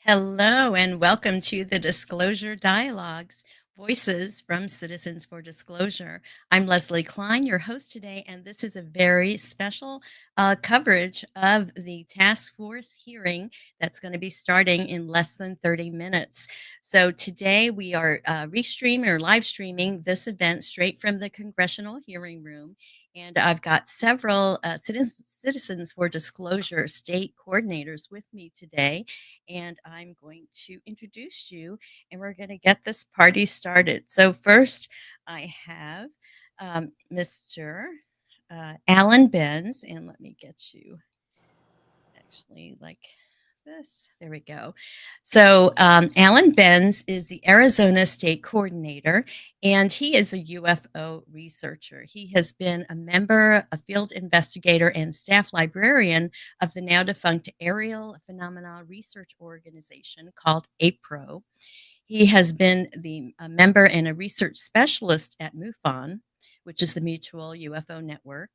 Hello, and welcome to the Disclosure Dialogues, Voices from Citizens for Disclosure. I'm Lesley Klein, your host today, and this is a very special coverage of the task force hearing that's going to be starting in less than 30 minutes. So today we are live streaming this event straight from the Congressional Hearing Room. And I've got several Citizens for Disclosure state coordinators with me today, and I'm going to introduce you, and we're going to get this party started. So first, I have Mr. Alan Benz, and let me get you actually like this. There we go. So Alan Benz is the Arizona State Coordinator, and he is a UFO researcher. He has been a member, a field investigator, and staff librarian of the now defunct Aerial Phenomena Research Organization called APRO. He has been a member and a research specialist at MUFON, which is the Mutual UFO Network.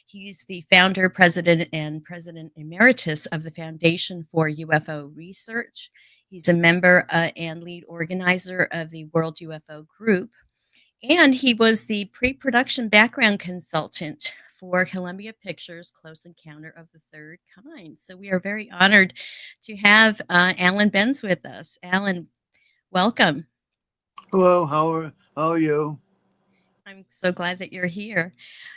He's the founder, president, and president emeritus of the Foundation for UFO Research. He's a member and lead organizer of the World UFO Group. And he was the pre-production background consultant for Columbia Pictures' Close Encounter of the Third Kind. So we are very honored to have Alan Benz with us. Alan, welcome. Hello, how are you? I'm so glad that you're here.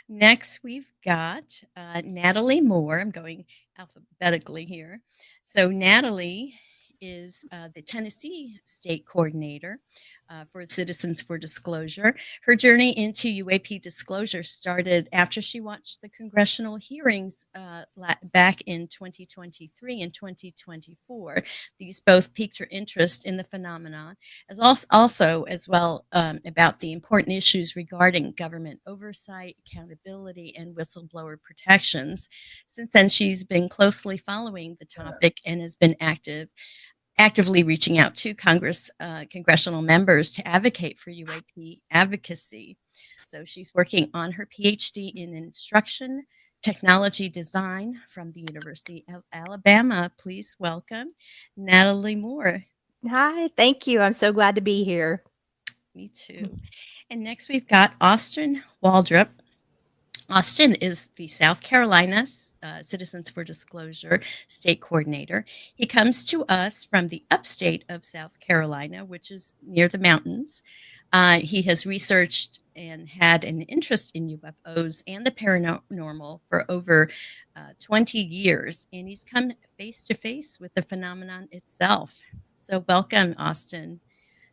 Next, we've got Natalie Moore. I'm going alphabetically here. So, Natalie is the Tennessee State Coordinator for Citizens for Disclosure. Her journey into UAP disclosure started after she watched the congressional hearings back in 2023 and 2024. These both piqued her interest in the phenomenon, as well about the important issues regarding government oversight, accountability, and whistleblower protections. Since then, she's been closely following the topic and has been actively reaching out to congressional members to advocate for UAP advocacy. So she's working on her PhD in instruction technology design from the University of Alabama. Please welcome Natalie Moore. Hi, thank you. I'm so glad to be here. Me too. And next we've got Austin Waldrop. Austin is the South Carolina Citizens for Disclosure State Coordinator. He comes to us from the upstate of South Carolina, which is near the mountains. He has researched and had an interest in UFOs and the paranormal for over 20 years, and he's come face to face with the phenomenon itself. So, welcome, Austin.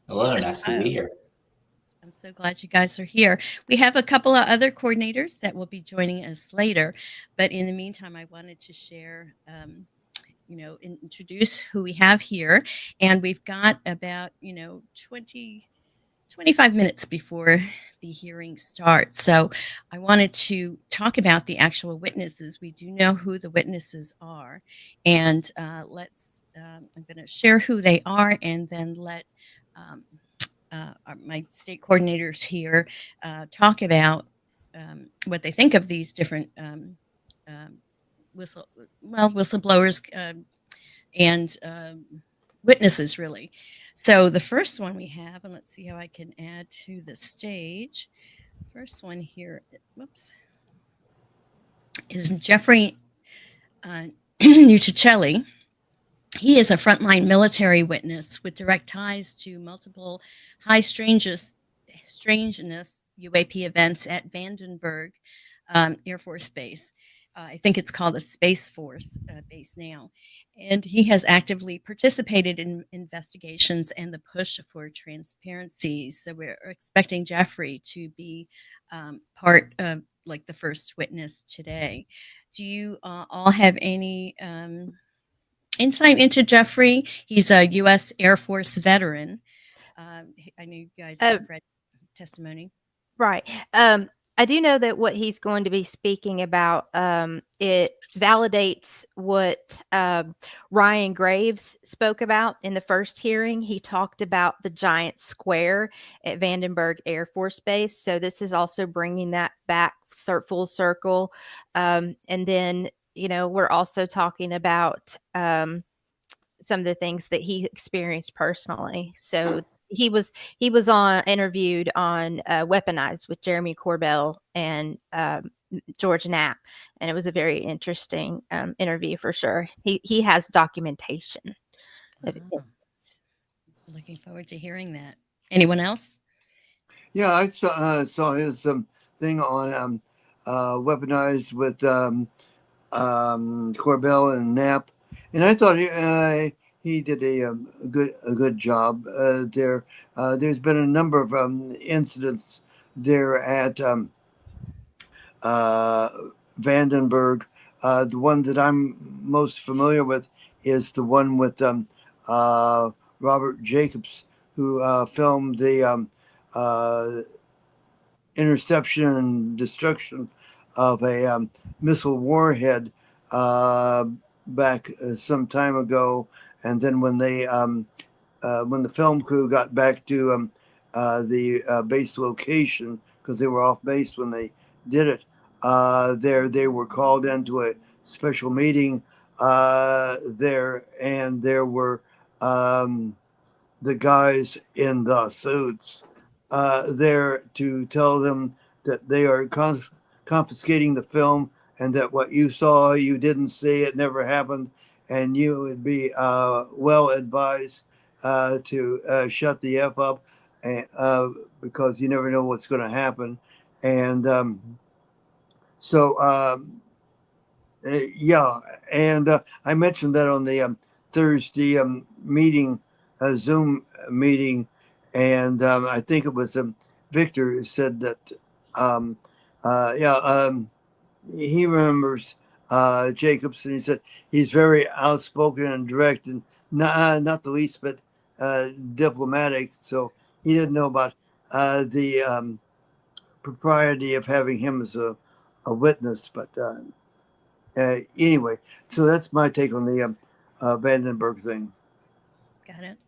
Hello, nice to be here. I'm so glad you guys are here. We have a couple of other coordinators that will be joining us later, but in the meantime, I wanted to share, introduce who we have here, and we've got about 25 minutes before the hearing starts. So I wanted to talk about the actual witnesses. We do know who the witnesses are, and I'm going to share who they are, and then let my state coordinators here talk about what they think of these different whistleblowers and witnesses, really. So the first one we have, and let's see how I can add to the stage. First one here, is Jeffrey Nuccicelli. He is a frontline military witness with direct ties to multiple high strangeness UAP events at Vandenberg Air Force Base. I think it's called a Space Force base now. And he has actively participated in investigations and the push for transparency. So we're expecting Jeffrey to be part of like the first witness today. Do you all have any insight into Jeffrey? He's a U.S. Air Force veteran. I know you guys have read testimony. Right. I do know that what he's going to be speaking about, it validates what Ryan Graves spoke about in the first hearing. He talked about the giant square at Vandenberg Air Force Base. So this is also bringing that back full circle. And then, we're also talking about some of the things that he experienced personally. So he was on interviewed on Weaponized with Jeremy Corbell and George Knapp, and it was a very interesting interview for sure. He has documentation of it. Ah, looking forward to hearing that. Anyone else? Yeah, I saw his thing on Weaponized with Corbell and Knapp, and I thought he did a good job there. There's been a number of incidents there at Vandenberg. The one that I'm most familiar with is the one with Robert Jacobs, who filmed the interception and destruction of a missile warhead back some time ago. And then when the film crew got back to the base location, because they were off base when they did it, they were called into a special meeting there, and there were the guys in the suits there to tell them that they are confiscating the film, and that what you saw, you didn't see, it never happened, and you would be well advised to shut the F up, because you never know what's going to happen. And yeah, and I mentioned that on the Thursday meeting, Zoom meeting, and I think it was Victor who said that, yeah, he remembers Jacobs, and he said he's very outspoken and direct, and not the least bit diplomatic. So he didn't know about the propriety of having him as a witness, but. Anyway, so that's my take on the Vandenberg thing. Got it.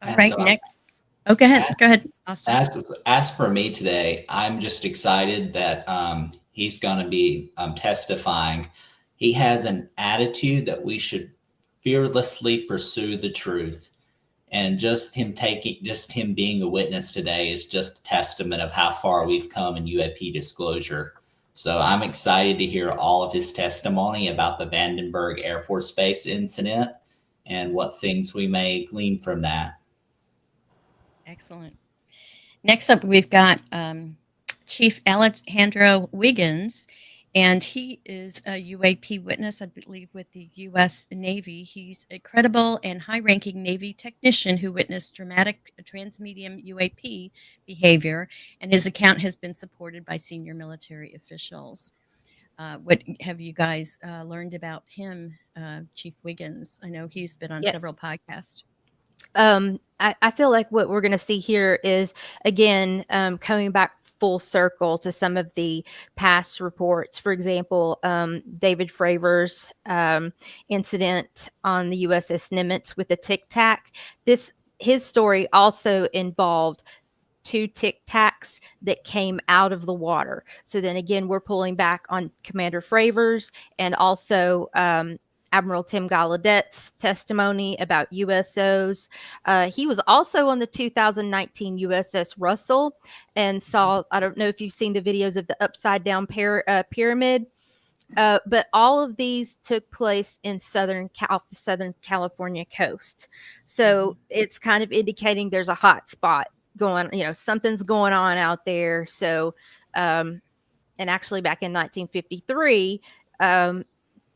All And right, next. Oh, go ahead. as, Go ahead, Austin. as for me today, I'm just excited that he's going to be testifying. He has an attitude that we should fearlessly pursue the truth. And just him being a witness today is just a testament of how far we've come in UAP disclosure. So I'm excited to hear all of his testimony about the Vandenberg Air Force Base incident and what things we may glean from that. Excellent. Next up, we've got Chief Alejandro Wiggins, and he is a UAP witness, I believe, with the U.S. Navy. He's a credible and high-ranking Navy technician who witnessed dramatic transmedium UAP behavior, and his account has been supported by senior military officials. What have you guys learned about him, Chief Wiggins? I know he's been on Yes. several podcasts. I feel like what we're going to see here is, again, coming back full circle to some of the past reports. For example, David Fravor's incident on the USS Nimitz with the Tic Tac. His story also involved 2 Tic Tacs that came out of the water. So then again, we're pulling back on Commander Fravors and also Admiral Tim Gallaudet's testimony about USOs. He was also on the 2019 USS Russell and saw, I don't know if you've seen the videos of the upside down pyramid, but all of these took place in the Southern California coast. So it's kind of indicating there's a hot spot going, something's going on out there. So, and actually back in 1953,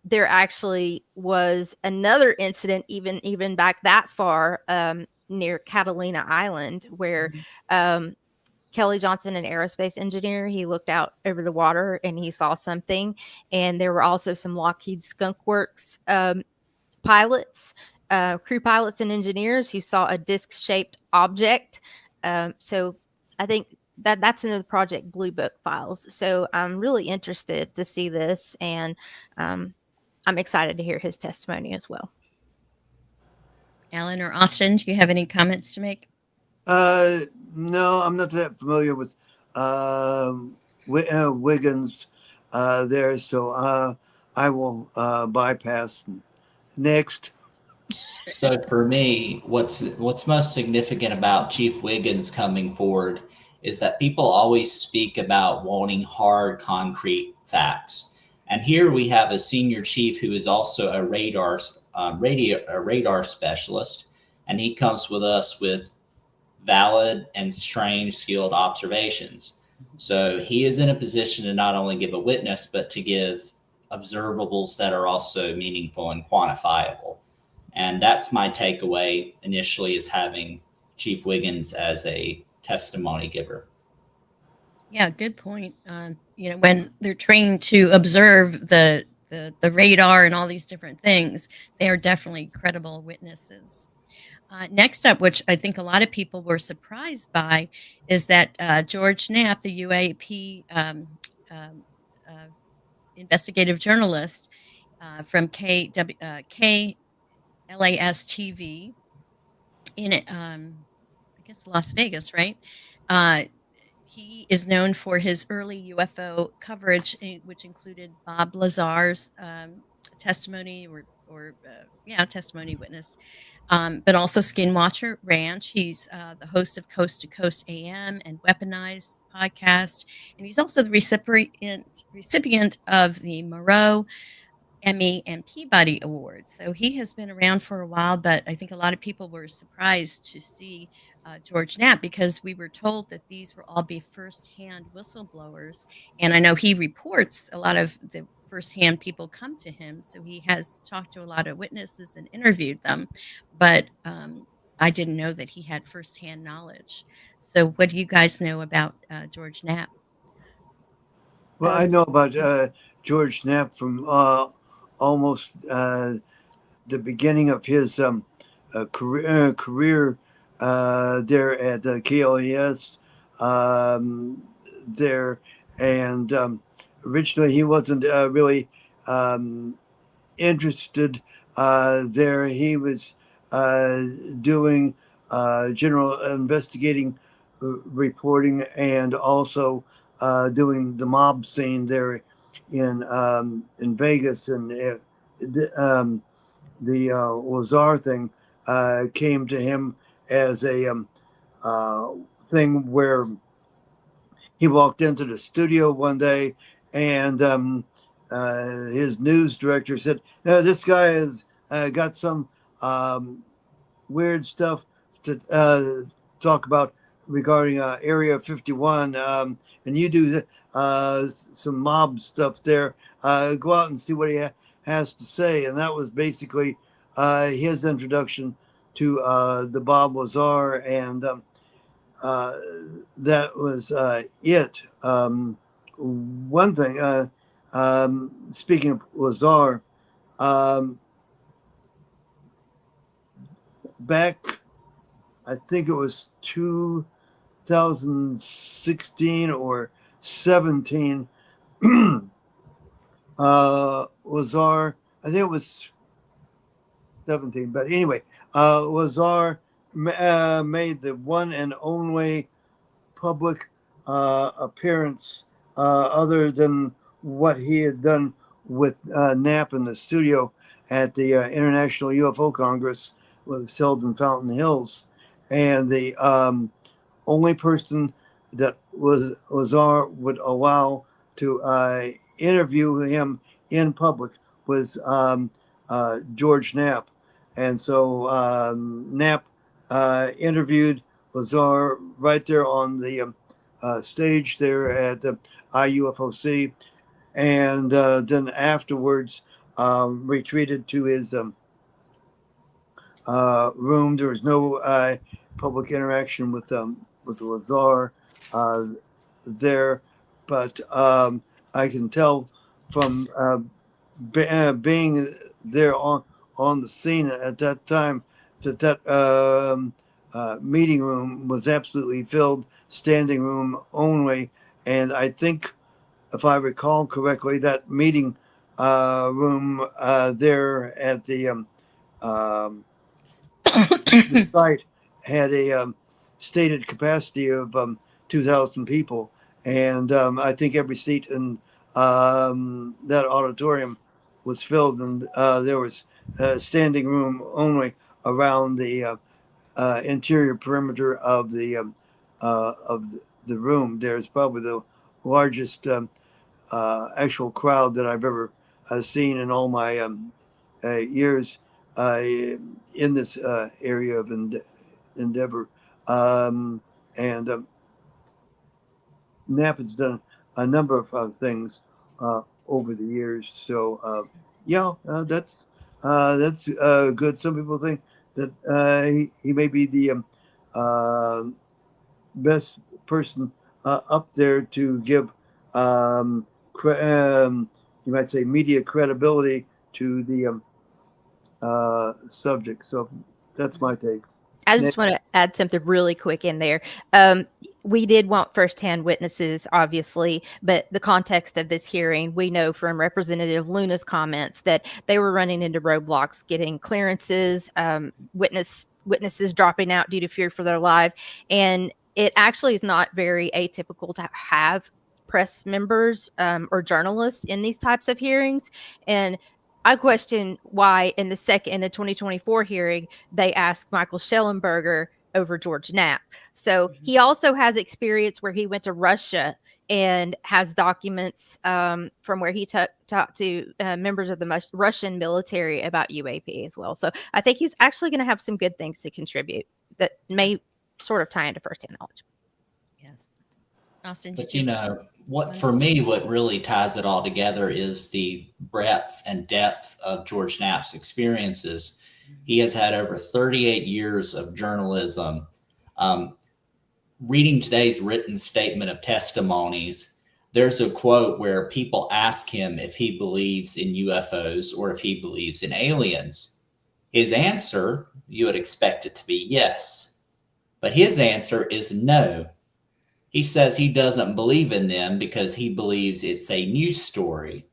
there actually was another incident, even back that far, near Catalina Island, where Kelly Johnson, an aerospace engineer, he looked out over the water and he saw something. And there were also some Lockheed Skunk Works pilots, crew pilots and engineers who saw a disc-shaped object. So I think that's in the Project Blue Book files. So I'm really interested to see this, and I'm excited to hear his testimony as well. Alan or Austin, do you have any comments to make? No, I'm not that familiar with Wiggins there, so I will bypass. Next. So for me, what's most significant about Chief Wiggins coming forward is that people always speak about wanting hard, concrete facts. And here we have a senior chief who is also a radar specialist, and he comes with us with valid and strange skilled observations. So he is in a position to not only give a witness, but to give observables that are also meaningful and quantifiable. And that's my takeaway initially, is having Chief Wiggins as a testimony giver. Yeah, good point. When they're trained to observe the radar and all these different things, they are definitely credible witnesses. Next up, which I think a lot of people were surprised by, is that George Knapp, the UAP um, uh, investigative journalist from KLAS TV in I guess Las Vegas, right? Uh, he is known for his early UFO coverage, which included Bob Lazar's testimony testimony witness, but also Skinwatcher Ranch. He's the host of Coast to Coast AM and Weaponized podcast, and he's also the recipient of the Moreau, Emmy, and Peabody Awards. So he has been around for a while, but I think a lot of people were surprised to see George Knapp, because we were told that these will all be firsthand whistleblowers. And I know he reports a lot of the firsthand people come to him. So he has talked to a lot of witnesses and interviewed them. But I didn't know that he had firsthand knowledge. So what do you guys know about George Knapp? Well, I know about George Knapp from almost the beginning of his career there at KLAS there, and originally he wasn't really interested there. He was doing general investigating reporting, and also doing the mob scene there in Vegas, and the Lazar thing came to him as a thing where he walked into the studio one day, and his news director said, "This guy has got some weird stuff to talk about regarding Area 51, and you do some mob stuff there. Go out and see what he has to say." And that was basically his introduction to the Bob Lazar, and that was it. One thing, speaking of Lazar, back, I think it was 2016 or 17, Lazar, I think it was 17, but anyway, Lazar made the one and only public appearance other than what he had done with Knapp in the studio at the International UFO Congress, was held in Fountain Hills. And the only person that Lazar would allow to interview him in public was George Knapp. And so Knapp interviewed Lazar right there on the stage there at the IUFOC, and then afterwards retreated to his room. There was no public interaction with Lazar there, but I can tell from being there on the scene at that time that meeting room was absolutely filled, standing room only. And I think, if I recall correctly, that meeting room there at the site had a stated capacity of 2,000 people. And I think every seat in that auditorium was filled, and there was standing room only around the interior perimeter of the room. There's probably the largest actual crowd that I've ever seen in all my years in this area of endeavor. And Knapp has done a number of things over the years. So yeah, that's good. Some people think that he may be the uh, best person up there to give um, you might say media credibility to the subject. So that's my take. I Nick? just want to add something really quick in there. Um, we did want firsthand witnesses, obviously, but the context of this hearing, we know from Representative Luna's comments that they were running into roadblocks, getting clearances, witnesses dropping out due to fear for their life, and it actually is not very atypical to have press members or journalists in these types of hearings. And I question why in the 2024 hearing they asked Michael Schellenberger over George Knapp. So he also has experience where he went to Russia and has documents from where he talked to members of the Russian military about UAP as well. So I think he's actually going to have some good things to contribute that may sort of tie into firsthand knowledge. Yes. Austin, But did you what for me, what really ties it all together is the breadth and depth of George Knapp's experiences. He has had over 38 years of journalism. Um, Reading today's written statement of testimonies, there's a quote where people ask him if he believes in UFOs or if he believes in aliens. His answer, you would expect it to be yes, but his answer is no. He says he doesn't believe in them because he believes it's a news story.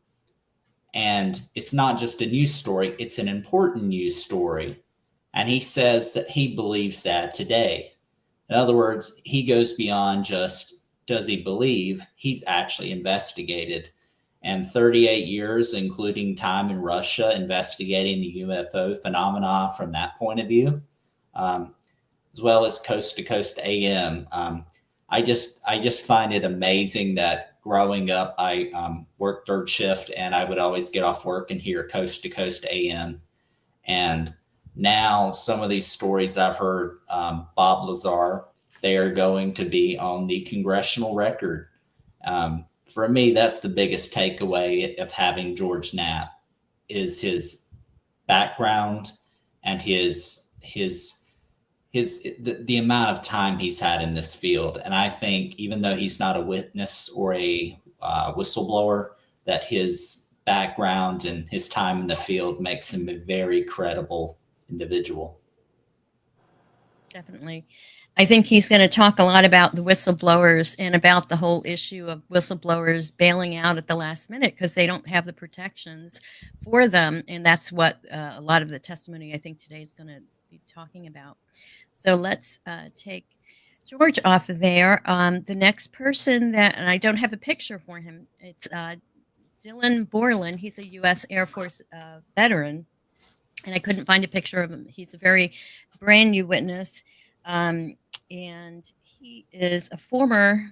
And it's not just a news story, it's an important news story. And he says that he believes that today. In other words, he goes beyond just does he believe, he's actually investigated. And 38 years, including time in Russia, investigating the UFO phenomena from that point of view, as well as Coast to Coast AM. I just find it amazing that growing up, I worked third shift and I would always get off work and hear Coast to Coast AM. And now some of these stories I've heard, Bob Lazar, they are going to be on the congressional record. For me, that's the biggest takeaway of having George Knapp is his background and the amount of time he's had in this field. And I think even though he's not a witness or a whistleblower, that his background and his time in the field makes him a very credible individual. Definitely. I think he's going to talk a lot about the whistleblowers and about the whole issue of whistleblowers bailing out at the last minute because they don't have the protections for them. And that's what a lot of the testimony I think today is going to be talking about. So let's take George off of there. The next person that, and I don't have a picture for him, it's Dylan Borland. He's a U.S. Air Force veteran, and I couldn't find a picture of him. He's a very brand new witness, and he is a former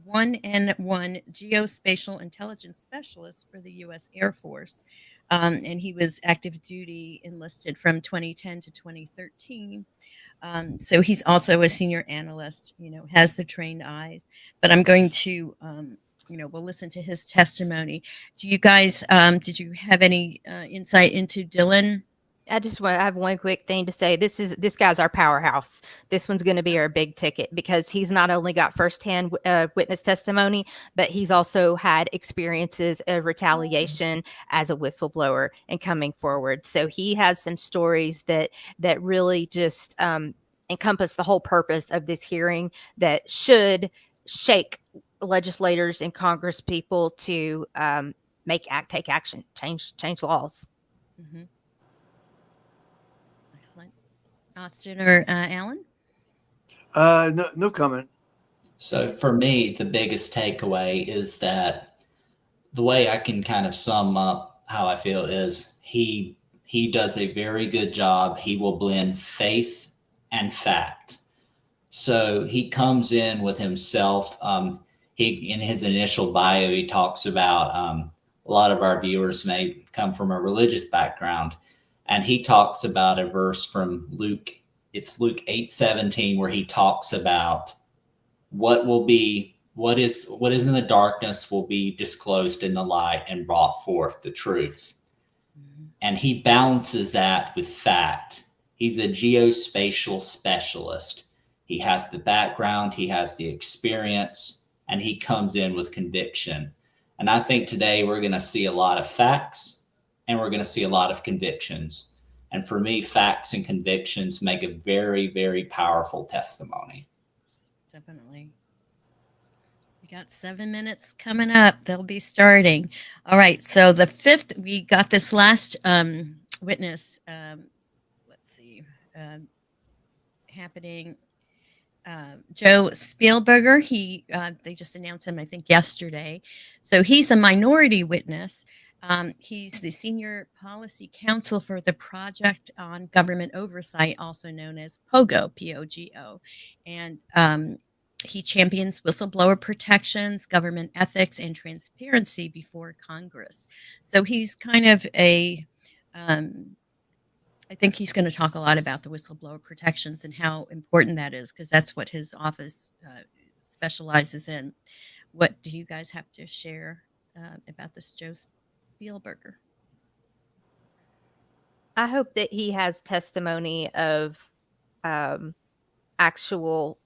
1N1 geospatial intelligence specialist for the U.S. Air Force. And he was active duty enlisted from 2010 to 2013. So he's also a senior analyst, has the trained eyes. But I'm going to, we'll listen to his testimony. Do you guys, did you have any insight into Dylan? I have one quick thing to say. This guy's our powerhouse. This one's going to be our big ticket because he's not only got firsthand witness testimony, but he's also had experiences of retaliation as a whistleblower and coming forward. So he has some stories that really just encompass the whole purpose of this hearing that should shake legislators and Congress people to take action, change laws. Mm-hmm. Excellent. Austin or Alan? No comment. So for me, the biggest takeaway is that the way I can kind of sum up how I feel is he he does a very good job. He will blend faith and fact. So he comes in with himself. He in his initial bio, he talks about a lot of our viewers may come from a religious background, and he talks about a verse from Luke. It's Luke 8:17, where he talks about what is in the darkness will be disclosed in the light and brought forth the truth. And he balances that with fact. He's a geospatial specialist. He has the background, he has the experience, and he comes in with conviction. And I think today we're going to see a lot of facts and we're going to see a lot of convictions. And for me, facts and convictions make a very, very powerful testimony. Definitely. We got 7 minutes coming up. They'll be starting. All right. So the fifth, we got this last witness. Let's see, happening. Joe Spielberger. They just announced him, I think, yesterday. So he's a minority witness. He's the senior policy counsel for the Project on Government Oversight, also known as POGO, POGO, and he champions whistleblower protections, government ethics, and transparency before Congress. So he's kind of I think he's going to talk a lot about the whistleblower protections and how important that is, because that's what his office specializes in. What do you guys have to share about this Joe Spielberger? I hope that he has testimony of actual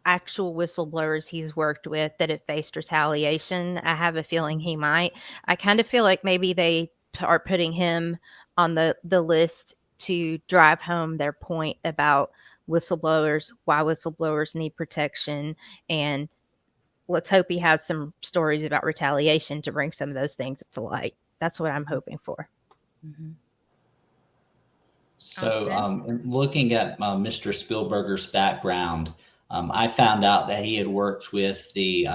whistleblowers he's worked with that have faced retaliation. I have a feeling he might. I kind of feel like maybe they are putting him on the list to drive home their point about whistleblowers, why whistleblowers need protection, and let's hope he has some stories about retaliation to bring some of those things to light. That's what I'm hoping for. Mm-hmm. So, looking at Mr. Spielberger's background, I found out that he had worked with the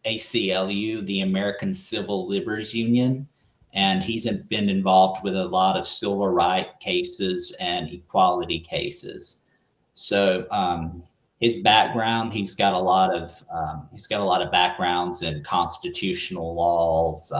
ACLU, the American Civil Liberties Union, and he's been involved with a lot of civil rights cases and equality cases. So, his background, he's got a lot of backgrounds in constitutional laws,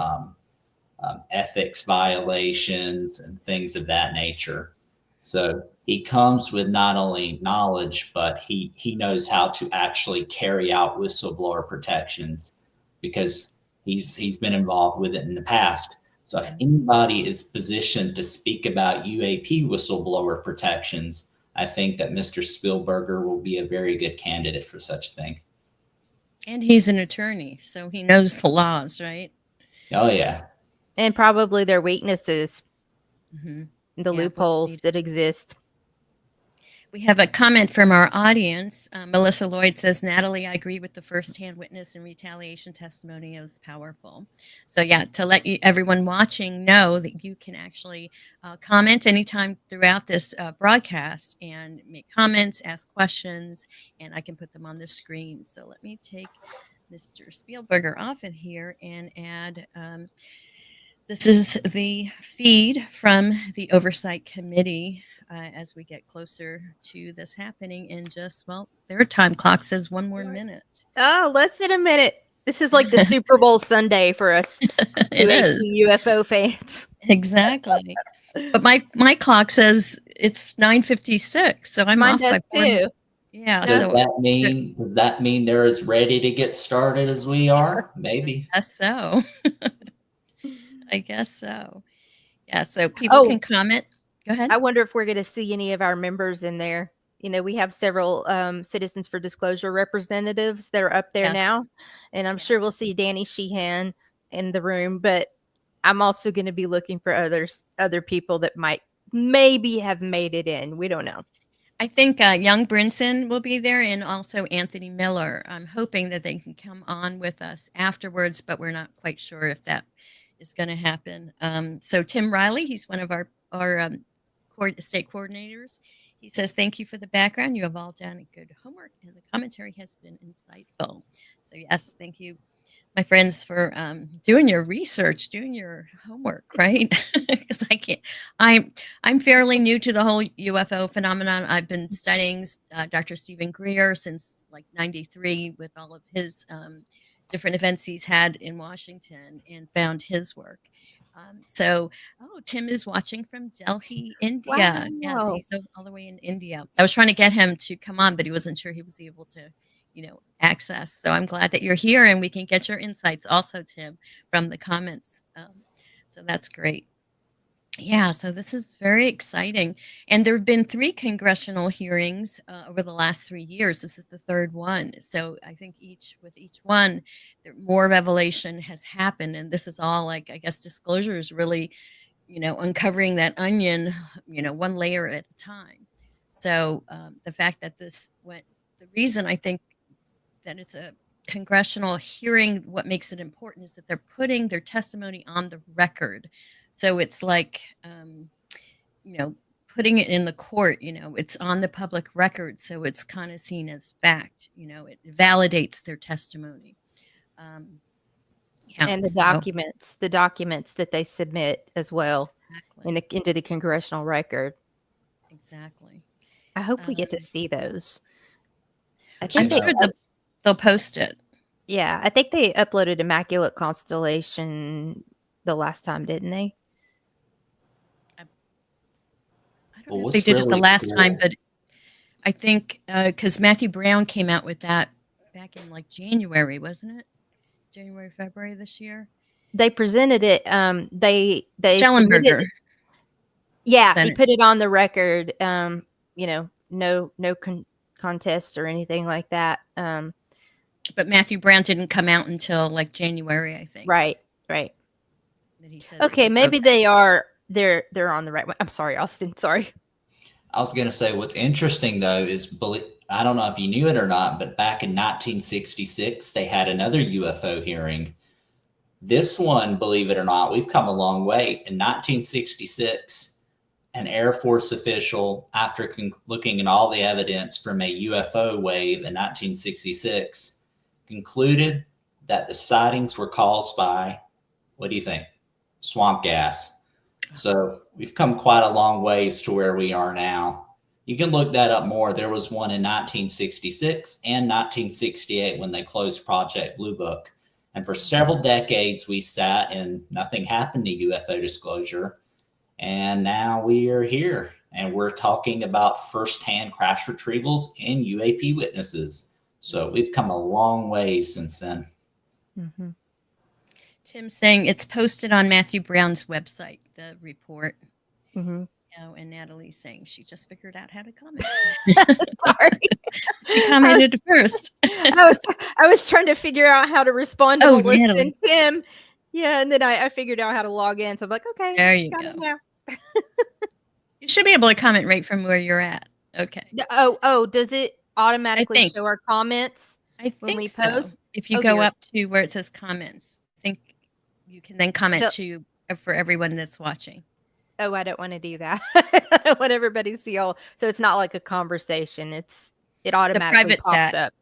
ethics violations, and things of that nature. So he comes with not only knowledge, but he knows how to actually carry out whistleblower protections because he's been involved with it in the past. So if anybody is positioned to speak about UAP whistleblower protections, I think that Mr. Spielberger will be a very good candidate for such a thing. And he's an attorney, so he knows the laws, right? Oh, yeah. And probably their weaknesses, Mm-hmm. the loopholes that exist. We have a comment from our audience. Melissa Lloyd says, Natalie, I agree with the firsthand witness and retaliation testimony. It was powerful. So yeah, to let everyone watching know that you can actually comment anytime throughout this broadcast and make comments, ask questions, and I can put them on the screen. So let me take Mr. Spielberger off of here and add, this is the feed from the Oversight Committee. As we get closer to this happening in just, well, their time clock says 1 more minute. Oh, less than a minute. This is like the Super Bowl Sunday for us. It is. UFO fans. Exactly. But my clock says it's 9:56, so I'm Mine off by does 4 too. Yeah. Does So that mean they're as ready to get started as we are? Maybe. I guess so. I guess so. Yeah. So people can comment. Go ahead. I wonder if we're going to see any of our members in there. You know, we have several Citizens for Disclosure representatives that are up there now, and I'm sure we'll see Danny Sheehan in the room. But I'm also going to be looking for other people that might maybe have made it in. We don't know. I think Young Brinson will be there, and also Anthony Miller. I'm hoping that they can come on with us afterwards, but we're not quite sure if that is going to happen. So Tim Riley, he's one of our state coordinators. He says, thank you for the background. You have all done good homework, and the commentary has been insightful. So yes, thank you. my friends, for doing your research, doing your homework, right? Because I can't. I'm fairly new to the whole UFO phenomenon. I've been studying Dr. Stephen Greer since like '93 with all of his different events he's had in Washington, and found his work. Oh, Tim is watching from Delhi, India. Yes, Wow. he's all the way in India. I was trying to get him to come on, but he wasn't sure he was able to, access. So I'm glad that you're here and we can get your insights also, Tim, from the comments. So that's great. Yeah, so this is very exciting. And there have been 3 congressional hearings over the last 3 years. This is the third one. So I think with each one, more revelation has happened. And this is all, like, I guess disclosure is really, uncovering that onion, one layer at a time. So the fact that the reason I think that it's a congressional hearing, what makes it important is that they're putting their testimony on the record. So it's like, putting it in the court, it's on the public record. So it's kind of seen as fact, it validates their testimony. Yeah. And the So documents that they submit as well exactly. into the congressional record. Exactly. I hope we get to see those. I'm sure they'll post it. Yeah, I think they uploaded Immaculate Constellation the last time, didn't they? I don't know if they did it the last time, but I think because Matthew Brown came out with that back in like January, wasn't it? January, February this year. They presented it. They Schellenberger. Yeah, he put it on the record. No contests or anything like that. But Matthew Brown didn't come out until like January, I think. Right. That he said okay, maybe they are. They're on the right way. I'm sorry, Austin. Sorry. I was going to say what's interesting though is, I don't know if you knew it or not, but back in 1966 they had another UFO hearing. This one, believe it or not, we've come a long way. In 1966, an Air Force official, after looking at all the evidence from a UFO wave in 1966, concluded that the sightings were caused by, what do you think? Swamp gas. So we've come quite a long ways to where we are now. You can look that up more. There was one in 1966 and 1968 when they closed Project Blue Book. And for several decades, we sat and nothing happened to UFO disclosure. And now we are here and we're talking about firsthand crash retrievals and UAP witnesses. So we've come a long way since then. Mm-hmm. Tim saying it's posted on Matthew Brown's website, the report. Mm-hmm. And Natalie's saying she just figured out how to comment. Sorry. She commented first. I was trying to figure out how to respond to the list and Tim. Yeah, and then I figured out how to log in. So I'm like, okay. There you go. You should be able to comment right from where you're at. Okay. Oh, does it automatically show our comments when we post? If you go up to where it says comments, I think you can then comment for everyone that's watching. Oh, I don't want to do that. I don't want everybody to see all. So it's not like a conversation. It automatically pops chat. Up.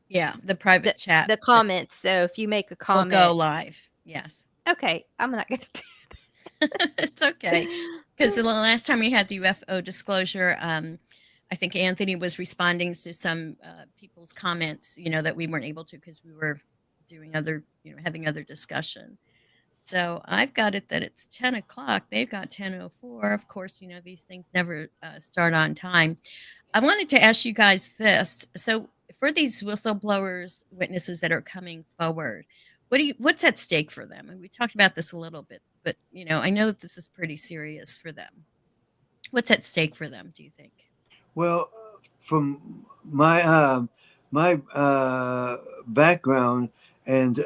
Yeah, the private chat. The comments. So if you make a comment, will go live. Yes. Okay, I'm not going to do that. It's okay. Because the last time we had the UFO disclosure, I think Anthony was responding to some people's comments, that we weren't able to because we were doing having other discussion. So I've got it that it's 10 o'clock. They've got 10:04. Of course, these things never start on time. I wanted to ask you guys this. So for these whistleblowers, witnesses that are coming forward, what's at stake for them? And we talked about this a little bit, but I know that this is pretty serious for them. What's at stake for them, do you think? Well, from my background and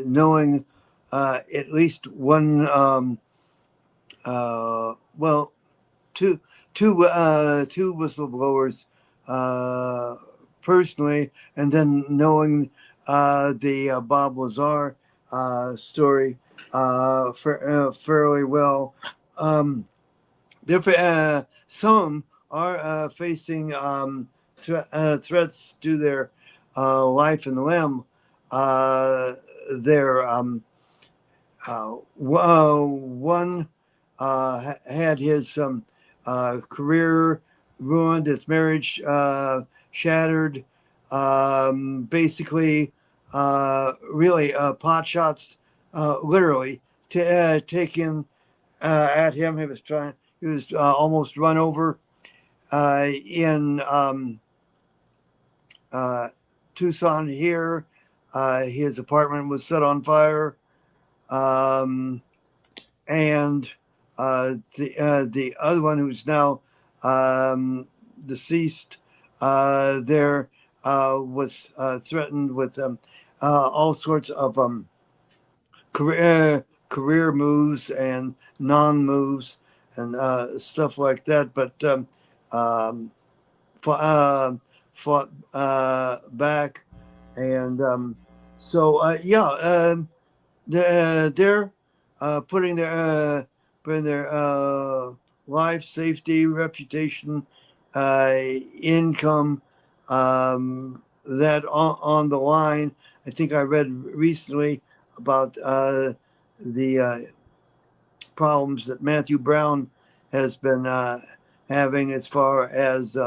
knowing at least one, two whistleblowers personally, and then knowing the Bob Lazar story fairly well. Some are facing threats to their life and limb. there. One had his career ruined, his marriage shattered. Basically, really pot shots, literally taken at him. He was trying. He was almost run over in Tucson here. His apartment was set on fire. And the other one who's now deceased there was threatened with all sorts of career moves and non-moves and stuff like that, but fought back. And they're putting their life, safety, reputation, income, that on the line. I think I read recently about the problems that Matthew Brown has been having as far as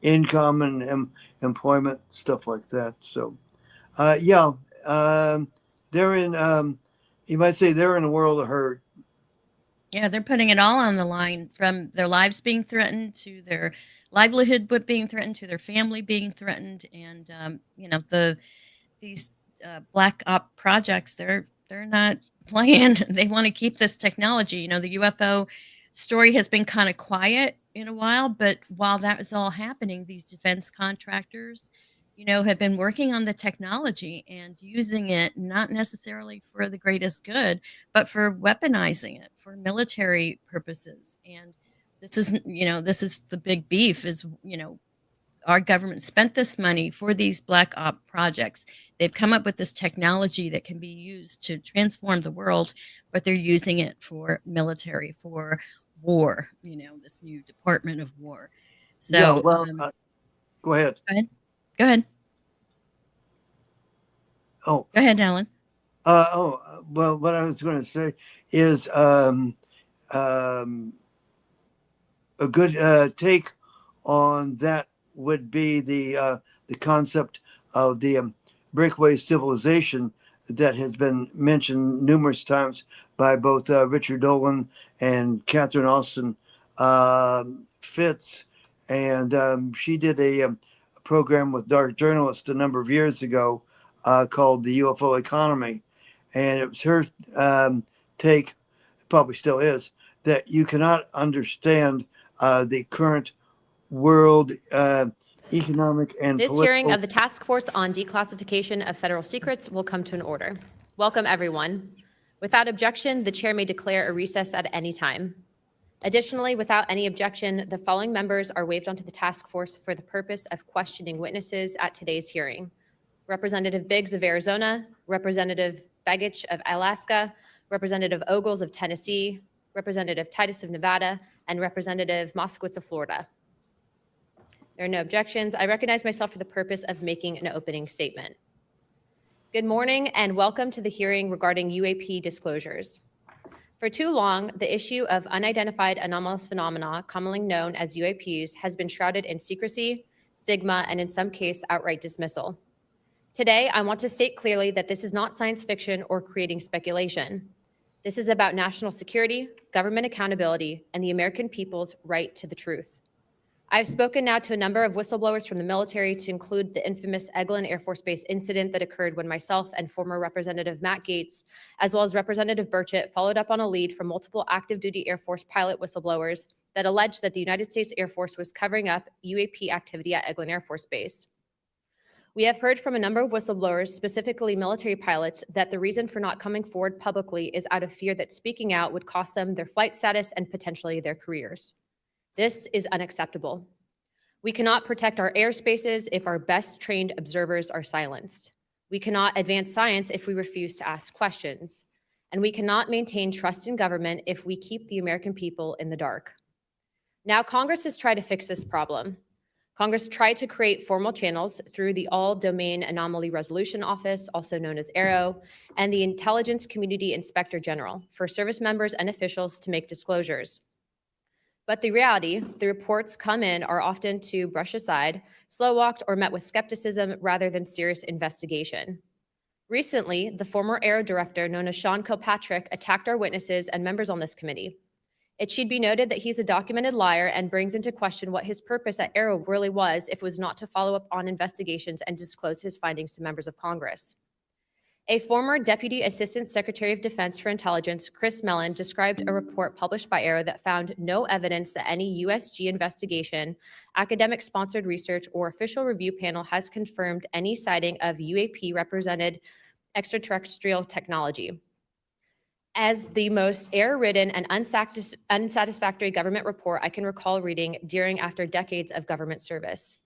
income and employment, stuff like that. So, they're in, you might say they're in a world of hurt. Yeah, they're putting it all on the line, from their lives being threatened to their livelihood being threatened to their family being threatened. And, these black op projects, they're not playing. They want to keep this technology. The UFO story has been kind of quiet in a while, but while that was all happening, these defense contractors, have been working on the technology and using it not necessarily for the greatest good, but for weaponizing it for military purposes. And this is the big beef is, our government spent this money for these black op projects. They've come up with this technology that can be used to transform the world, but they're using it for military, for war, this new Department of War. So, go ahead. Go ahead. Go ahead. Oh, go ahead, Alan. Well, what I was going to say is a good take on that would be the concept of the breakaway civilization that has been mentioned numerous times by both Richard Dolan and Catherine Austin Fitz. And she did a program with Dark Journalist a number of years ago called The UFO Economy. And it was her take, probably still is, that you cannot understand the current world economic and This political. hearing of the Task Force on Declassification of Federal Secrets will come to an order. Welcome, everyone. Without objection, the chair may declare a recess at any time. Additionally, without any objection, the following members are waived onto the task force for the purpose of questioning witnesses at today's hearing: Representative Biggs of Arizona, Representative Begich of Alaska, Representative Ogles of Tennessee, Representative Titus of Nevada, and Representative Moskowitz of Florida. There are no objections. I recognize myself for the purpose of making an opening statement. Good morning and welcome to the hearing regarding UAP disclosures. For too long, the issue of unidentified anomalous phenomena, commonly known as UAPs, has been shrouded in secrecy, stigma, and in some cases, outright dismissal. Today, I want to state clearly that this is not science fiction or creating speculation. This is about national security, government accountability, and the American people's right to the truth. I've spoken now to a number of whistleblowers from the military, to include the infamous Eglin Air Force Base incident that occurred when myself and former Representative Matt Gaetz, as well as Representative Burchett, followed up on a lead from multiple active duty Air Force pilot whistleblowers that alleged that the United States Air Force was covering up UAP activity at Eglin Air Force Base. We have heard from a number of whistleblowers, specifically military pilots, that the reason for not coming forward publicly is out of fear that speaking out would cost them their flight status and potentially their careers. This is unacceptable. We cannot protect our airspaces if our best trained observers are silenced. We cannot advance science if we refuse to ask questions. And we cannot maintain trust in government if we keep the American people in the dark. Now, Congress has tried to fix this problem. Congress tried to create formal channels through the All-Domain Anomaly Resolution Office, also known as AARO, and the Intelligence Community Inspector General for service members and officials to make disclosures. But the reality, the reports come in are often to brush aside, slow-walked, or met with skepticism rather than serious investigation. Recently, the former AARO director, known as Sean Kilpatrick, attacked our witnesses and members on this committee. It should be noted that he's a documented liar and brings into question what his purpose at AARO really was if it was not to follow up on investigations and disclose his findings to members of Congress. A former Deputy Assistant Secretary of Defense for Intelligence, Chris Mellon, described a report published by AARO that found no evidence that any USG investigation, academic-sponsored research, or official review panel has confirmed any sighting of UAP-represented extraterrestrial technology. As the most error-ridden and unsatisfactory government report I can recall reading during after decades of government service.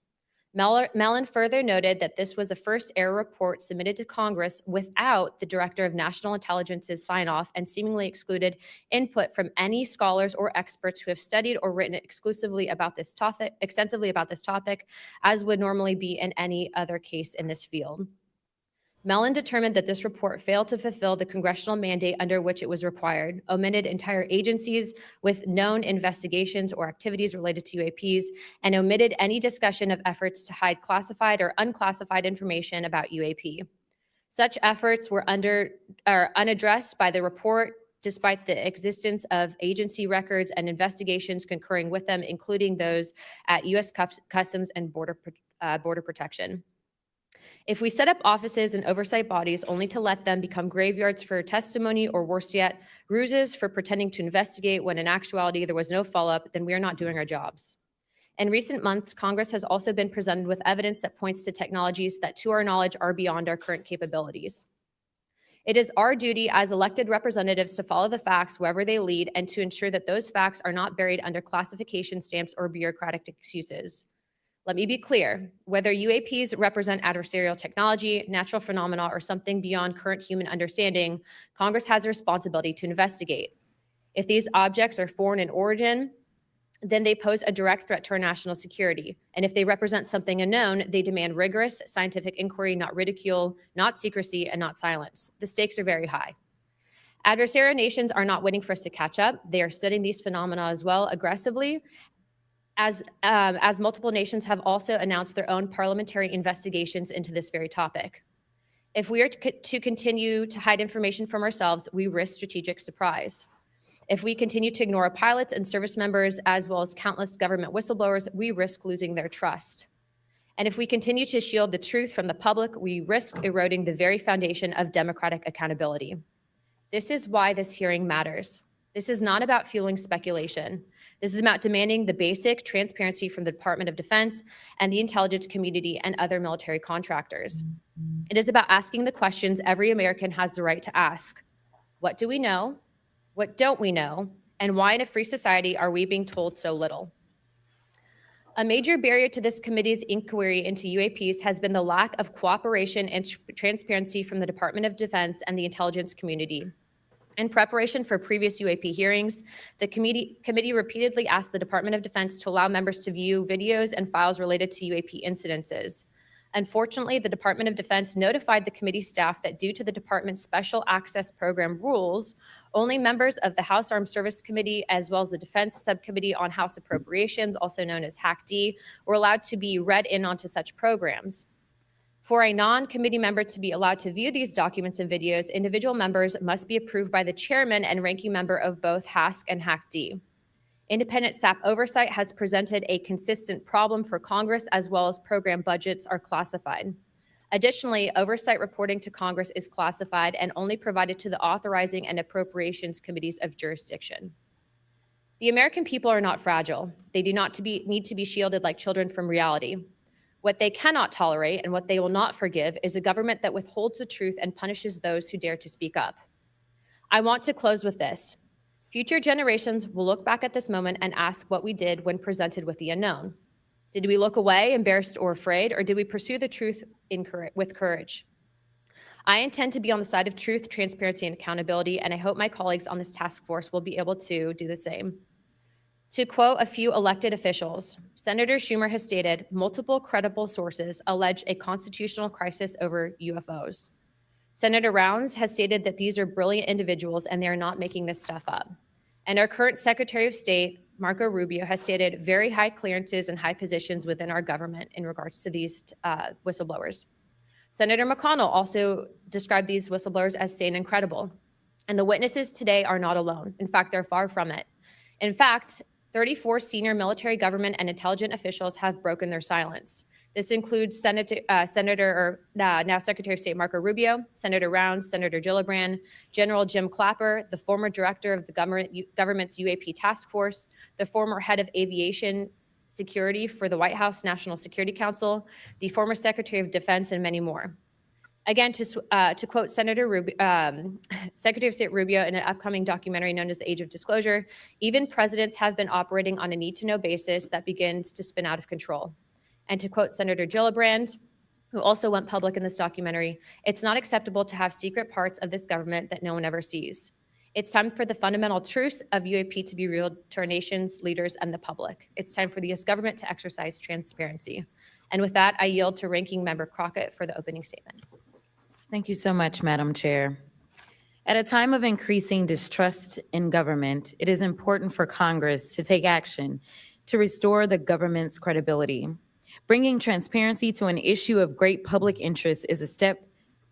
Mellon further noted that this was the first error report submitted to Congress without the Director of National Intelligence's sign-off and seemingly excluded input from any scholars or experts who have studied or written extensively about this topic, as would normally be in any other case in this field. Mellon determined that this report failed to fulfill the congressional mandate under which it was required, omitted entire agencies with known investigations or activities related to UAPs, and omitted any discussion of efforts to hide classified or unclassified information about UAP. Such efforts were unaddressed by the report, despite the existence of agency records and investigations concurring with them, including those at U.S. Customs and Border Protection. If we set up offices and oversight bodies only to let them become graveyards for testimony, or worse yet, ruses for pretending to investigate when in actuality there was no follow-up, then we are not doing our jobs. In recent months, Congress has also been presented with evidence that points to technologies that, to our knowledge, are beyond our current capabilities. It is our duty as elected representatives to follow the facts wherever they lead and to ensure that those facts are not buried under classification stamps or bureaucratic excuses. Let me be clear, whether UAPs represent adversarial technology, natural phenomena, or something beyond current human understanding, Congress has a responsibility to investigate. If these objects are foreign in origin, then they pose a direct threat to our national security. And if they represent something unknown, they demand rigorous scientific inquiry, not ridicule, not secrecy, and not silence. The stakes are very high. Adversarial nations are not waiting for us to catch up. They are studying these phenomena as well aggressively, as multiple nations have also announced their own parliamentary investigations into this very topic. If we are to continue to hide information from ourselves, we risk strategic surprise. If we continue to ignore our pilots and service members, as well as countless government whistleblowers, we risk losing their trust. And if we continue to shield the truth from the public, we risk eroding the very foundation of democratic accountability. This is why this hearing matters. This is not about fueling speculation. This is about demanding the basic transparency from the Department of Defense and the intelligence community and other military contractors. It is about asking the questions every American has the right to ask. What do we know? What don't we know? And why in a free society are we being told so little? A major barrier to this committee's inquiry into UAPs has been the lack of cooperation and transparency from the Department of Defense and the intelligence community. In preparation for previous UAP hearings, the committee repeatedly asked the Department of Defense to allow members to view videos and files related to UAP incidences. Unfortunately, the Department of Defense notified the committee staff that due to the department's special access program rules, only members of the House Armed Service Committee, as well as the Defense Subcommittee on House Appropriations, also known as HAC-D, were allowed to be read in onto such programs. For a non-committee member to be allowed to view these documents and videos, individual members must be approved by the chairman and ranking member of both HASC and HAC-D. Independent staff oversight has presented a consistent problem for Congress, as well as program budgets are classified. Additionally, oversight reporting to Congress is classified and only provided to the authorizing and appropriations committees of jurisdiction. The American people are not fragile. They do not need to be shielded like children from reality. What they cannot tolerate and what they will not forgive is a government that withholds the truth and punishes those who dare to speak up. I want to close with this. Future generations will look back at this moment and ask what we did when presented with the unknown. Did we look away, embarrassed or afraid, or did we pursue the truth with courage? I intend to be on the side of truth, transparency, and accountability, and I hope my colleagues on this task force will be able to do the same. To quote a few elected officials, Senator Schumer has stated multiple credible sources allege a constitutional crisis over UFOs. Senator Rounds has stated that these are brilliant individuals and they are not making this stuff up. And our current Secretary of State, Marco Rubio, has stated very high clearances and high positions within our government in regards to these whistleblowers. Senator McConnell also described these whistleblowers as staying incredible. And the witnesses today are not alone. In fact, they're far from it. In fact, 34 senior military, government, and intelligence officials have broken their silence. This includes now Secretary of State Marco Rubio, Senator Rounds, Senator Gillibrand, General Jim Clapper, the former director of the government's UAP task force, the former head of aviation security for the White House National Security Council, the former Secretary of Defense, and many more. Again, to quote Secretary of State Rubio in an upcoming documentary known as The Age of Disclosure, even presidents have been operating on a need-to-know basis that begins to spin out of control. And to quote Senator Gillibrand, who also went public in this documentary, it's not acceptable to have secret parts of this government that no one ever sees. It's time for the fundamental truths of UAP to be revealed to our nation's leaders and the public. It's time for the U.S. government to exercise transparency. And with that, I yield to Ranking Member Crockett for the opening statement. Thank you so much, Madam Chair. At a time of increasing distrust in government, it is important for Congress to take action to restore the government's credibility. Bringing transparency to an issue of great public interest is a step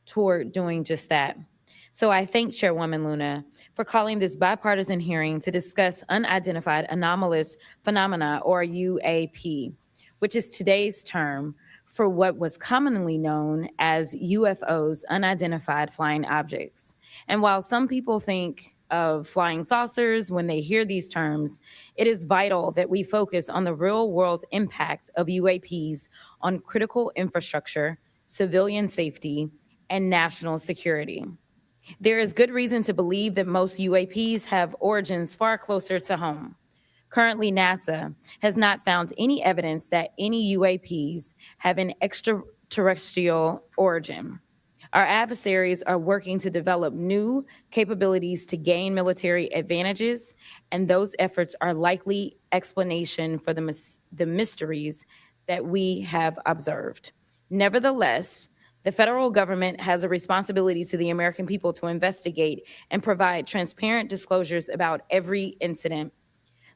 toward doing just that. So I thank Chairwoman Luna for calling this bipartisan hearing to discuss unidentified anomalous phenomena, or UAP, which is today's term for what was commonly known as UFOs, unidentified flying objects. And while some people think of flying saucers when they hear these terms, it is vital that we focus on the real-world impact of UAPs on critical infrastructure, civilian safety, and national security. There is good reason to believe that most UAPs have origins far closer to home. Currently, NASA has not found any evidence that any UAPs have an extraterrestrial origin. Our adversaries are working to develop new capabilities to gain military advantages, and those efforts are likely explanation for the mysteries that we have observed. Nevertheless, the federal government has a responsibility to the American people to investigate and provide transparent disclosures about every incident.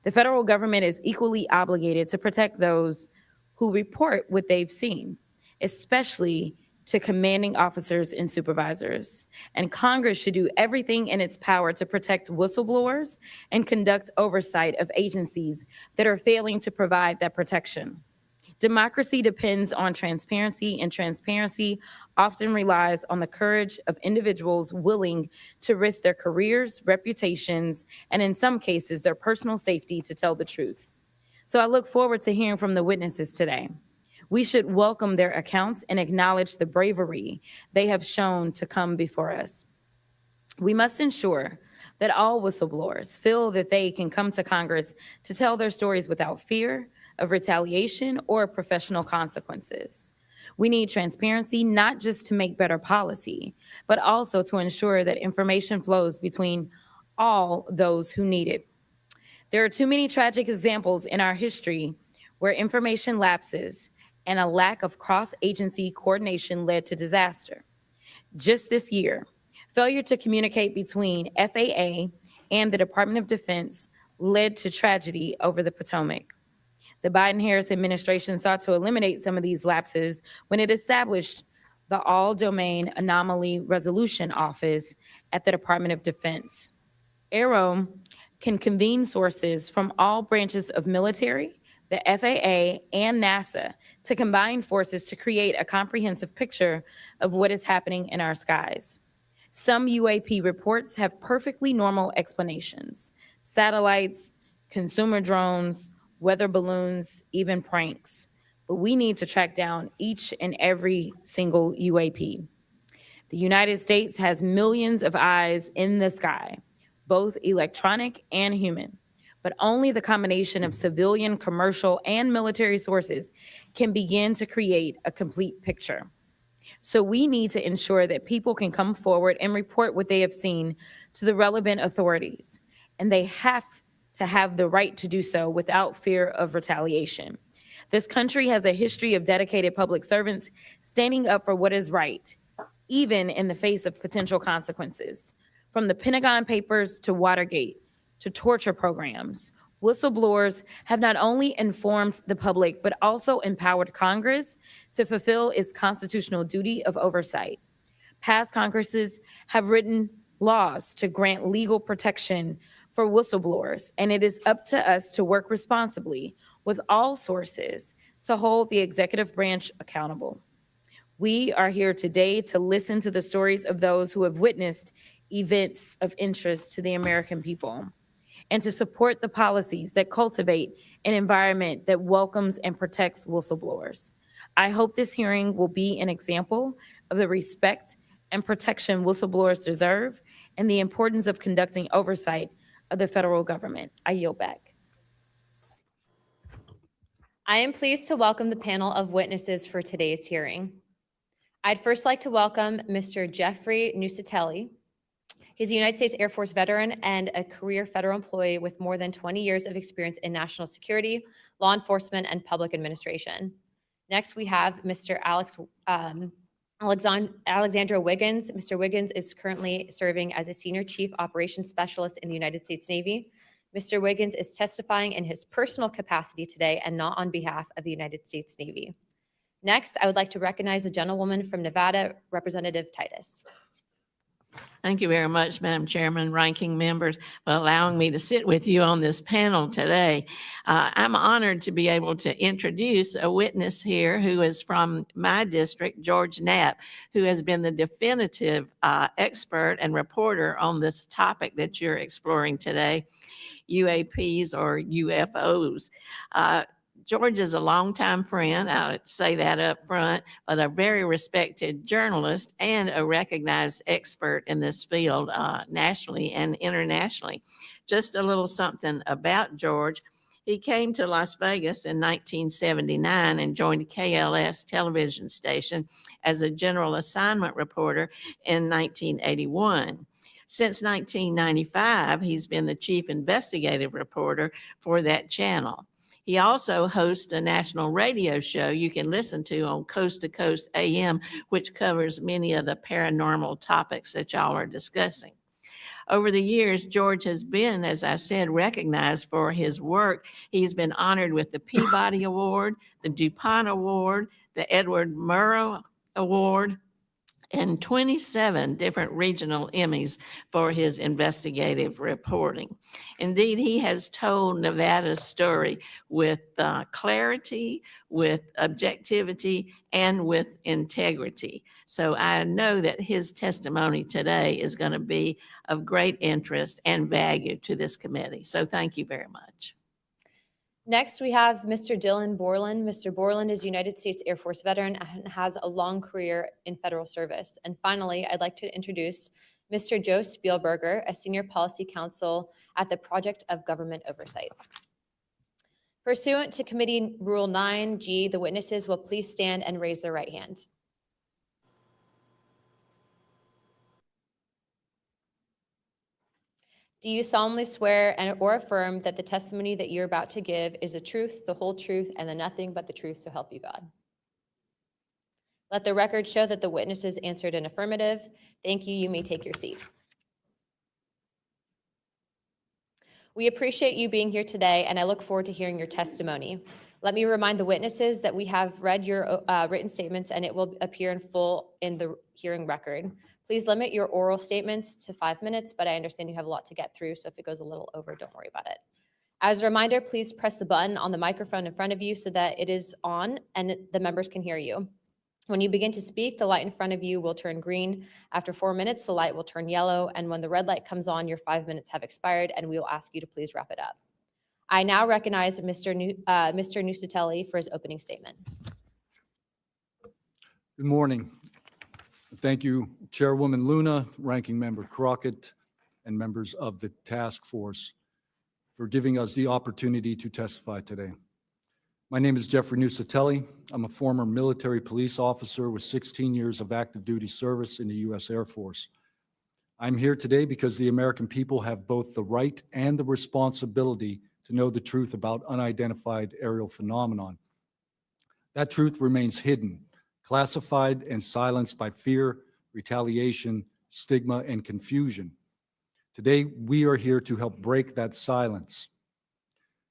The federal government is equally obligated to protect those who report what they've seen, especially to commanding officers and supervisors. And Congress should do everything in its power to protect whistleblowers and conduct oversight of agencies that are failing to provide that protection. Democracy depends on transparency, and transparency often relies on the courage of individuals willing to risk their careers, reputations, and in some cases, their personal safety to tell the truth. So I look forward to hearing from the witnesses today. We should welcome their accounts and acknowledge the bravery they have shown to come before us. We must ensure that all whistleblowers feel that they can come to Congress to tell their stories without fear of retaliation or professional consequences. We need transparency, not just to make better policy, but also to ensure that information flows between all those who need it. There are too many tragic examples in our history where information lapses and a lack of cross-agency coordination led to disaster. Just this year, failure to communicate between FAA and the Department of Defense led to tragedy over the Potomac. The Biden-Harris administration sought to eliminate some of these lapses when it established the All-Domain Anomaly Resolution Office at the Department of Defense. AARO can convene sources from all branches of military, the FAA, and NASA to combine forces to create a comprehensive picture of what is happening in our skies. Some UAP reports have perfectly normal explanations: satellites, consumer drones, weather balloons, even pranks. But we need to track down each and every single UAP. The United States has millions of eyes in the sky, both electronic and human. But only the combination of civilian, commercial, and military sources can begin to create a complete picture. So we need to ensure that people can come forward and report what they have seen to the relevant authorities. And they have to have the right to do so without fear of retaliation. This country has a history of dedicated public servants standing up for what is right, even in the face of potential consequences. From the Pentagon Papers to Watergate to torture programs, whistleblowers have not only informed the public, but also empowered Congress to fulfill its constitutional duty of oversight. Past Congresses have written laws to grant legal protection for whistleblowers, and it is up to us to work responsibly with all sources to hold the executive branch accountable. We are here today to listen to the stories of those who have witnessed events of interest to the American people and to support the policies that cultivate an environment that welcomes and protects whistleblowers. I hope this hearing will be an example of the respect and protection whistleblowers deserve and the importance of conducting oversight of the federal government. I yield back. I am pleased to welcome the panel of witnesses for today's hearing. I'd first like to welcome Mr. Jeffrey Nusatelli. He's a United States Air Force veteran and a career federal employee with more than 20 years of experience in national security, law enforcement, and public administration. Next, we have Mr. Alexandra Wiggins. Mr. Wiggins is currently serving as a Senior Chief Operations Specialist in the United States Navy. Mr. Wiggins is testifying in his personal capacity today and not on behalf of the United States Navy. Next, I would like to recognize the gentlewoman from Nevada, Representative Titus. Thank you very much, Madam Chairman, ranking members, for allowing me to sit with you on this panel today. I'm honored to be able to introduce a witness here who is from my district, George Knapp, who has been the definitive expert and reporter on this topic that you're exploring today, UAPs or UFOs. George is a longtime friend, I'll say that up front, but a very respected journalist and a recognized expert in this field nationally and internationally. Just a little something about George. He came to Las Vegas in 1979 and joined KLS television station as a general assignment reporter in 1981. Since 1995, he's been the chief investigative reporter for that channel. He also hosts a national radio show you can listen to on Coast to Coast AM, which covers many of the paranormal topics that y'all are discussing. Over the years, George has been, as I said, recognized for his work. He's been honored with the Peabody Award, the DuPont Award, the Edward Murrow Award, and 27 different regional Emmys for his investigative reporting. Indeed, he has told Nevada's story with clarity, with objectivity, and with integrity. So I know that his testimony today is going to be of great interest and value to this committee. So thank you very much. Next, we have Mr. Dylan Borland. Mr. Borland is a United States Air Force veteran and has a long career in federal service. And finally, I'd like to introduce Mr. Joe Spielberger, a senior policy counsel at the Project of Government Oversight. Pursuant to Committee Rule 9G, the witnesses will please stand and raise their right hand. Do you solemnly swear or affirm that the testimony that you're about to give is the truth, the whole truth, and the nothing but the truth, so help you God? Let the record show that the witnesses answered an affirmative. Thank you. You may take your seat. We appreciate you being here today, and I look forward to hearing your testimony. Let me remind the witnesses that we have read your written statements, and it will appear in full in the hearing record. Please limit your oral statements to 5 minutes, but I understand you have a lot to get through, so if it goes a little over, don't worry about it. As a reminder, please press the button on the microphone in front of you so that it is on and the members can hear you. When you begin to speak, the light in front of you will turn green. After 4 minutes, the light will turn yellow, and when the red light comes on, your 5 minutes have expired, and we will ask you to please wrap it up. I now recognize Mr. Nusatelli for his opening statement. Good morning. Thank you, Chairwoman Luna, Ranking Member Crockett, and members of the task force for giving us the opportunity to testify today. My name is Jeffrey Nusatelli. I'm a former military police officer with 16 years of active duty service in the U.S. Air Force. I'm here today because the American people have both the right and the responsibility to know the truth about unidentified aerial phenomenon. That truth remains hidden, classified, and silenced by fear, retaliation, stigma, and confusion. Today, we are here to help break that silence.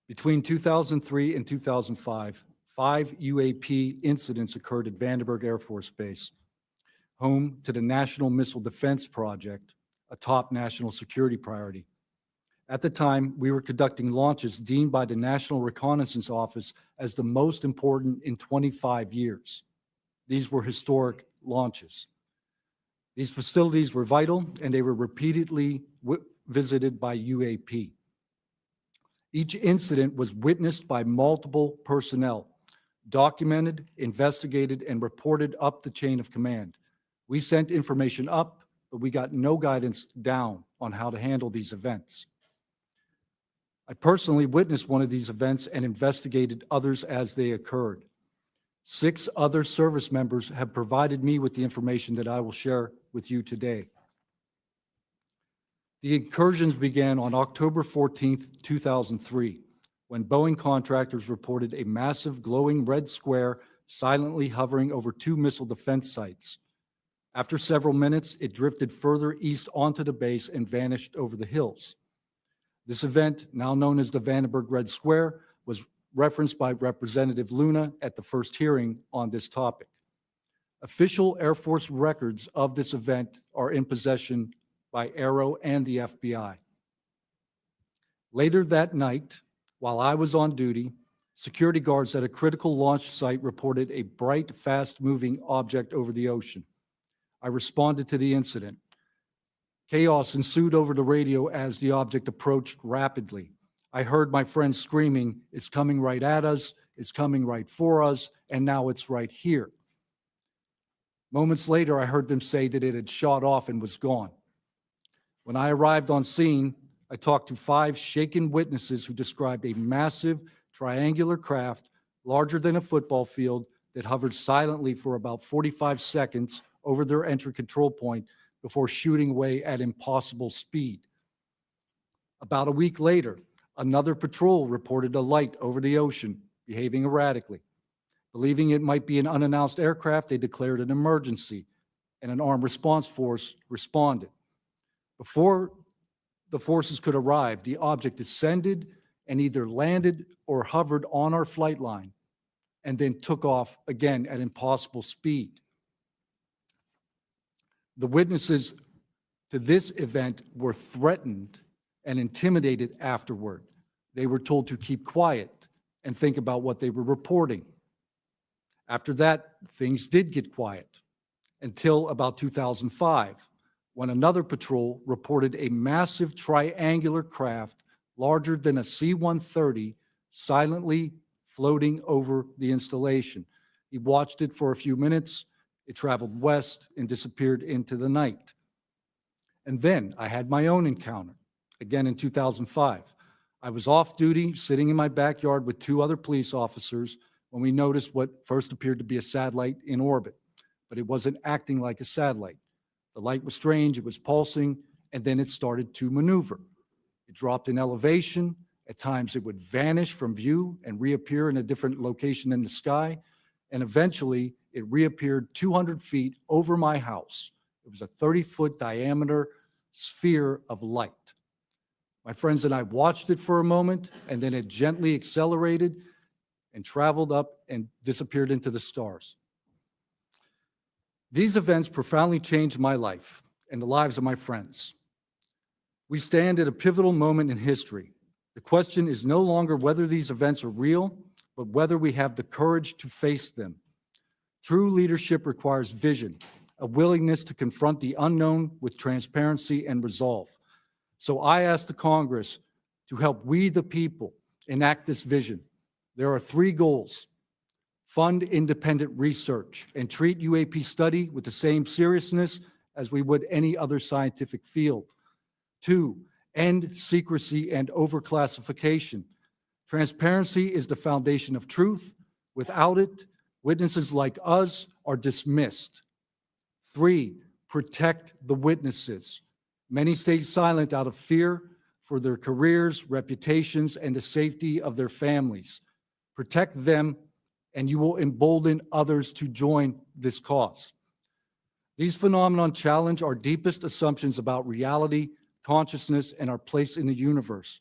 Between 2003 and 2005, 5 UAP incidents occurred at Vandenberg Air Force Base, home to the National Missile Defense Project, a top national security priority. At the time, we were conducting launches deemed by the National Reconnaissance Office as the most important in 25 years. These were historic launches. These facilities were vital, and they were repeatedly visited by UAP. Each incident was witnessed by multiple personnel, documented, investigated, and reported up the chain of command. We sent information up, but we got no guidance down on how to handle these events. I personally witnessed one of these events and investigated others as they occurred. 6 other service members have provided me with the information that I will share with you today. The incursions began on October 14th, 2003, when Boeing contractors reported a massive glowing red square silently hovering over 2 missile defense sites. After several minutes, it drifted further east onto the base and vanished over the hills. This event, now known as the Vandenberg Red Square, was referenced by Representative Luna at the first hearing on this topic. Official Air Force records of this event are in possession by Aero and the FBI. Later that night, while I was on duty, security guards at a critical launch site reported a bright, fast-moving object over the ocean. I responded to the incident. Chaos ensued over the radio as the object approached rapidly. I heard my friends screaming, "It's coming right at us, it's coming right for us, and now it's right here." Moments later, I heard them say that it had shot off and was gone. When I arrived on scene, I talked to 5 shaken witnesses who described a massive triangular craft larger than a football field that hovered silently for about 45 seconds over their entry control point before shooting away at impossible speed. About a week later, another patrol reported a light over the ocean behaving erratically. Believing it might be an unannounced aircraft, they declared an emergency, and an armed response force responded. Before the forces could arrive, the object descended and either landed or hovered on our flight line and then took off again at impossible speed. The witnesses to this event were threatened and intimidated afterward. They were told to keep quiet and think about what they were reporting. After that, things did get quiet until about 2005, when another patrol reported a massive triangular craft larger than a C-130 silently floating over the installation. He watched it for a few minutes. It traveled west and disappeared into the night. And then I had my own encounter, again in 2005. I was off duty, sitting in my backyard with 2 other police officers when we noticed what first appeared to be a satellite in orbit, but it wasn't acting like a satellite. The light was strange, it was pulsing, and then it started to maneuver. It dropped in elevation. At times it would vanish from view and reappear in a different location in the sky, and eventually it reappeared 200 feet over my house. It was a 30-foot diameter sphere of light. My friends and I watched it for a moment, and then it gently accelerated and traveled up and disappeared into the stars. These events profoundly changed my life and the lives of my friends. We stand at a pivotal moment in history. The question is no longer whether these events are real, but whether we have the courage to face them. True leadership requires vision, a willingness to confront the unknown with transparency and resolve. So I ask the Congress to help we, the people, enact this vision. There are 3 goals. Fund independent research and treat UAP study with the same seriousness as we would any other scientific field. 2, end secrecy and overclassification. Transparency is the foundation of truth. Without it, witnesses like us are dismissed. 3, protect the witnesses. Many stayed silent out of fear for their careers, reputations, and the safety of their families. Protect them, and you will embolden others to join this cause. These phenomena challenge our deepest assumptions about reality, consciousness, and our place in the universe.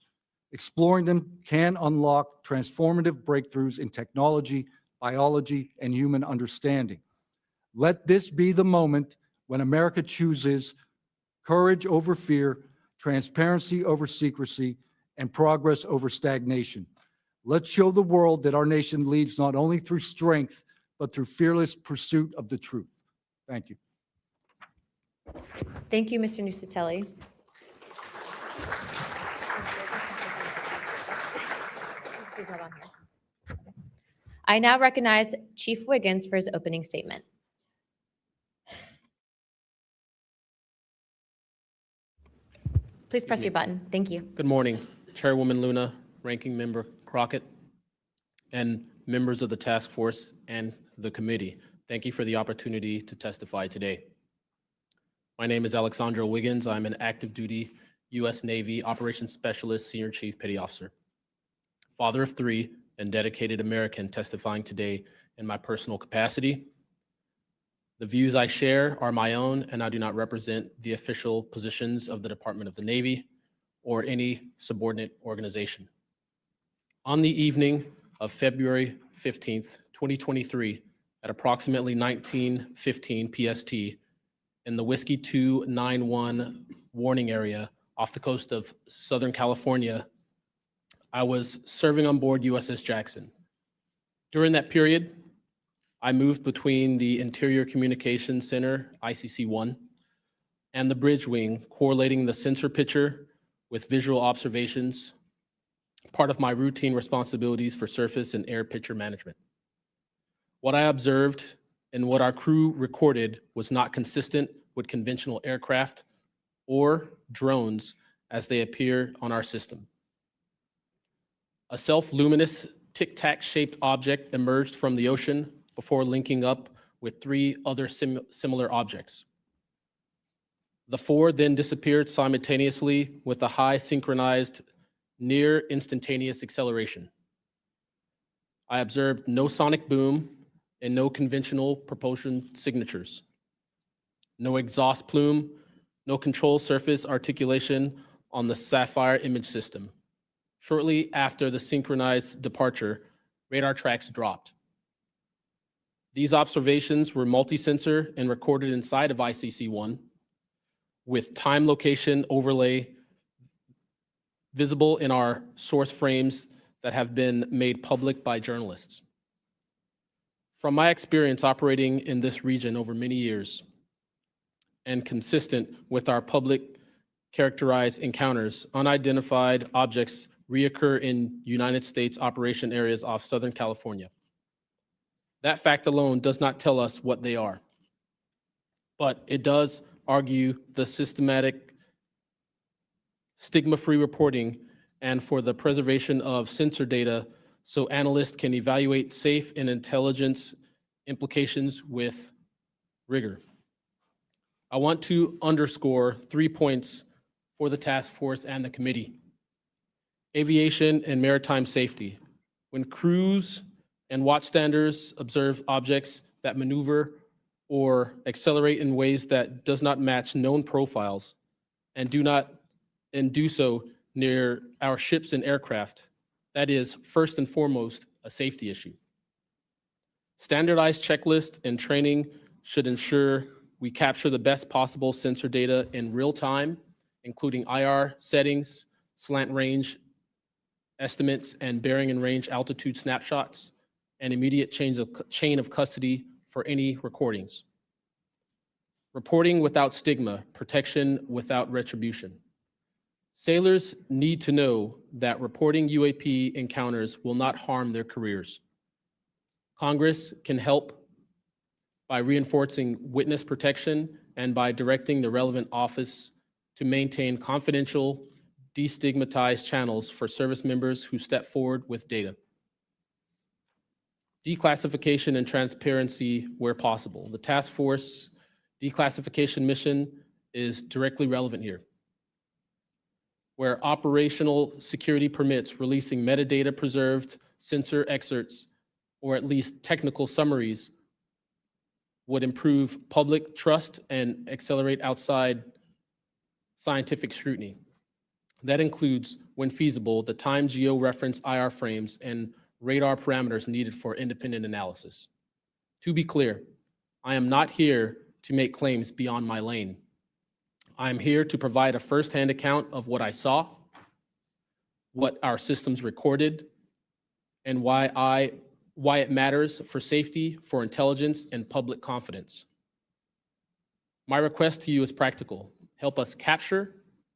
Exploring them can unlock transformative breakthroughs in technology, biology, and human understanding. Let this be the moment when America chooses courage over fear, transparency over secrecy, and progress over stagnation. Let's show the world that our nation leads not only through strength, but through fearless pursuit of the truth. Thank you. Thank you, Mr. Nusatelli. I now recognize Chief Wiggins for his opening statement. Please press your button. Thank you. Good morning, Chairwoman Luna, Ranking Member Crockett, and members of the task force and the committee. Thank you for the opportunity to testify today. My name is Alexandro Wiggins. I'm an active duty U.S. Navy Operations Specialist, Senior Chief Petty Officer, father of 3, and dedicated American testifying today in my personal capacity. The views I share are my own, and I do not represent the official positions of the Department of the Navy or any subordinate organization. On the evening of February 15th, 2023, at approximately 19:15 PST, in the Whiskey 291 warning area off the coast of Southern California, I was serving on board USS Jackson. During that period, I moved between the Interior Communications Center, ICC-1, and the bridge wing, correlating the sensor picture with visual observations, part of my routine responsibilities for surface and air picture management. What I observed and what our crew recorded was not consistent with conventional aircraft or drones as they appear on our system. A self-luminous tic-tac shaped object emerged from the ocean before linking up with 3 other similar objects. The 4 then disappeared simultaneously with a high synchronized near instantaneous acceleration. I observed no sonic boom and no conventional propulsion signatures, no exhaust plume, no control surface articulation on the Sapphire image system. Shortly after the synchronized departure, radar tracks dropped. These observations were multi-sensor and recorded inside of ICC-1 with time location overlay visible in our source frames that have been made public by journalists. From my experience operating in this region over many years and consistent with our public characterized encounters, unidentified objects reoccur in United States operation areas off Southern California. That fact alone does not tell us what they are, but it does argue the systematic stigma-free reporting and for the preservation of sensor data so analysts can evaluate safe and intelligence implications with rigor. I want to underscore 3 points for the task force and the committee. Aviation and maritime safety. When crews and watchstanders observe objects that maneuver or accelerate in ways that does not match known profiles and do so near our ships and aircraft, that is first and foremost a safety issue. Standardized checklist and training should ensure we capture the best possible sensor data in real time, including IR settings, slant range estimates, and bearing and range altitude snapshots, and immediate chain of custody for any recordings. Reporting without stigma, protection without retribution. Sailors need to know that reporting UAP encounters will not harm their careers. Congress can help by reinforcing witness protection and by directing the relevant office to maintain confidential, destigmatized channels for service members who step forward with data. Declassification and transparency where possible. The task force declassification mission is directly relevant here. where operational security permits releasing metadata preserved sensor excerpts or at least technical summaries would improve public trust and accelerate outside scientific scrutiny. That includes, when feasible, the time georeference IR frames and radar parameters needed for independent analysis. To be clear, I am not here to make claims beyond my lane. I am here to provide a firsthand account of what I saw, what our systems recorded, and why it matters for safety, for intelligence, and public confidence. My request to you is practical. Help us capture,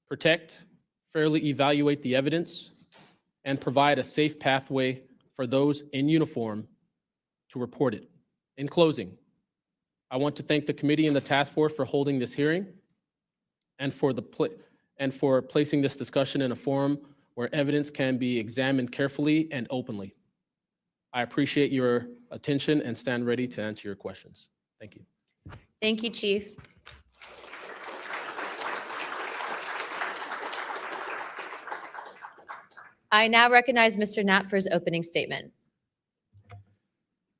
protect, fairly evaluate the evidence, and provide a safe pathway for those in uniform to report it. In closing, I want to thank the committee and the task force for holding this hearing and for placing this discussion in a forum where evidence can be examined carefully and openly. I appreciate your attention and stand ready to answer your questions. Thank you. Thank you, Chief. I now recognize Mr. Knapp for his opening statement.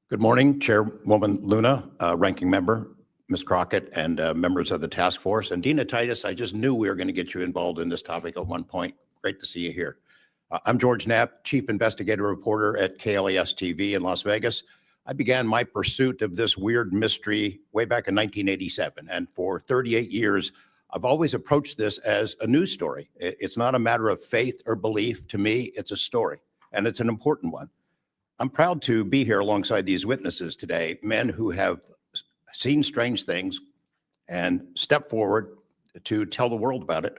Good morning, Chairwoman Luna, Ranking Member, Ms. Crockett, and members of the task force. And Dina Titus, I just knew we were going to get you involved in this topic at one point. Great to see you here. I'm George Knapp, Chief Investigative Reporter at KLAS TV in Las Vegas. I began my pursuit of this weird mystery way back in 1987. And for 38 years, I've always approached this as a news story. It's not a matter of faith or belief. To me, it's a story, and it's an important one. I'm proud to be here alongside these witnesses today, men who have seen strange things and stepped forward to tell the world about it.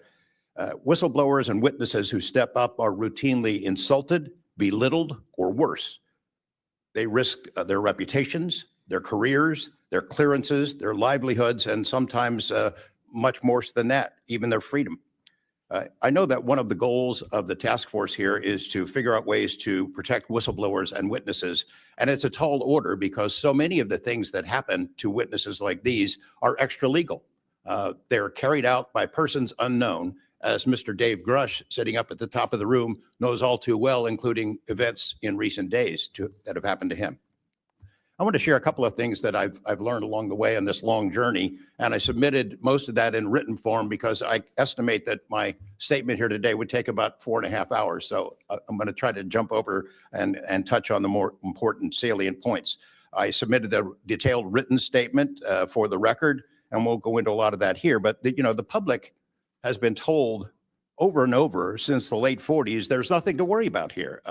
Whistleblowers and witnesses who step up are routinely insulted, belittled, or worse. They risk their reputations, their careers, their clearances, their livelihoods, and sometimes much worse than that, even their freedom. I know that one of the goals of the task force here is to figure out ways to protect whistleblowers and witnesses. And it's a tall order because so many of the things that happen to witnesses like these are extra legal. They're carried out by persons unknown, as Mr. Dave Grush, sitting up at the top of the room, knows all too well, including events in recent days that have happened to him. I want to share a couple of things that I've learned along the way on this long journey, and I submitted most of that in written form because I estimate that my statement here today would take about 4.5 hours. So I'm going to try to jump over and touch on the more important salient points. I submitted a detailed written statement for the record, and we'll go into a lot of that here. But the public has been told over and over since the late 40s, there's nothing to worry about here.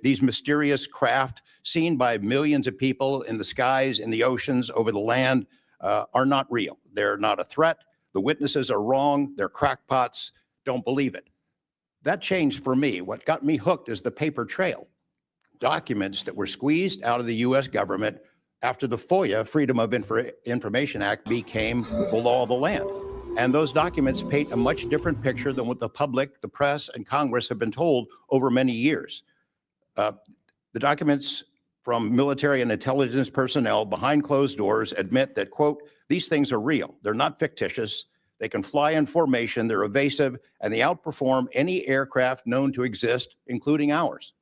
These mysterious craft seen by millions of people in the skies, in the oceans, over the land are not real. They're not a threat. The witnesses are wrong. They're crackpots. Don't believe it. That changed for me. What got me hooked is the paper trail. Documents that were squeezed out of the U.S. government after the FOIA, Freedom of Information Act, became the law of the land. And those documents paint a much different picture than what the public, the press, and Congress have been told over many years. The documents from military and intelligence personnel behind closed doors admit that, quote, these things are real. They're not fictitious. They can fly in formation. They're evasive, and they outperform any aircraft known to exist, including ours.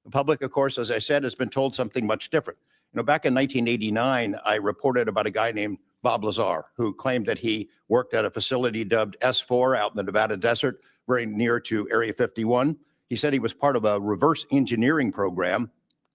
The public, of course, as I said, has been told something much different. Back in 1989, I reported about a guy named Bob Lazar, who claimed that he worked at a facility dubbed S4 out in the Nevada desert, very near to Area 51. He said he was part of a reverse engineering program.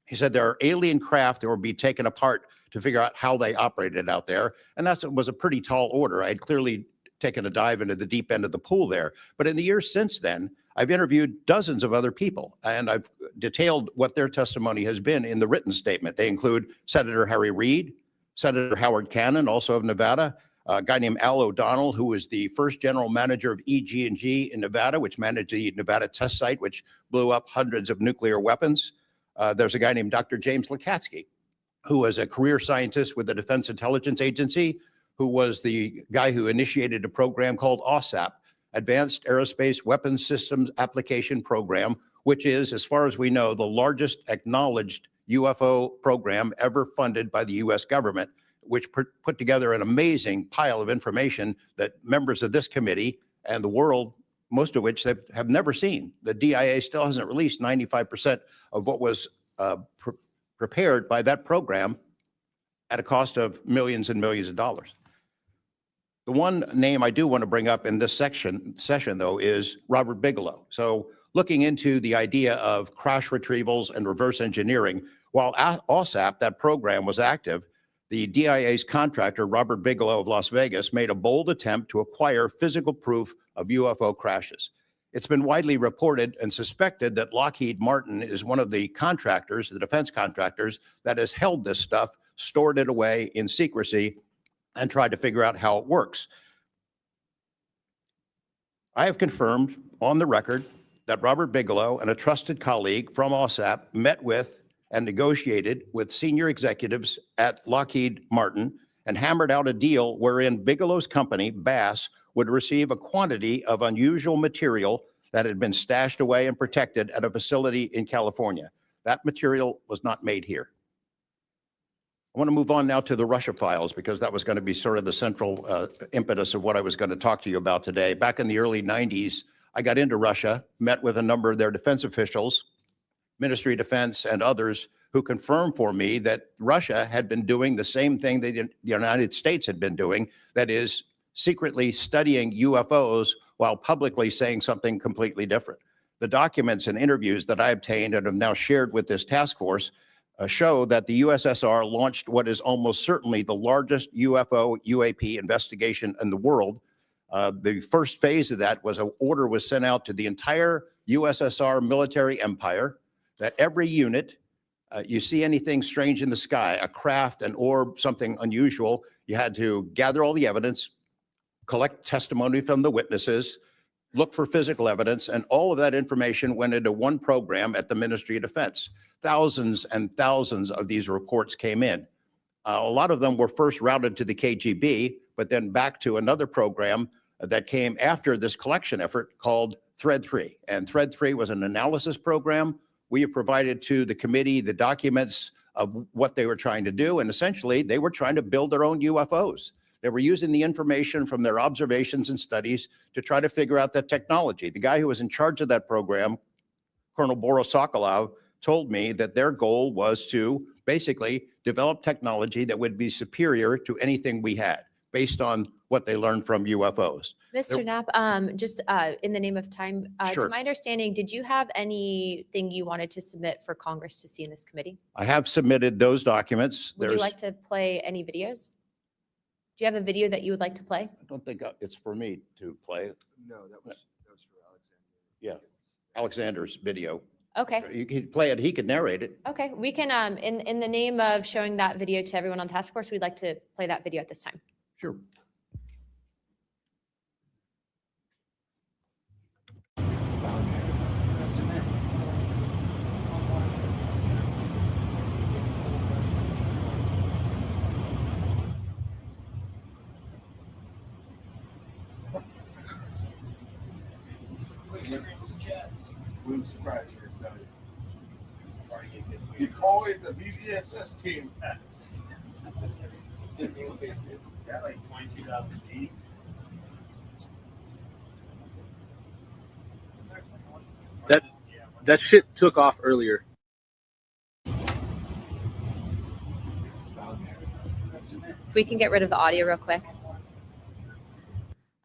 He said there are alien craft that will be taken apart to figure out how they operated out there. And that was a pretty tall order. I had clearly taken a dive into the deep end of the pool there. But in the years since then, I've interviewed dozens of other people, and I've detailed what their testimony has been in the written statement. They include Senator Harry Reid, Senator Howard Cannon, also of Nevada, a guy named Al O'Donnell, who was the first general manager of EG&G in Nevada, which managed the Nevada test site, which blew up hundreds of nuclear weapons. There's a guy named Dr. James Lakatsky, who was a career scientist with the Defense Intelligence Agency, who was the guy who initiated a program called OSAP, Advanced Aerospace Weapons Systems Application Program, which is, as far as we know, the largest acknowledged UFO program ever funded by the U.S. government, which put together an amazing pile of information that members of this committee and the world most of which they have never seen. The DIA still hasn't released 95% of what was prepared by that program at a cost of millions and millions of dollars. The one name I do want to bring up in this session, though, is Robert Bigelow. So looking into the idea of crash retrievals and reverse engineering, while OSAP, that program, was active, the DIA's contractor, Robert Bigelow of Las Vegas, made a bold attempt to acquire physical proof of UFO crashes. It's been widely reported and suspected that Lockheed Martin is one of the contractors, the defense contractors, that has held this stuff, stored it away in secrecy, and tried to figure out how it works. I have confirmed on the record that Robert Bigelow and a trusted colleague from OSAP met with and negotiated with senior executives at Lockheed Martin and hammered out a deal wherein Bigelow's company, Bass, would receive a quantity of unusual material that had been stashed away and protected at a facility in California. That material was not made here. I want to move on now to the Russia files, because that was going to be sort of the central impetus of what I was going to talk to you about today. Back in the early 90s, I got into Russia, met with a number of their defense officials, Ministry of Defense and others, who confirmed for me that Russia had been doing the same thing that the United States had been doing, that is, secretly studying UFOs while publicly saying something completely different. The documents and interviews that I obtained and have now shared with this task force show that the USSR launched what is almost certainly the largest UFO UAP investigation in the world. The first phase of that was an order was sent out to the entire USSR military empire that every unit, you see anything strange in the sky, a craft, an orb, something unusual, you had to gather all the evidence, collect testimony from the witnesses, look for physical evidence, and all of that information went into one program at the Ministry of Defense. Thousands and thousands of these reports came in. A lot of them were first routed to the KGB, but then back to another program that came after this collection effort called Thread 3. And Thread 3 was an analysis program. We have provided to the committee the documents of what they were trying to do, and essentially they were trying to build their own UFOs. They were using the information from their observations and studies to try to figure out that technology. The guy who was in charge of that program, Colonel Boris Sokolov, told me that their goal was to basically develop technology that would be superior to anything we had, based on what they learned from UFOs. Mr. Knapp, just in the name of time, Sure. to my understanding, did you have anything you wanted to submit for Congress to see in this committee? I have submitted those documents. Would you like to play any videos? Do you have a video that you would like to play? I don't think it's for me to play. No, that was for Alexander. Yeah, Alexander's video. Okay. You could play it, he could narrate it. Okay, we can, in the name of showing that video to everyone on the task force, we'd like to play that video at this time. Sure. Wouldn't surprise you, I tell you. You call it the VVSS team. Yeah, like 22,000 feet. That shit took off earlier. If we can get rid of the audio real quick.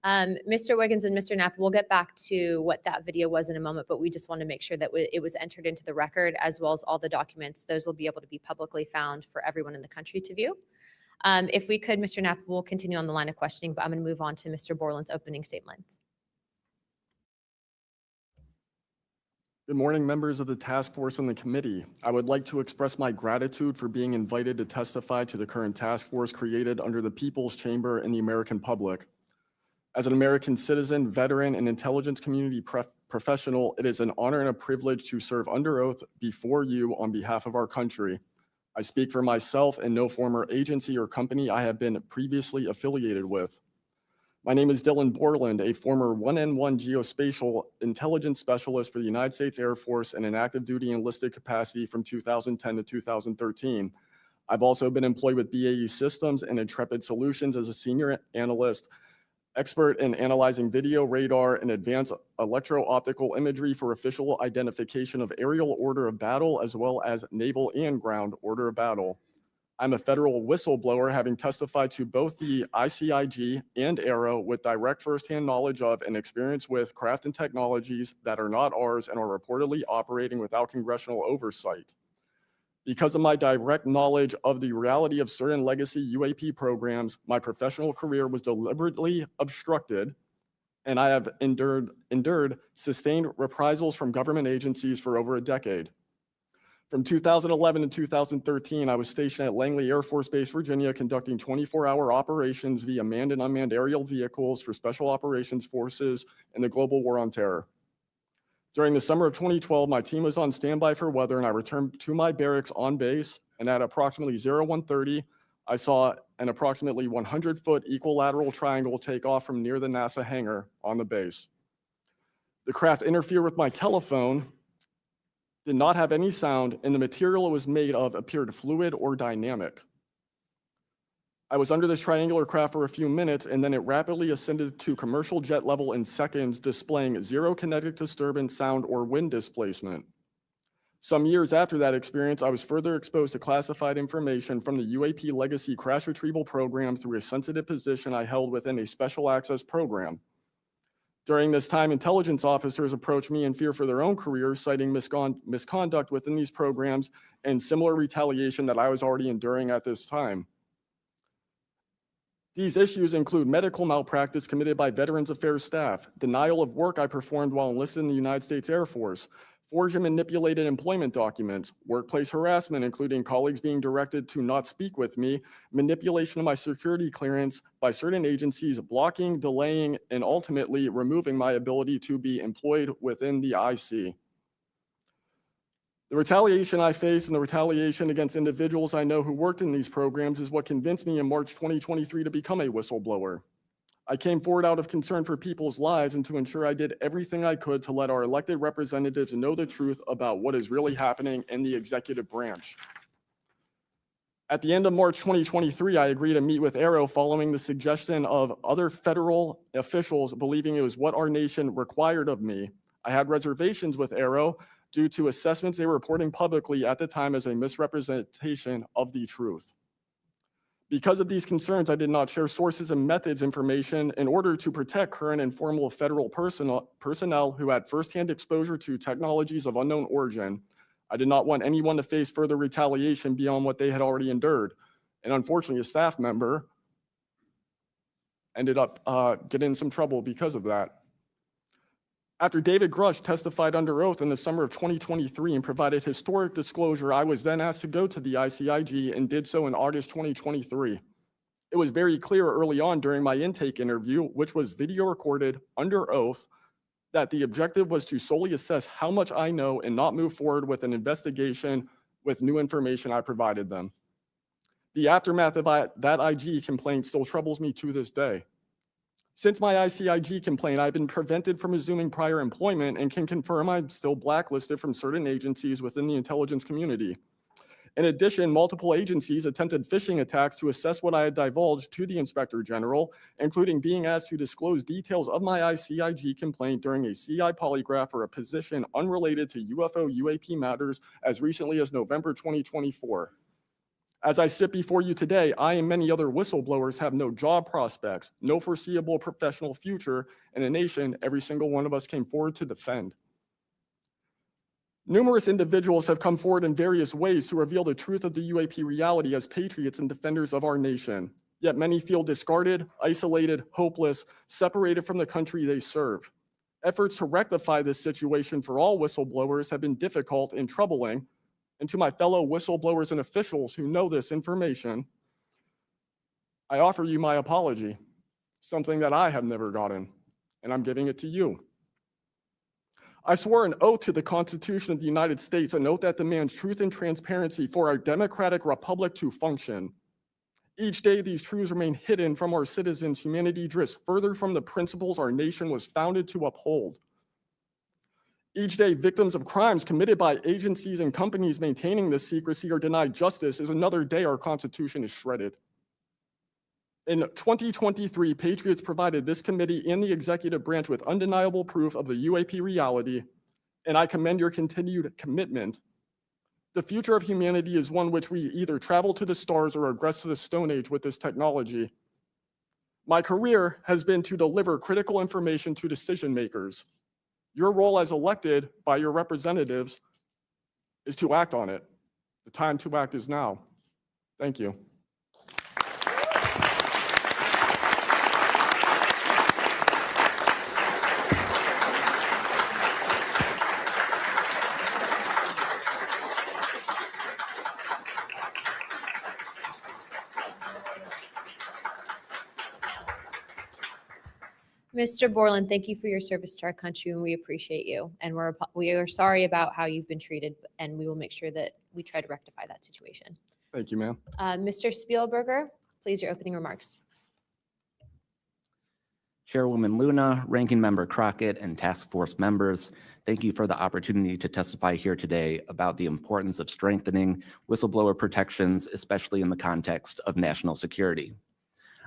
Mr. Wiggins and Mr. Knapp, we'll get back to what that video was in a moment, but we just want to make sure that it was entered into the record, as well as all the documents. Those will be able to be publicly found for everyone in the country to view. If we could, Mr. Knapp, we'll continue on the line of questioning, but I'm going to move on to Mr. Borland's opening statements. Good morning, members of the task force and the committee. I would like to express my gratitude for being invited to testify to the current task force created under the People's Chamber and the American public. As an American citizen, veteran, and intelligence community professional, it is an honor and a privilege to serve under oath before you on behalf of our country. I speak for myself and no former agency or company I have been previously affiliated with. My name is Dylan Borland, a former 1N1 geospatial intelligence specialist for the United States Air Force in an active duty enlisted capacity from 2010 to 2013. I've also been employed with BAE Systems and Intrepid Solutions as a senior analyst, expert in analyzing video, radar, and advanced electro-optical imagery for official identification of aerial order of battle, as well as naval and ground order of battle. I'm a federal whistleblower, having testified to both the ICIG and AARO with direct firsthand knowledge of and experience with craft and technologies that are not ours and are reportedly operating without congressional oversight. Because of my direct knowledge of the reality of certain legacy UAP programs, my professional career was deliberately obstructed, and I have endured sustained reprisals from government agencies for over a decade. From 2011 to 2013, I was stationed at Langley Air Force Base, Virginia, conducting 24-hour operations via manned and unmanned aerial vehicles for Special Operations Forces in the global war on terror. During the summer of 2012, my team was on standby for weather, and I returned to my barracks on base, and at approximately 01:30, I saw an approximately 100-foot equilateral triangle take off from near the NASA hangar on the base. The craft interfered with my telephone, did not have any sound, and the material it was made of appeared fluid or dynamic. I was under this triangular craft for a few minutes, and then it rapidly ascended to commercial jet level in seconds, displaying zero kinetic disturbance, sound, or wind displacement. Some years after that experience, I was further exposed to classified information from the UAP legacy crash retrieval program through a sensitive position I held within a special access program. During this time, intelligence officers approached me in fear for their own careers, citing misconduct within these programs and similar retaliation that I was already enduring at this time. These issues include medical malpractice committed by Veterans Affairs staff, denial of work I performed while enlisted in the United States Air Force, forged and manipulated employment documents, workplace harassment, including colleagues being directed to not speak with me, manipulation of my security clearance by certain agencies, blocking, delaying, and ultimately removing my ability to be employed within the IC. The retaliation I face and the retaliation against individuals I know who worked in these programs is what convinced me in March 2023 to become a whistleblower. I came forward out of concern for people's lives and to ensure I did everything I could to let our elected representatives know the truth about what is really happening in the executive branch. At the end of March 2023, I agreed to meet with AARO following the suggestion of other federal officials believing it was what our nation required of me. I had reservations with AARO due to assessments they were reporting publicly at the time as a misrepresentation of the truth. Because of these concerns, I did not share sources and methods information in order to protect current and former federal personnel who had firsthand exposure to technologies of unknown origin. I did not want anyone to face further retaliation beyond what they had already endured. And unfortunately, a staff member ended up getting in some trouble because of that. After David Grush testified under oath in the summer of 2023 and provided historic disclosure, I was then asked to go to the ICIG and did so in August 2023. It was very clear early on during my intake interview, which was video recorded under oath, that the objective was to solely assess how much I know and not move forward with an investigation with new information I provided them. The aftermath of that IG complaint still troubles me to this day. Since my ICIG complaint, I've been prevented from resuming prior employment and can confirm I'm still blacklisted from certain agencies within the intelligence community. In addition, multiple agencies attempted phishing attacks to assess what I had divulged to the Inspector General, including being asked to disclose details of my ICIG complaint during a CI polygraph for a position unrelated to UFO UAP matters as recently as November 2024. As I sit before you today, I and many other whistleblowers have no job prospects, no foreseeable professional future, and a nation every single one of us came forward to defend. Numerous individuals have come forward in various ways to reveal the truth of the UAP reality as patriots and defenders of our nation. Yet many feel discarded, isolated, hopeless, separated from the country they serve. Efforts to rectify this situation for all whistleblowers have been difficult and troubling. And to my fellow whistleblowers and officials who know this information, I offer you my apology, something that I have never gotten, and I'm giving it to you. I swore an oath to the Constitution of the United States, an oath that demands truth and transparency for our democratic republic to function. Each day, these truths remain hidden from our citizens. Humanity drifts further from the principles our nation was founded to uphold. Each day, victims of crimes committed by agencies and companies maintaining this secrecy are denied justice is another day our Constitution is shredded. In 2023, Patriots provided this committee and the executive branch with undeniable proof of the UAP reality, and I commend your continued commitment. The future of humanity is one which we either travel to the stars or regress to the Stone Age with this technology. My career has been to deliver critical information to decision makers. Your role as elected by your representatives is to act on it. The time to act is now. Thank you. Mr. Borland, thank you for your service to our country, and we appreciate you. And we are sorry about how you've been treated, and we will make sure that we try to rectify that situation. Thank you, ma'am. Mr. Spielberger, please, your opening remarks. Chairwoman Luna, Ranking Member Crockett, and Task Force members, thank you for the opportunity to testify here today about the importance of strengthening whistleblower protections, especially in the context of national security.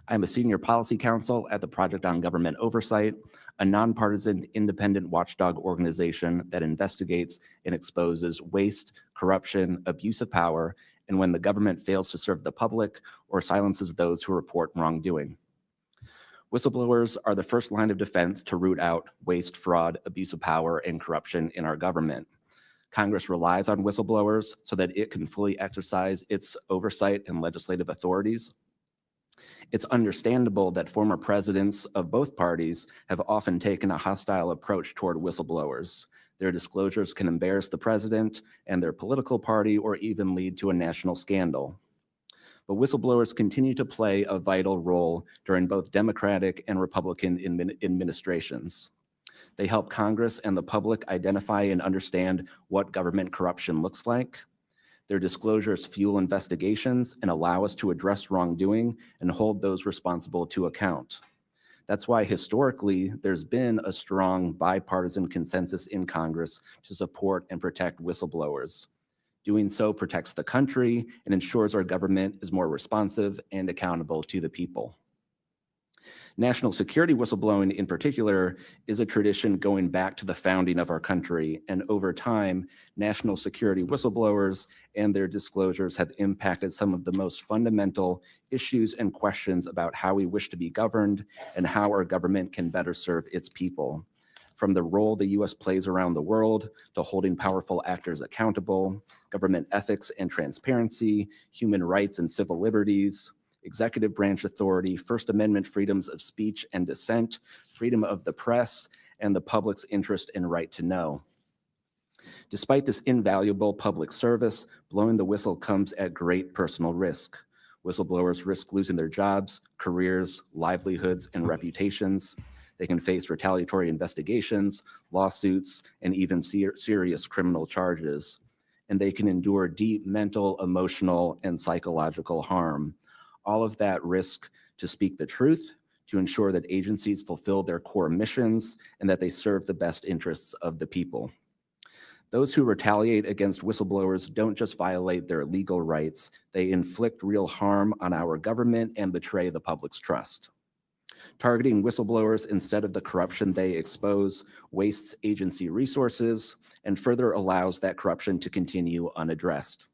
I'm a senior policy counsel at the Project on Government Oversight, a nonpartisan independent watchdog organization that investigates and exposes waste, corruption, abuse of power, and when the government fails to serve the public or silences those who report wrongdoing. Whistleblowers are the first line of defense to root out waste, fraud, abuse of power, and corruption in our government. Congress relies on whistleblowers so that it can fully exercise its oversight and legislative authorities. It's understandable that former presidents of both parties have often taken a hostile approach toward whistleblowers. Their disclosures can embarrass the president and their political party or even lead to a national scandal. But whistleblowers continue to play a vital role during both Democratic and Republican administrations. They help Congress and the public identify and understand what government corruption looks like. Their disclosures fuel investigations and allow us to address wrongdoing and hold those responsible to account. That's why historically there's been a strong bipartisan consensus in Congress to support and protect whistleblowers. Doing so protects the country and ensures our government is more responsive and accountable to the people. National security whistleblowing in particular is a tradition going back to the founding of our country, and over time, national security whistleblowers and their disclosures have impacted some of the most fundamental issues and questions about how we wish to be governed and how our government can better serve its people. From the role the U.S. plays around the world to holding powerful actors accountable, government ethics and transparency, human rights and civil liberties, executive branch authority, First Amendment freedoms of speech and dissent, freedom of the press, and the public's interest and right to know. Despite this invaluable public service, blowing the whistle comes at great personal risk. Whistleblowers risk losing their jobs, careers, livelihoods, and reputations. They can face retaliatory investigations, lawsuits, and even serious criminal charges. And they can endure deep mental, emotional, and psychological harm. All of that risk to speak the truth, to ensure that agencies fulfill their core missions, and that they serve the best interests of the people. Those who retaliate against whistleblowers don't just violate their legal rights, they inflict real harm on our government and betray the public's trust. Targeting whistleblowers instead of the corruption they expose wastes agency resources and further allows that corruption to continue unaddressed.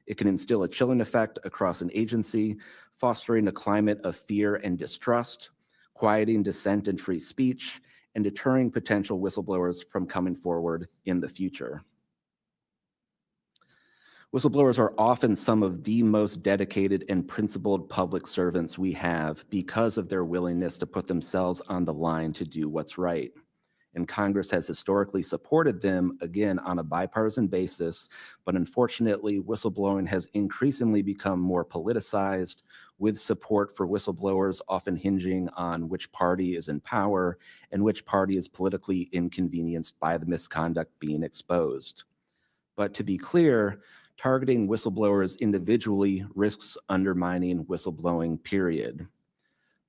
It can instill a chilling effect across an agency, fostering a climate of fear and distrust, quieting dissent and free speech, and deterring potential whistleblowers from coming forward in the future. Whistleblowers are often some of the most dedicated and principled public servants we have because of their willingness to put themselves on the line to do what's right. And Congress has historically supported them, again, on a bipartisan basis, but unfortunately, whistleblowing has increasingly become more politicized, with support for whistleblowers often hinging on which party is in power and which party is politically inconvenienced by the misconduct being exposed. But to be clear, targeting whistleblowers individually risks undermining whistleblowing, period.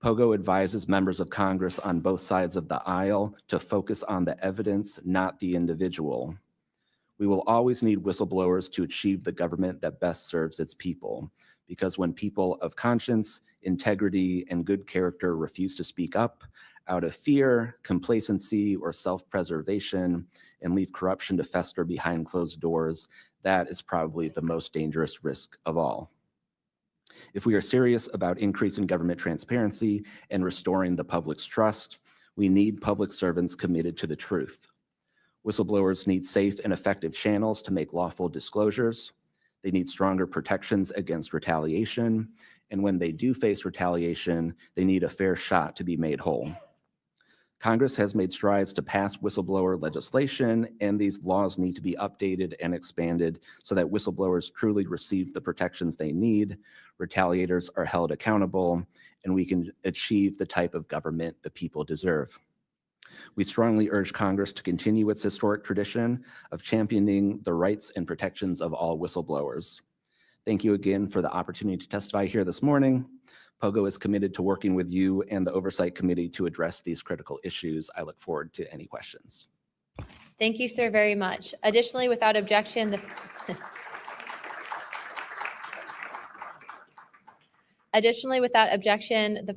POGO advises members of Congress on both sides of the aisle to focus on the evidence, not the individual. We will always need whistleblowers to achieve the government that best serves its people, because when people of conscience, integrity, and good character refuse to speak up out of fear, complacency, or self-preservation and leave corruption to fester behind closed doors, that is probably the most dangerous risk of all. If we are serious about increasing government transparency and restoring the public's trust, we need public servants committed to the truth. Whistleblowers need safe and effective channels to make lawful disclosures. They need stronger protections against retaliation. And when they do face retaliation, they need a fair shot to be made whole. Congress has made strides to pass whistleblower legislation, and these laws need to be updated and expanded so that whistleblowers truly receive the protections they need, retaliators are held accountable, and we can achieve the type of government the people deserve. We strongly urge Congress to continue its historic tradition of championing the rights and protections of all whistleblowers. Thank you again for the opportunity to testify here this morning. POGO is committed to working with you and the Oversight Committee to address these critical issues. I look forward to any questions. Thank you, sir, very much. Additionally, without objection, the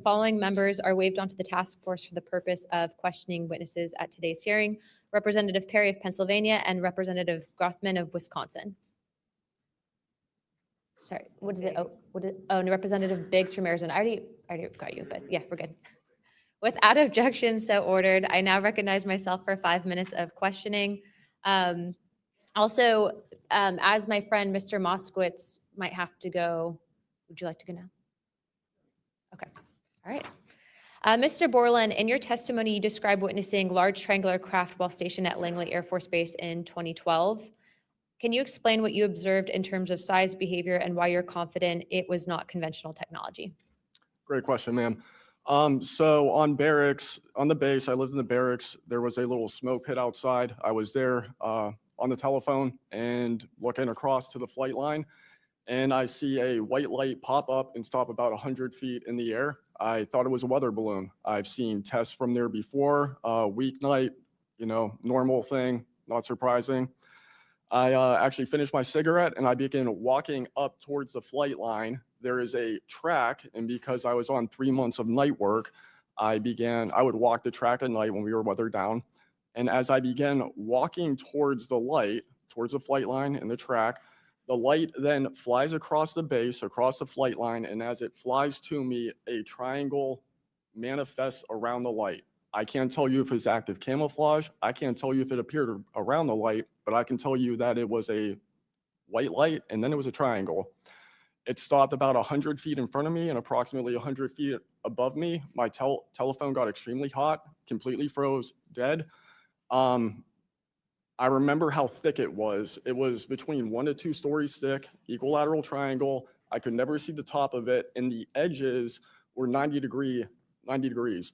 following members are waived onto the task force for the purpose of questioning witnesses at today's hearing: Representative Perry of Pennsylvania and Representative Grothman of Wisconsin. Sorry, what is it? No, Representative Biggs from Arizona. I already got you, but yeah, we're good. Without objection, so ordered. I now recognize myself for 5 minutes of questioning. Also, as my friend Mr. Moskowitz might have to go, would you like to go now? Okay, all right. Mr. Borland, in your testimony, you described witnessing large triangular craft while stationed at Langley Air Force Base in 2012. Can you explain what you observed in terms of size, behavior, and why you're confident it was not conventional technology? Great question, ma'am. So on the base, I lived in the barracks. There was a little smoke pit outside. I was there on the telephone and looking across to the flight line, and I see a white light pop up and stop about 100 feet in the air. I thought it was a weather balloon. I've seen tests from there before, weeknight, normal thing, not surprising. I actually finished my cigarette and I began walking up towards the flight line. There is a track, and because I was on 3 months of night work, I would walk the track at night when we were weathered down. And as I began walking towards the light, towards the flight line and the track, the light then flies across the base, across the flight line, and as it flies to me, a triangle manifests around the light. I can't tell you if it's active camouflage. I can't tell you if it appeared around the light, but I can tell you that it was a white light and then it was a triangle. It stopped about 100 feet in front of me and approximately 100 feet above me. My telephone got extremely hot, completely froze, dead. I remember how thick it was. It was between 1 to 2 stories thick, equilateral triangle. I could never see the top of it, and the edges were 90 degrees.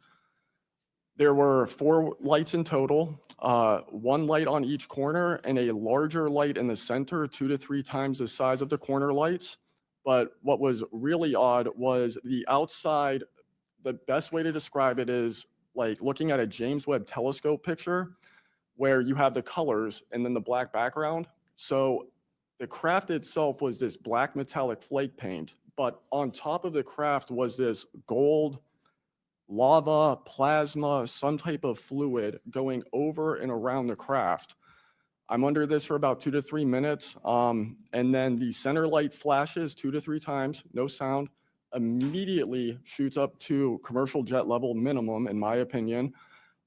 There were 4 lights in total, 1 light on each corner and a larger light in the center, 2 to 3 times the size of the corner lights. But what was really odd was the outside. The best way to describe it is like looking at a James Webb telescope picture where you have the colors and then the black background. So the craft itself was this black metallic flake paint, but on top of the craft was this gold, lava, plasma, some type of fluid going over and around the craft. I'm under this for about 2 to 3 minutes, and then the center light flashes 2 to 3 times, no sound, immediately shoots up to commercial jet level minimum, in my opinion,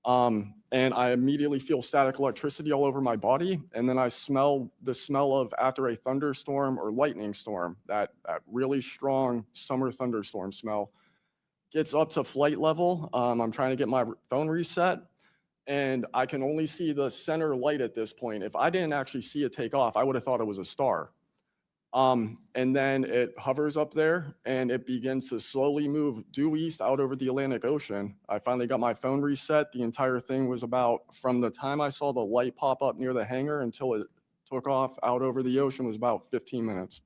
and I immediately feel static electricity all over my body, and then I smell the smell of after a thunderstorm or lightning storm, that really strong summer thunderstorm smell. Gets up to flight level. I'm trying to get my phone reset, and I can only see the center light at this point. If I didn't actually see it take off, I would have thought it was a star. And then it hovers up there, and it begins to slowly move due east out over the Atlantic Ocean. I finally got my phone reset. The entire thing was about, from the time I saw the light pop up near the hangar until it took off out over the ocean, was about 15 minutes.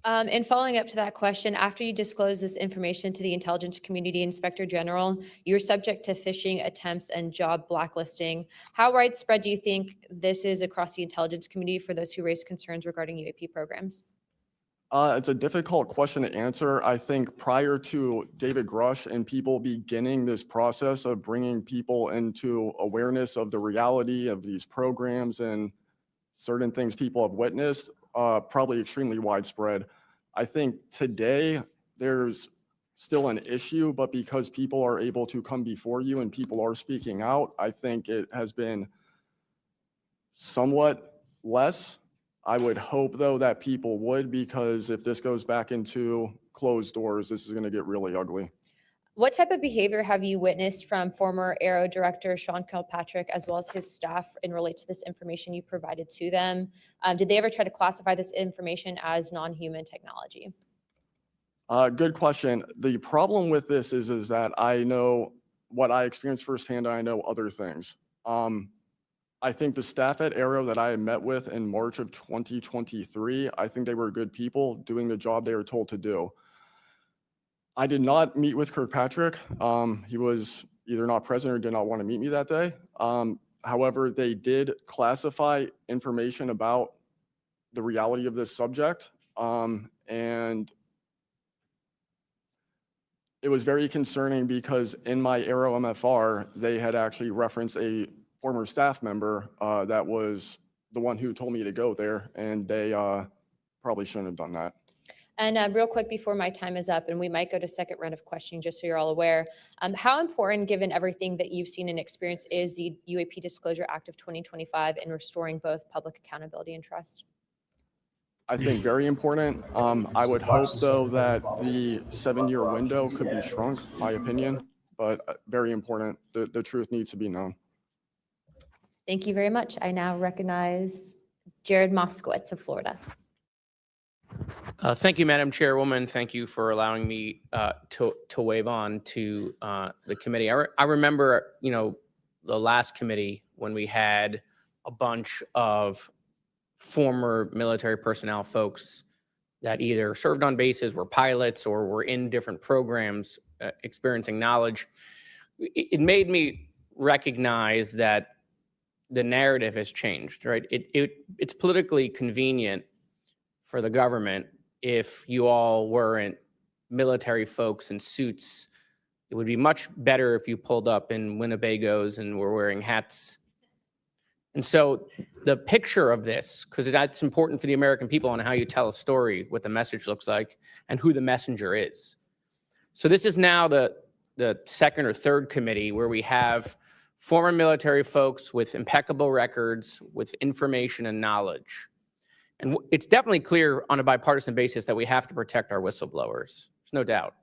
And following up to that question, after you disclose this information to the intelligence community inspector general, you're subject to phishing attempts and job blacklisting. How widespread do you think this is across the intelligence community for those who raise concerns regarding UAP programs? It's a difficult question to answer. I think prior to David Grush and people beginning this process of bringing people into awareness of the reality of these programs and certain things people have witnessed, probably extremely widespread. I think today there's still an issue, but because people are able to come before you and people are speaking out, I think it has been somewhat less. I would hope, though, that people would, because if this goes back into closed doors, this is going to get really ugly. What type of behavior have you witnessed from former Aero director Sean Kilpatrick as well as his staff in relate to this information you provided to them? Did they ever try to classify this information as non-human technology? Good question. The problem with this is that I know what I experienced firsthand, and I know other things. I think the staff at Aero that I met with in March of 2023, I think they were good people doing the job they were told to do. I did not meet with Kirkpatrick. He was either not present or did not want to meet me that day. However, they did classify information about the reality of this subject. And it was very concerning because in my Aero MFR, they had actually referenced a former staff member that was the one who told me to go there, and they probably shouldn't have done that. And real quick before my time is up, and we might go to second round of questioning just so you're all aware, how important, given everything that you've seen and experienced, is the UAP Disclosure Act of 2025 in restoring both public accountability and trust? I think very important. I would hope, though, that the 7-year window could be shrunk, my opinion, but very important. The truth needs to be known. Thank you very much. I now recognize Jared Moskowitz of Florida. Thank you, Madam Chairwoman. Thank you for allowing me to wave on to the committee. I remember, the last committee when we had a bunch of former military personnel folks that either served on bases, were pilots, or were in different programs experiencing knowledge. It made me recognize that the narrative has changed, right? It's politically convenient for the government if you all weren't military folks in suits. It would be much better if you pulled up in Winnebagos and were wearing hats. And so the picture of this, because that's important for the American people on how you tell a story, what the message looks like, and who the messenger is. So this is now the second or third committee where we have former military folks with impeccable records, with information and knowledge. And it's definitely clear on a bipartisan basis that we have to protect our whistleblowers. There's no doubt.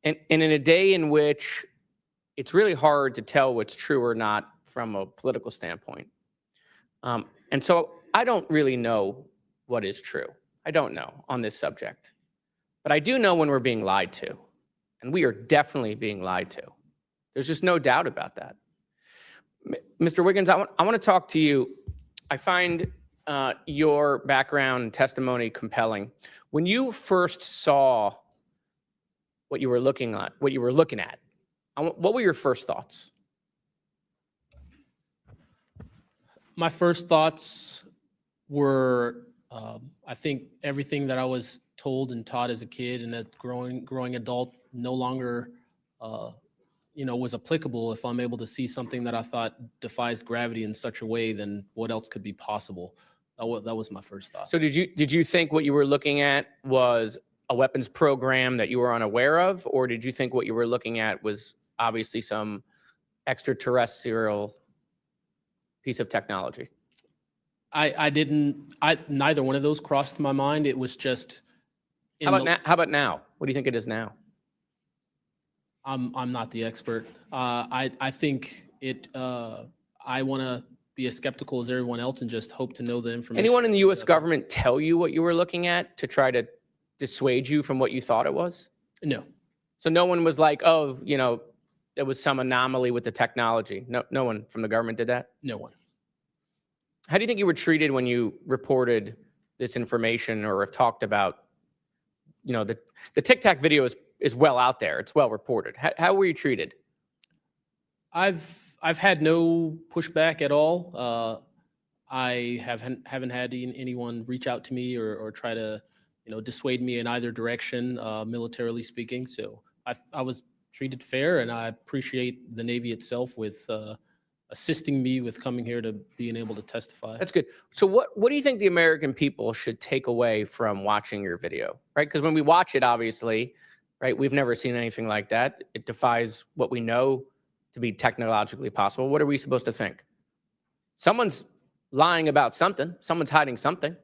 And in a day in which it's really hard to tell what's true or not from a political standpoint. And so I don't really know what is true. I don't know on this subject. But I do know when we're being lied to. And we are definitely being lied to. There's just no doubt about that. Mr. Wiggins, I want to talk to you. I find your background and testimony compelling. When you first saw what you were looking at, what were your first thoughts? My first thoughts were, I think everything that I was told and taught as a kid and as growing adult no longer was applicable. If I'm able to see something that I thought defies gravity in such a way, then what else could be possible? That was my first thought. So did you think what you were looking at was a weapons program that you were unaware of, or did you think what you were looking at was obviously some extraterrestrial piece of technology? Neither one of those crossed my mind. It was just. How about now? What do you think it is now? I'm not the expert. I think it. I want to be as skeptical as everyone else and just hope to know the information. Anyone in the U.S. government tell you what you were looking at to try to dissuade you from what you thought it was? No. So no one was like, oh, there was some anomaly with the technology. No one from the government did that? No one. How do you think you were treated when you reported this information or have talked about, the Tic Tac video is well out there. It's well reported. How were you treated? I've had no pushback at all. I haven't had anyone reach out to me or try to, dissuade me in either direction, militarily speaking. So I was treated fair, and I appreciate the Navy itself with assisting me with coming here to being able to testify. That's good. So what do you think the American people should take away from watching your video, right? Because when we watch it, obviously, right, we've never seen anything like that. It defies what we know to be technologically possible. What are we supposed to think? Someone's lying about something. Someone's hiding something,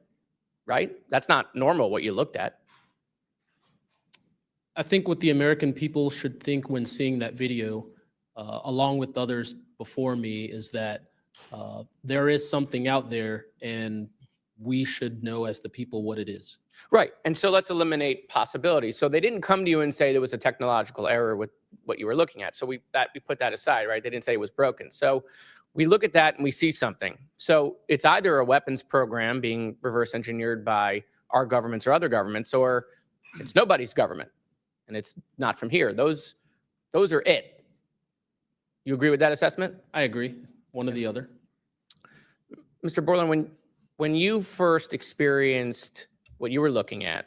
right? That's not normal what you looked at. I think what the American people should think when seeing that video, along with others before me, is that there is something out there, and we should know as the people what it is. Right. And so let's eliminate possibilities. So they didn't come to you and say there was a technological error with what you were looking at. So we put that aside, right? They didn't say it was broken. So we look at that and we see something. So it's either a weapons program being reverse engineered by our governments or other governments, or it's nobody's government and it's not from here. Those are it. You agree with that assessment? I agree. One or the other. Mr. Borland, when you first experienced what you were looking at,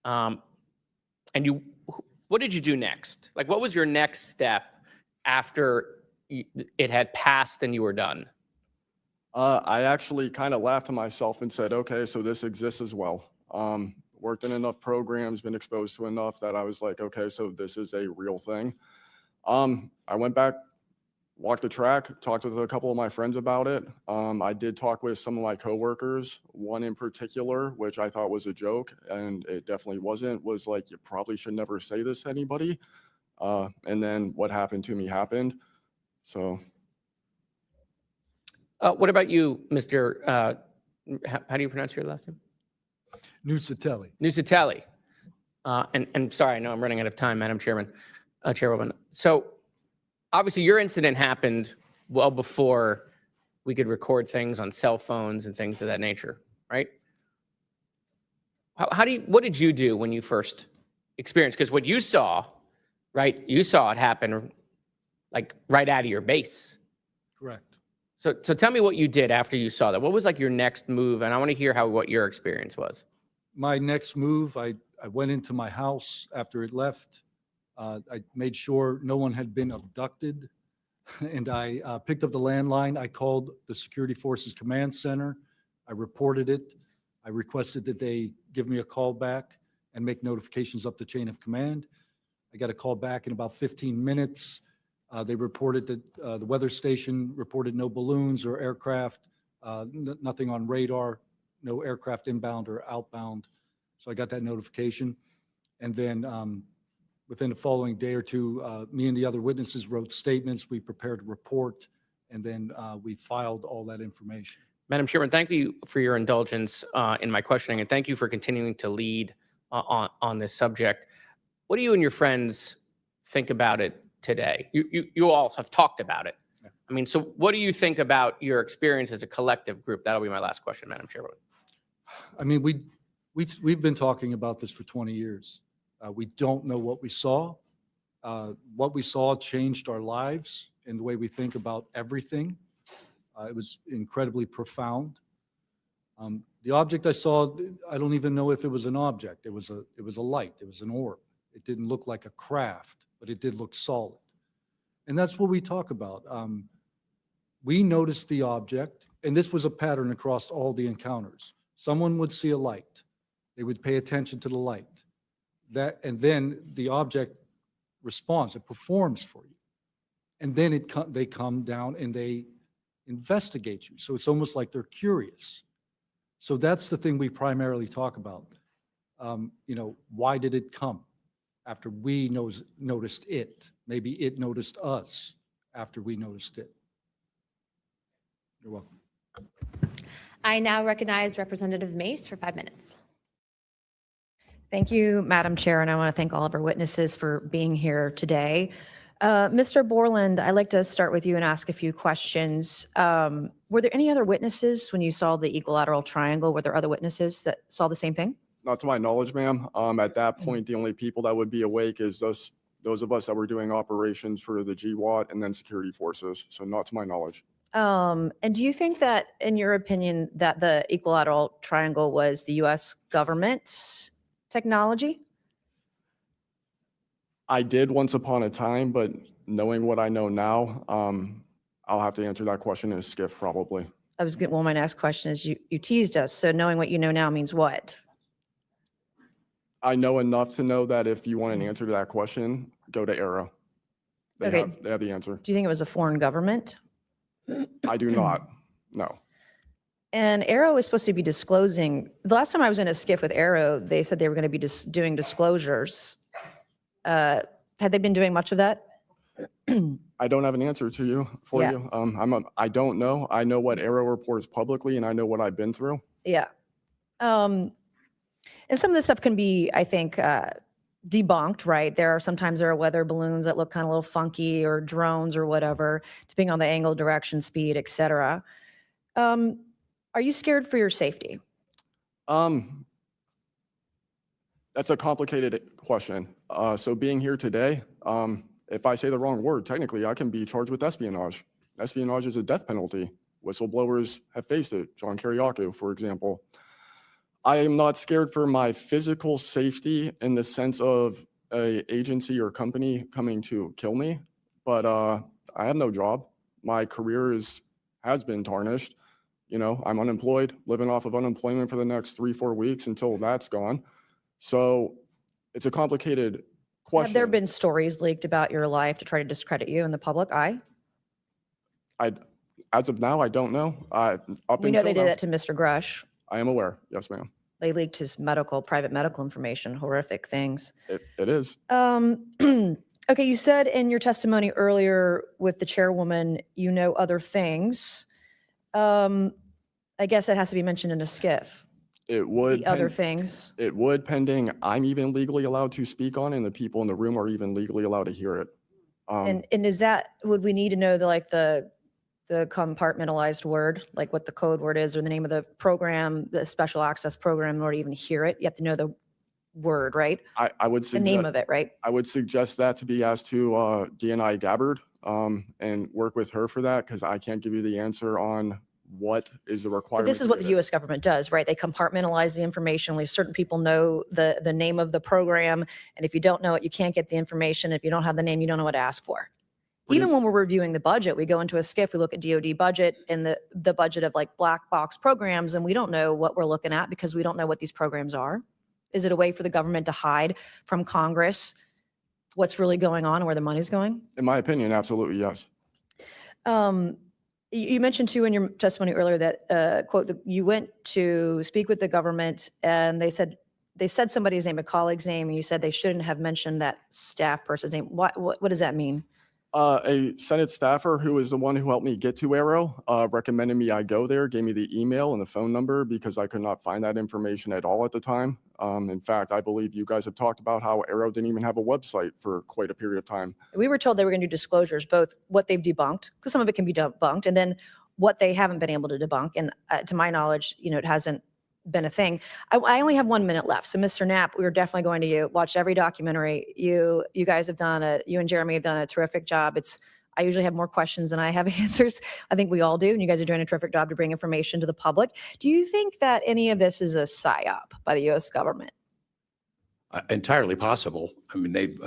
what did you do next? Like, what was your next step after it had passed and you were done? I actually kind of laughed to myself and said, okay, so this exists as well. Worked in enough programs, been exposed to enough that I was like, okay, so this is a real thing. I went back, walked the track, talked with a couple of my friends about it. I did talk with some of my coworkers, one in particular, which I thought was a joke, and it definitely wasn't, was like, you probably should never say this to anybody. And then what happened to me happened. So. What about you, Mr. How do you pronounce your last name? Nusatelli. Nusatelli. And sorry, I know I'm running out of time, Madam Chairwoman. So obviously your incident happened well before we could record things on cell phones and things of that nature, right? What did you do when you first experienced? Because what you saw, right? You saw it happen like right out of your base. Correct. So tell me what you did after you saw that. What was like your next move? And I want to hear what your experience was. My next move, I went into my house after it left. I made sure no one had been abducted, and I picked up the landline. I called the Security Forces Command Center. I reported it. I requested that they give me a call back and make notifications up the chain of command. I got a call back in about 15 minutes. They reported that the weather station reported no balloons or aircraft, nothing on radar, no aircraft inbound or outbound. So I got that notification. And then within the following day or two, me and the other witnesses wrote statements. We prepared a report, and then we filed all that information. Madam Chairman, thank you for your indulgence in my questioning, and thank you for continuing to lead on this subject. What do you and your friends think about it today? You all have talked about it. Yeah. I mean, so what do you think about your experience as a collective group? That'll be my last question, Madam Chairwoman. I mean, we've been talking about this for 20 years. We don't know what we saw. What we saw changed our lives and the way we think about everything. It was incredibly profound. The object I saw, I don't even know if it was an object. It was a light. It was an orb. It didn't look like a craft, but it did look solid. And that's what we talk about. We noticed the object, and this was a pattern across all the encounters. Someone would see a light. They would pay attention to the light. And then the object responds. It performs for you. And then they come down and they investigate you. So it's almost like they're curious. So that's the thing we primarily talk about. Why did it come after we noticed it? Maybe it noticed us after we noticed it. You're welcome. I now recognize Representative Mace for 5 minutes. Thank you, Madam Chair, and I want to thank all of our witnesses for being here today. Mr. Borland, I'd like to start with you and ask a few questions. Were there any other witnesses when you saw the equilateral triangle? Were there other witnesses that saw the same thing? Not to my knowledge, ma'am. At that point, the only people that would be awake is those of us that were doing operations for the GWAT and then security forces. So not to my knowledge. And do you think that, in your opinion, that the equilateral triangle was the U.S. government's technology? I did once upon a time, but knowing what I know now, I'll have to answer that question in a skiff probably. Well, my next question is, you teased us. So knowing what you know now means what? I know enough to know that if you want an answer to that question, go to Arrow. They have the answer. Do you think it was a foreign government? I do not. No. And Arrow is supposed to be disclosing. The last time I was in a skiff with Arrow, they said they were going to be doing disclosures. Had they been doing much of that? I don't have an answer to you you. I don't know. I know what Arrow reports publicly, and I know what I've been through. Yeah. And some of this stuff can be, I think, debunked, right? Sometimes there are weather balloons that look kind of a little funky, or drones or whatever, depending on the angle, direction, speed, etc. Are you scared for your safety? That's a complicated question. So being here today, if I say the wrong word, technically I can be charged with espionage. Espionage is a death penalty. Whistleblowers have faced it. John Kiriakou, for example. I am not scared for my physical safety in the sense of an agency or company coming to kill me, but I have no job. My career has been tarnished. You know, I'm unemployed, living off of unemployment for the next 3-4 weeks until that's gone. So it's a complicated question. Have there been stories leaked about your life to try to discredit you in the public eye? As of now, I don't know. We know they did that to Mr. Grush. I am aware. Yes, ma'am. They leaked his private medical information, horrific things. It is. Okay, you said in your testimony earlier with the chairwoman, you know other things. I guess that has to be mentioned in a skiff. It would. The other things. It would, pending I'm even legally allowed to speak on, and the people in the room are even legally allowed to hear it. And is that, would we need to know the compartmentalized word, like what the code word is, or the name of the program, the special access program, in order to even hear it? You have to know the word, right? I would the name of it, right? I would suggest that to be asked to DNI Gabbard and work with her for that, because I can't give you the answer on what is the requirement. But this is what the U.S. government does, right? They compartmentalize the information. Only certain people know the name of the program, and if you don't know it, you can't get the information. If you don't have the name, you don't know what to ask for. Even when we're reviewing the budget, we go into a skiff, we look at DoD budget and the budget of like black box programs, and we don't know what we're looking at because we don't know what these programs are. Is it a way for the government to hide from Congress what's really going on and where the money's going? In my opinion, absolutely, yes. You mentioned too in your testimony earlier that, quote, you went to speak with the government and they said somebody's name, a colleague's name, and you said they shouldn't have mentioned that staff person's name. What does that mean? A Senate staffer who is the one who helped me get to Arrow recommended me I go there, gave me the email and the phone number because I could not find that information at all at the time. In fact, I believe you guys have talked about how Arrow didn't even have a website for quite a period of time. We were told they were going to do disclosures, both what they've debunked, because some of it can be debunked, and then what they haven't been able to debunk. And to my knowledge, it hasn't been a thing. I only have 1 minute left. So Mr. Knapp, we were definitely going to you. Watch every documentary. You guys have you and Jeremy have done a terrific job. I usually have more questions than I have answers. I think we all do. And you guys are doing a terrific job to bring information to the public. Do you think that any of this is a psyop by the U.S. government? Entirely possible. I mean,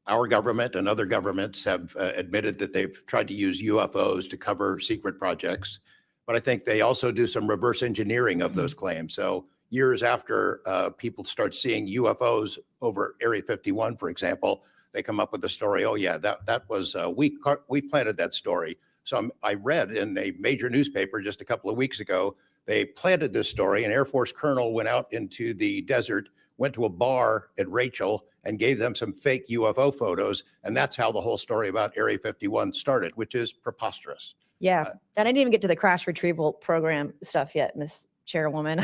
our government and other governments have admitted that they've tried to use UFOs to cover secret projects. But I think they also do some reverse engineering of those claims. So years after people start seeing UFOs over Area 51, for example, they come up with the story, oh yeah, that was, we planted that story. So I read in a major newspaper just a couple of weeks ago, they planted this story. An Air Force colonel went out into the desert, went to a bar at Rachel and gave them some fake UFO photos. And that's how the whole story about Area 51 started, which is preposterous. Yeah, and I didn't even get to the crash retrieval program stuff yet, Ms. Chairwoman.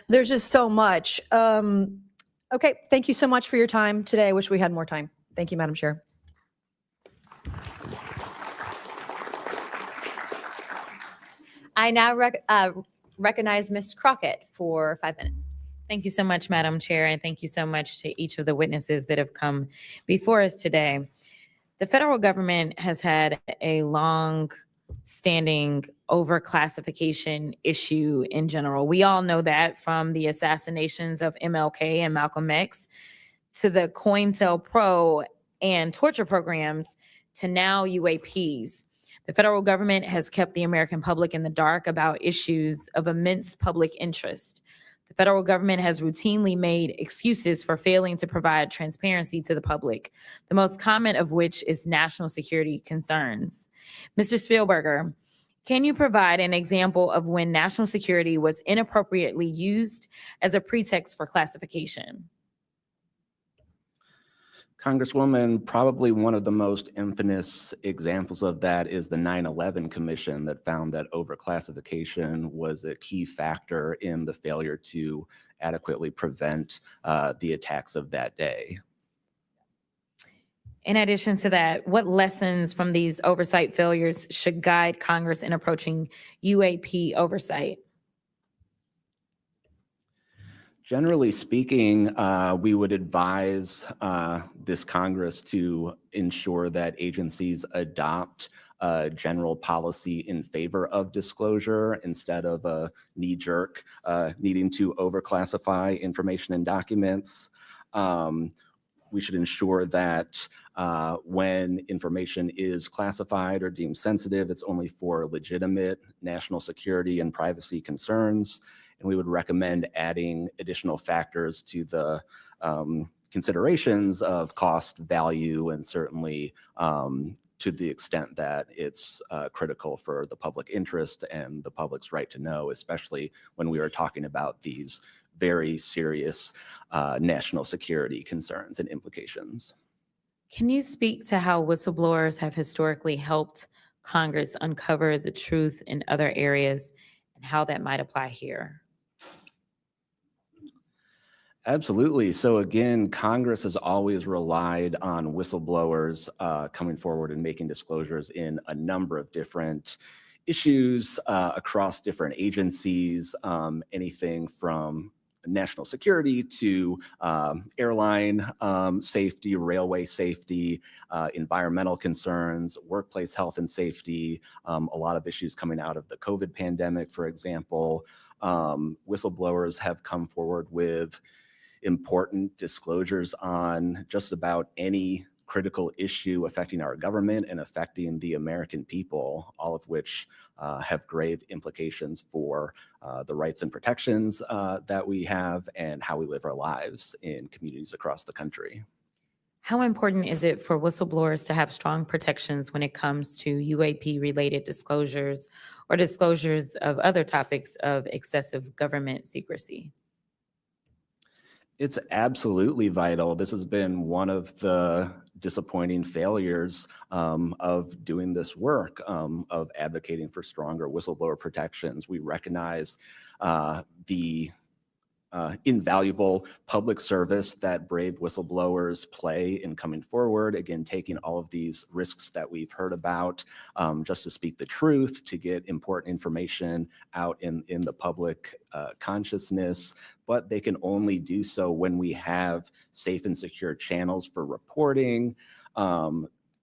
There's just so much. Okay, thank you so much for your time today. I wish we had more time. Thank you, Madam Chair. I now recognize Ms. Crockett for 5 minutes. Thank you so much, Madam Chair, and thank you so much to each of the witnesses that have come before us today. The federal government has had a long-standing overclassification issue in general. We all know that, from the assassinations of MLK and Malcolm X to the COINTELPRO and torture programs to now UAPs. The federal government has kept the American public in the dark about issues of immense public interest. The federal government has routinely made excuses for failing to provide transparency to the public, the most common of which is national security concerns. Mr. Spielberger, can you provide an example of when national security was inappropriately used as a pretext for classification? Congresswoman, probably one of the most infamous examples of that is the 9/11 Commission that found that overclassification was a key factor in the failure to adequately prevent the attacks of that day. In addition to that, what lessons from these oversight failures should guide Congress in approaching UAP oversight? Generally speaking, we would advise this Congress to ensure that agencies adopt a general policy in favor of disclosure instead of a knee-jerk needing to overclassify information and documents. We should ensure that when information is classified or deemed sensitive, it's only for legitimate national security and privacy concerns. And we would recommend adding additional factors to the considerations of cost, value, and certainly to the extent that it's critical for the public interest and the public's right to know, especially when we are talking about these very serious national security concerns and implications. Can you speak to how whistleblowers have historically helped Congress uncover the truth in other areas and how that might apply here? Absolutely. So again, Congress has always relied on whistleblowers coming forward and making disclosures in a number of different issues across different agencies, anything from national security to airline safety, railway safety, environmental concerns, workplace health and safety, a lot of issues coming out of the COVID pandemic, for example. Whistleblowers have come forward with important disclosures on just about any critical issue affecting our government and affecting the American people, all of which have grave implications for the rights and protections that we have and how we live our lives in communities across the country. How important is it for whistleblowers to have strong protections when it comes to UAP-related disclosures or disclosures of other topics of excessive government secrecy? It's absolutely vital. This has been one of the disappointing failures of doing this work, of advocating for stronger whistleblower protections. We recognize the invaluable public service that brave whistleblowers play in coming forward, again, taking all of these risks that we've heard about just to speak the truth, to get important information out in the public consciousness, but they can only do so when we have safe and secure channels for reporting,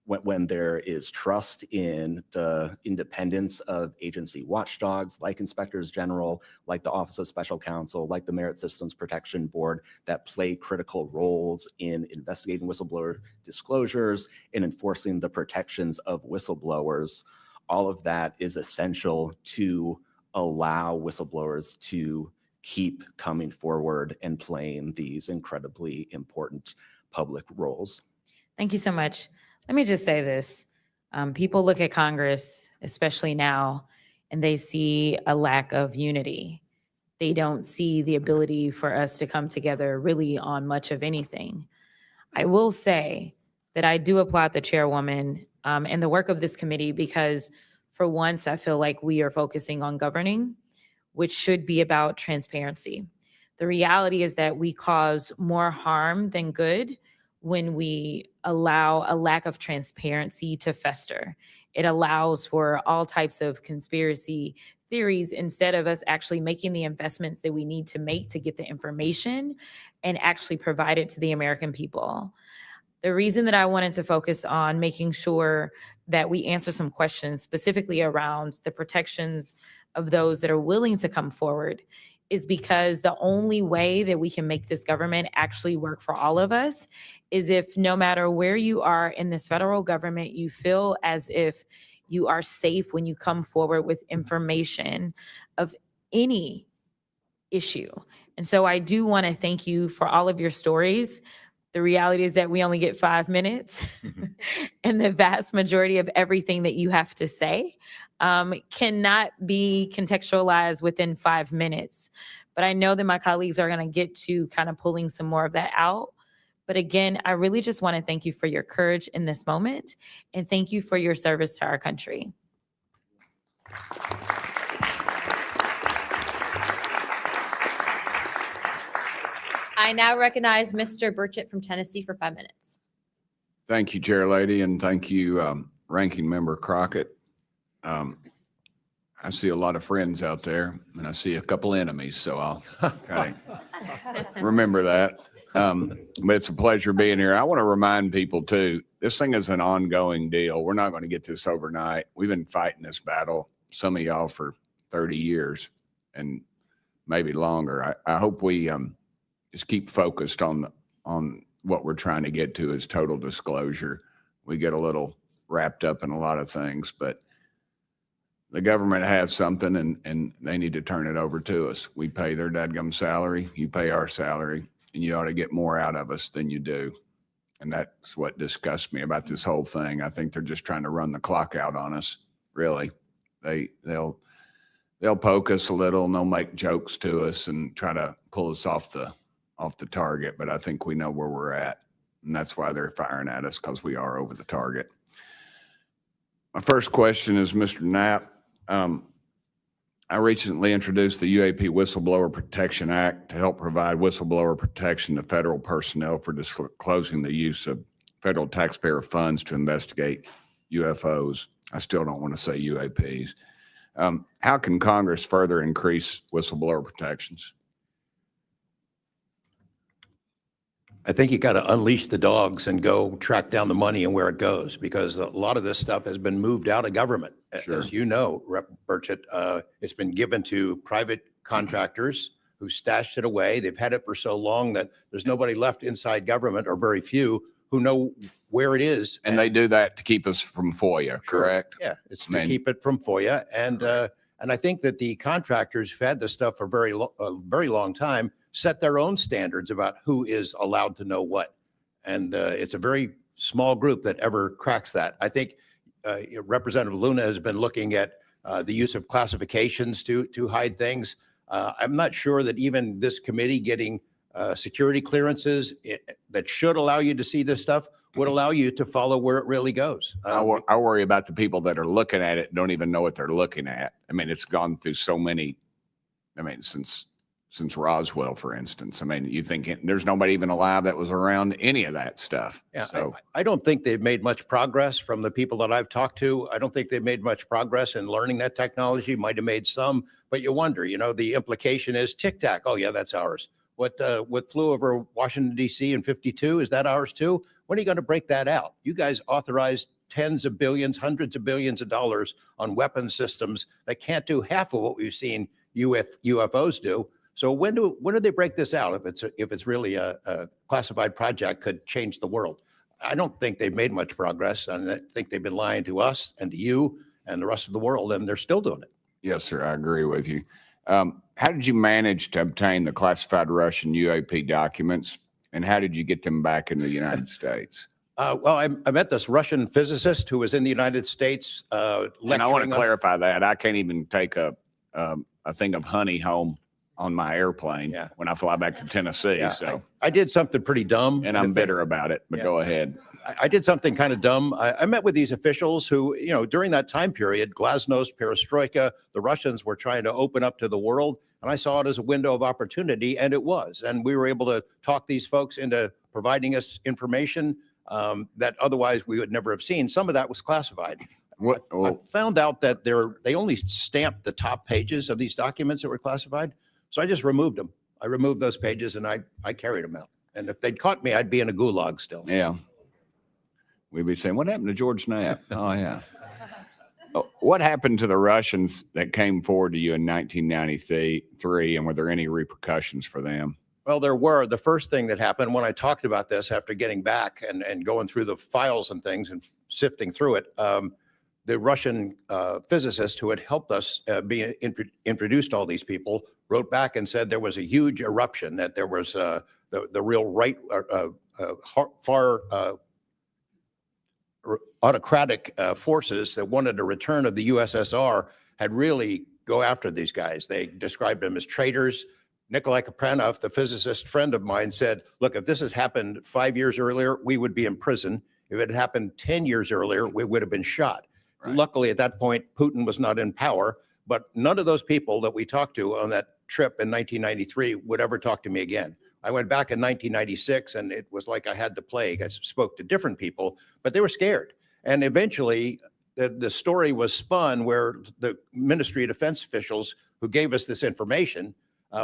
when there is trust in the independence of agency watchdogs like inspectors general, like the Office of Special Counsel, like the Merit Systems Protection Board, that play critical roles in investigating whistleblower disclosures and enforcing the protections of whistleblowers. All of that is essential to allow whistleblowers to keep coming forward and playing these incredibly important public roles. Thank you so much. Let me just say this. People look at Congress, especially now, and they see a lack of unity. They don't see the ability for us to come together really on much of anything. I will say that I do applaud the chairwoman and the work of this committee, because for once, I feel like we are focusing on governing, which should be about transparency. The reality is that we cause more harm than good when we allow a lack of transparency to fester. It allows for all types of conspiracy theories instead of us actually making the investments that we need to make to get the information and actually provide it to the American people. The reason that I wanted to focus on making sure that we answer some questions specifically around the protections of those that are willing to come forward is because the only way that we can make this government actually work for all of us is if no matter where you are in this federal government, you feel as if you are safe when you come forward with information of any issue. And so I do want to thank you for all of your stories. The reality is that we only get 5 minutes and the vast majority of everything that you have to say cannot be contextualized within 5 minutes. But I know that my colleagues are going to get to kind of pulling some more of that out. But again, I really just want to thank you for your courage in this moment and thank you for your service to our country. I now recognize Mr. Burchett from Tennessee for 5 minutes. Thank you, Chair Lady, and thank you, Ranking Member Crockett. I see a lot of friends out there, and I see a couple enemies, so I'll kind of remember that. But it's a pleasure being here. I want to remind people, too, this thing is an ongoing deal. We're not going to get this overnight. We've been fighting this battle, some of y'all, for 30 years and maybe longer. I hope we just keep focused on what we're trying to get to is total disclosure. We get a little wrapped up in a lot of things, but the government has something and they need to turn it over to us. We pay their dadgum salary, you pay our salary, and you ought to get more out of us than you do. And that's what disgusts me about this whole thing. I think they're just trying to run the clock out on us, really. They'll poke us a little and they'll make jokes to us and try to pull us off the target, but I think we know where we're at. And that's why they're firing at us, because we are over the target. My first question is Mr. Knapp. I recently introduced the UAP Whistleblower Protection Act to help provide whistleblower protection to federal personnel for disclosing the use of federal taxpayer funds to investigate UFOs. I still don't want to say UAPs. How can Congress further increase whistleblower protections? I think you got to unleash the dogs and go track down the money and where it goes, because a lot of this stuff has been moved out of government. Sure. As you know, Rep. Burchett, it's been given to private contractors who stashed it away. They've had it for so long that there's nobody left inside government, or very few, who know where it is. And they do that to keep us from FOIA, correct? Yeah, it's to keep it from FOIA. And I think that the contractors who've had this stuff for a very long time set their own standards about who is allowed to know what. And it's a very small group that ever cracks that. I think Representative Luna has been looking at the use of classifications to hide things. I'm not sure that even this committee getting security clearances that should allow you to see this stuff would allow you to follow where it really goes. I worry about the people that are looking at it, don't even know what they're looking at. I mean, it's gone through so many, since Roswell, for instance. I mean, you think there's nobody even alive that was around any of that stuff. Yeah, so I don't think they've made much progress from the people that I've talked to. I don't think they've made much progress in learning that technology. Might have made some, but you wonder, the implication is Tic Tac. Oh yeah, that's ours. What flew over Washington, D.C. in 52, is that ours too? When are you going to break that out? You guys authorized tens of billions, hundreds of billions of dollars on weapon systems that can't do half of what we've seen UFOs do. So when do they break this out? If it's really a classified project could change the world. I don't think they've made much progress, and I think they've been lying to us and to you and the rest of the world, and they're still doing it. yes, sir, I agree with you. How did you manage to obtain the classified Russian UAP documents, and how did you get them back in the United States? Well, I met this Russian physicist who was in the United States lecturing. And I want to clarify that I can't even take a thing of honey home on my airplane when I fly back to Tennessee. Yeah, so I did something pretty dumb. And I'm bitter about it, but go ahead. I did something kind of dumb. I met with these officials who, during that time period, Glasnost, Perestroika, the Russians were trying to open up to the world. And I saw it as a window of opportunity, and it was. And we were able to talk these folks into providing us information that otherwise we would never have seen. Some of that was classified. I found out that they only stamped the top pages of these documents that were classified. So I just removed them. I removed those pages and I carried them out. And if they'd caught me, I'd be in a gulag still. Yeah. We'd be saying, what happened to George Knapp? Oh, yeah. What happened to the Russians that came forward to you in 1993, and were there any repercussions for them? Well, there were. The first thing that happened when I talked about this after getting back and going through the files and things and sifting through it, the Russian physicist who had helped us be introduced to all these people wrote back and said there was a huge eruption, that there was the real right, far autocratic forces that wanted a return of the USSR had really go after these guys. They described them as traitors. Nikolai Kapranov, the physicist friend of mine, said, look, if this had happened 5 years earlier, we would be in prison. If it had happened 10 years earlier, we would have been shot. Right. Luckily, at that point, Putin was not in power, but none of those people that we talked to on that trip in 1993 would ever talk to me again. I went back in 1996, and it was like I had the plague. I spoke to different people, but they were scared. And eventually, the story was spun where the Ministry of Defense officials who gave us this information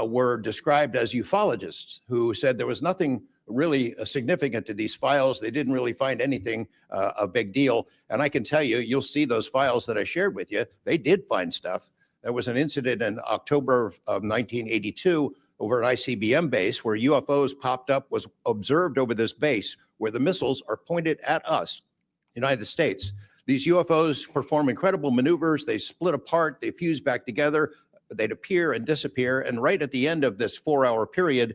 were described as ufologists who said there was nothing really significant to these files. They didn't really find anything a big deal. And I can tell you, you'll see those files that I shared with you. They did find stuff. There was an incident in October of 1982 over an ICBM base where UFOs popped up, was observed over this base where the missiles are pointed at us, United States. These UFOs perform incredible maneuvers. They split apart, they fuse back together, they'd appear and disappear. And right at the end of this 4-hour period,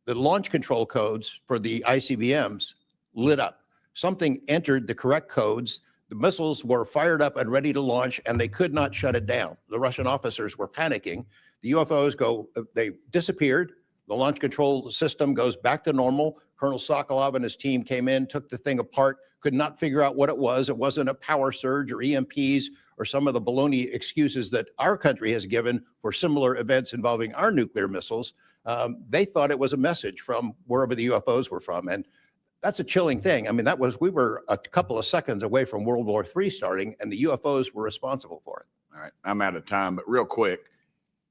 the launch control codes for the ICBMs lit up. Something entered the correct codes. The missiles were fired up and ready to launch, and they could not shut it down. The Russian officers were panicking. The UFOs they disappeared. The launch control system goes back to normal. Colonel Sokolov and his team came in, took the thing apart, could not figure out what it was. It wasn't a power surge or EMPs or some of the baloney excuses that our country has given for similar events involving our nuclear missiles. They thought it was a message from wherever the UFOs were from. And that's a chilling thing. I mean, we were a couple of seconds away from World War III starting, and the UFOs were responsible for it. All right, I'm out of time, but real quick,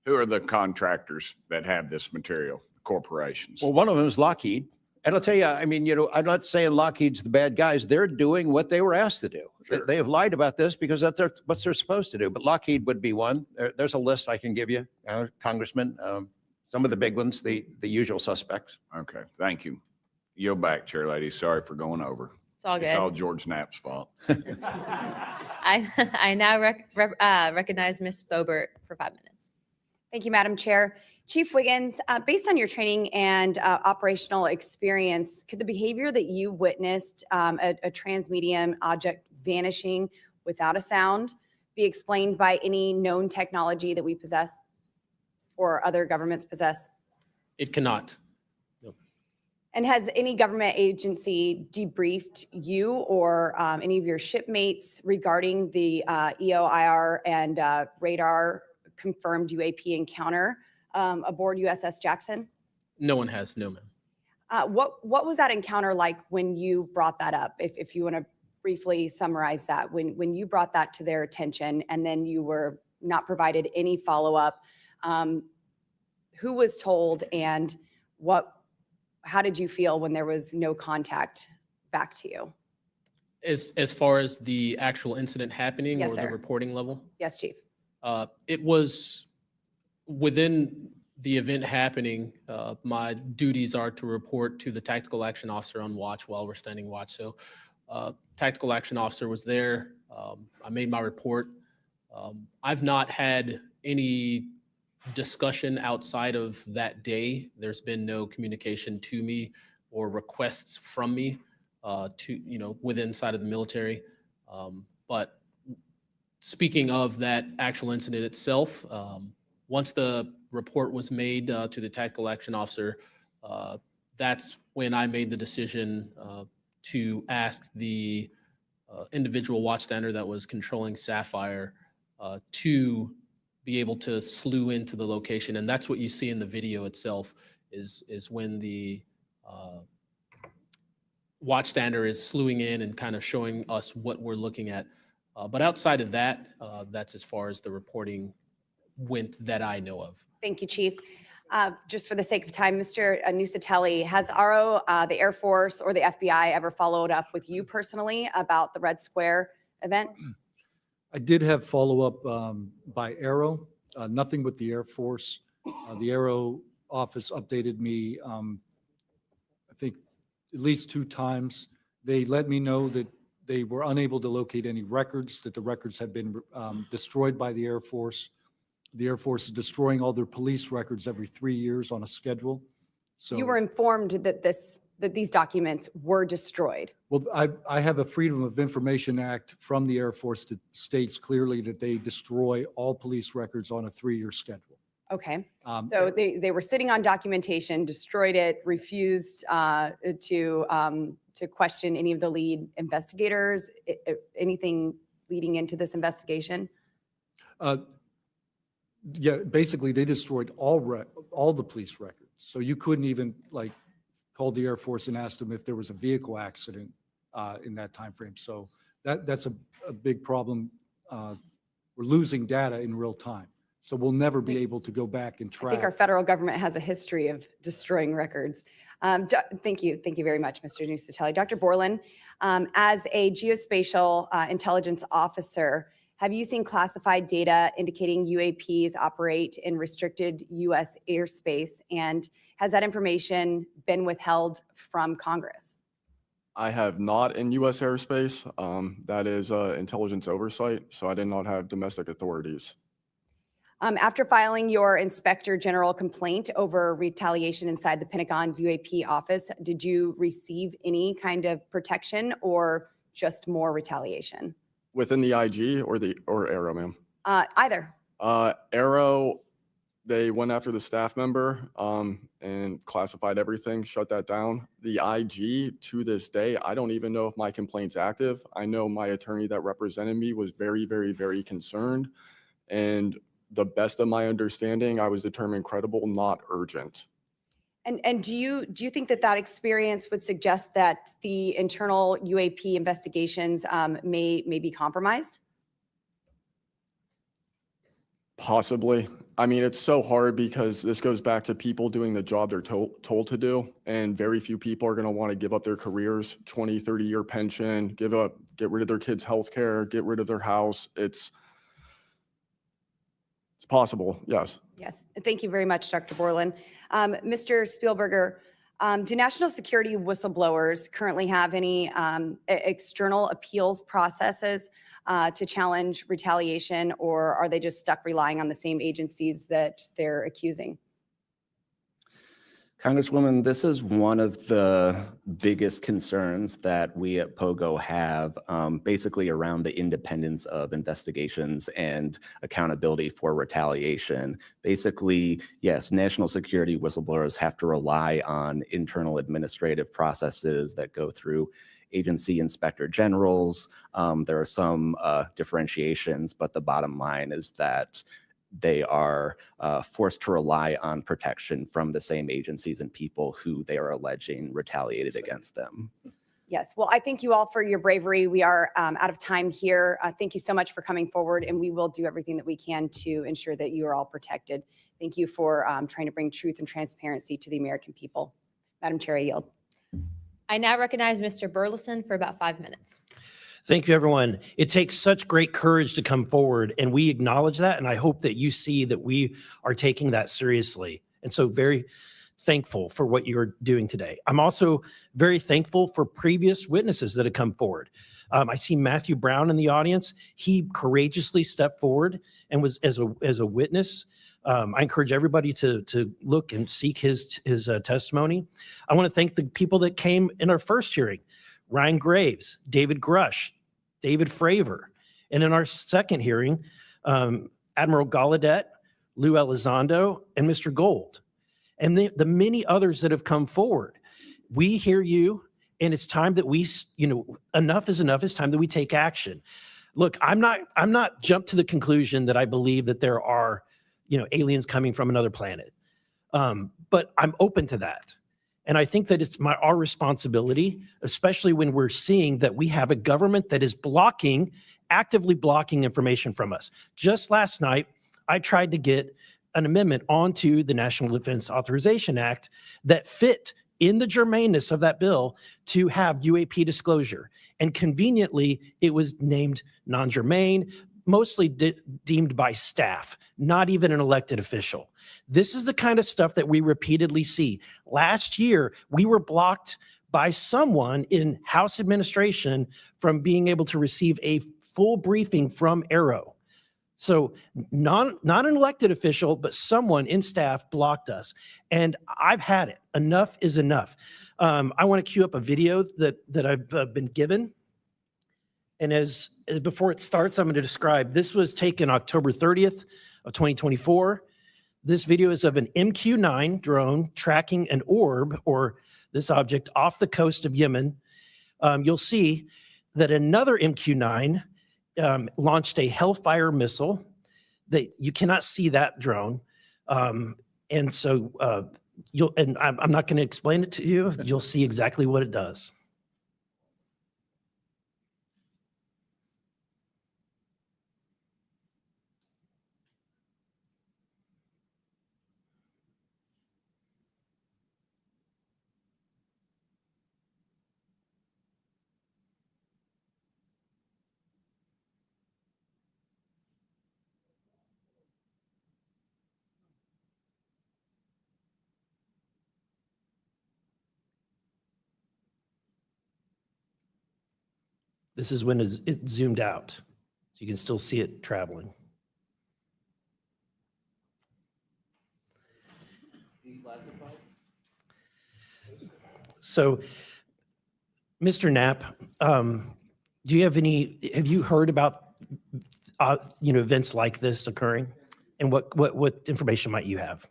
who are the contractors that have this material, corporations? Well, one of them is Lockheed. And I'll tell you, I mean, I'm not saying Lockheed's the bad guys. They're doing what they were asked to do. Sure. They have lied about this because that's what they're supposed to do. But Lockheed would be one. There's a list I can give you, Congressman. Some of the big ones, the usual suspects. Okay, thank you. Yield back, Chair Lady. Sorry for going over. It's all good. It's all George Knapp's fault. I now recognize Ms. Boebert for 5 minutes. Thank you, Madam Chair. Chief Wiggins, based on your training and operational experience, could the behavior that you witnessed, a transmedium object vanishing without a sound, be explained by any known technology that we possess or other governments possess? It cannot. No. And has any government agency debriefed you or any of your shipmates regarding the EOIR and radar confirmed UAP encounter aboard USS Jackson? No one has, no, ma'am. What was that encounter like when you brought that up? If you want to briefly summarize that, when you brought that to their attention and then you were not provided any follow-up, who was told and how did you feel when there was no contact back to you? As far as the actual incident happening, Yes, or sir. the reporting level? Yes, Chief. It was within the event happening. My duties are to report to the tactical action officer on watch while we're standing watch. So tactical action officer was there. I made my report. I've not had any discussion outside of that day. There's been no communication to me or requests from me within inside of the military. But speaking of that actual incident itself, once the report was made to the tactical action officer, that's when I made the decision to ask the individual watchstander that was controlling Sapphire to be able to slew into the location. And that's what you see in the video itself is when the watchstander is slewing in and kind of showing us what we're looking at. But outside of that, that's as far as the reporting went that I know of. Thank you, Chief. Just for the sake of time, Mr. Nusatelli, has RO, the Air Force, or the FBI ever followed up with you personally about the Red Square event? I did have follow-up by Aero, nothing with the Air Force. The Aero office updated me, I think, at least 2 times. They let me know that they were unable to locate any records, that the records had been destroyed by the Air Force. The Air Force is destroying all their police records every 3 years on a schedule. So You were informed that these documents were destroyed. well, I have a Freedom of Information Act from the Air Force that states clearly that they destroy all police records on a 3-year schedule. Okay. So they were sitting on documentation, destroyed it, refused to question any of the lead investigators, anything leading into this investigation? Yeah, basically they destroyed all the police records. So you couldn't even call the Air Force and ask them if there was a vehicle accident in that time frame. So that's a big problem. We're losing data in real time. So we'll never be able to go back and I track. think our federal government has a history of destroying records. Thank you. Thank you very much, Mr. Nusatelli. Dr. Borland, as a geospatial intelligence officer, have you seen classified data indicating UAPs operate in restricted U.S. airspace? And has that information been withheld from Congress? I have not in U.S. airspace. That is intelligence oversight, so I did not have domestic authorities. After filing your Inspector General complaint over retaliation inside the Pentagon's UAP office, did you receive any kind of protection or just more retaliation? Within the IG or Aero, ma'am? Either. Aero, they went after the staff member and classified everything, shut that down. The IG, to this day, I don't even know if my complaint's active. I know my attorney that represented me was very, very, very concerned. And the best of my understanding, I was determined credible, not urgent. And do you think that experience would suggest that the internal UAP investigations may be compromised? Possibly. I mean, it's so hard because this goes back to people doing the job they're told to do. And very few people are going to want to give up their careers, 20, 30-year pension, get rid of their kids' health care, get rid of their house. It's possible, yes. Yes, thank you very much, Dr. Borland. Mr. Spielberger, do national security whistleblowers currently have any external appeals processes to challenge retaliation, or are they just stuck relying on the same agencies that they're accusing? Congresswoman, this is one of the biggest concerns that we at POGO have, basically around the independence of investigations and accountability for retaliation. Basically, yes, national security whistleblowers have to rely on internal administrative processes that go through agency inspector generals. There are some differentiations, but the bottom line is that they are forced to rely on protection from the same agencies and people who they are alleging retaliated against them. Yes, well, I thank you all for your bravery. We are out of time here. Thank you so much for coming forward, and we will do everything that we can to ensure that you are all protected. Thank you for trying to bring truth and transparency to the American people. Madam Chair, I yield. I now recognize Mr. Burleson for about 5 minutes. Thank you, everyone. It takes such great courage to come forward, and we acknowledge that, and I hope that you see that we are taking that seriously. And so very thankful for what you're doing today. I'm also very thankful for previous witnesses that have come forward. I see Matthew Brown in the audience. He courageously stepped forward and was as a witness. I encourage everybody to look and seek his testimony. I want to thank the people that came in our first hearing. Ryan Graves, David Grush, David Fravor. And in our second hearing, Admiral Gallaudet, Lou Elizondo, and Mr. Gold. And the many others that have come forward. We hear you, and it's time that we, enough is enough. It's time that we take action. Look, I'm not jumped to the conclusion that I believe that there are, aliens coming from another planet. But I'm open to that. And I think that it's our responsibility, especially when we're seeing that we have a government that is actively blocking information from us. Just last night, I tried to get an amendment onto the National Defense Authorization Act that fit in the germaneness of that bill to have UAP disclosure. And conveniently, it was named non-germane, mostly deemed by staff, not even an elected official. This is the kind of stuff that we repeatedly see. Last year, we were blocked by someone in House administration from being able to receive a full briefing from Arrow. So not an elected official, but someone in staff blocked us. And I've had it. Enough is enough. I want to cue up a video that I've been given. And as before it starts, I'm going to describe, this was taken October 30th of 2024. This video is of an MQ-9 drone tracking an orb, or this object, off the coast of Yemen. You'll see that another MQ-9 launched a Hellfire missile. That you cannot see that drone. And so I'm not going to explain it to you. You'll see exactly what it does. This is when it zoomed out, so you can still see it traveling. So, Mr. Knapp, have you heard about, events like this occurring? And what information might you have?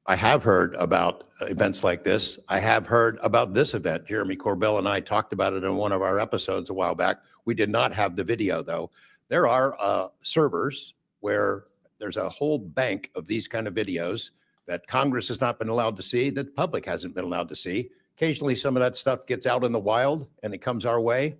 I have heard about events like this. I have heard about this event. Jeremy Corbell and I talked about it in one of our episodes a while back. We did not have the video, though. There are servers where there's a whole bank of these kind of videos that Congress has not been allowed to see, that the public hasn't been allowed to see. Occasionally, some of that stuff gets out in the wild and it comes our way.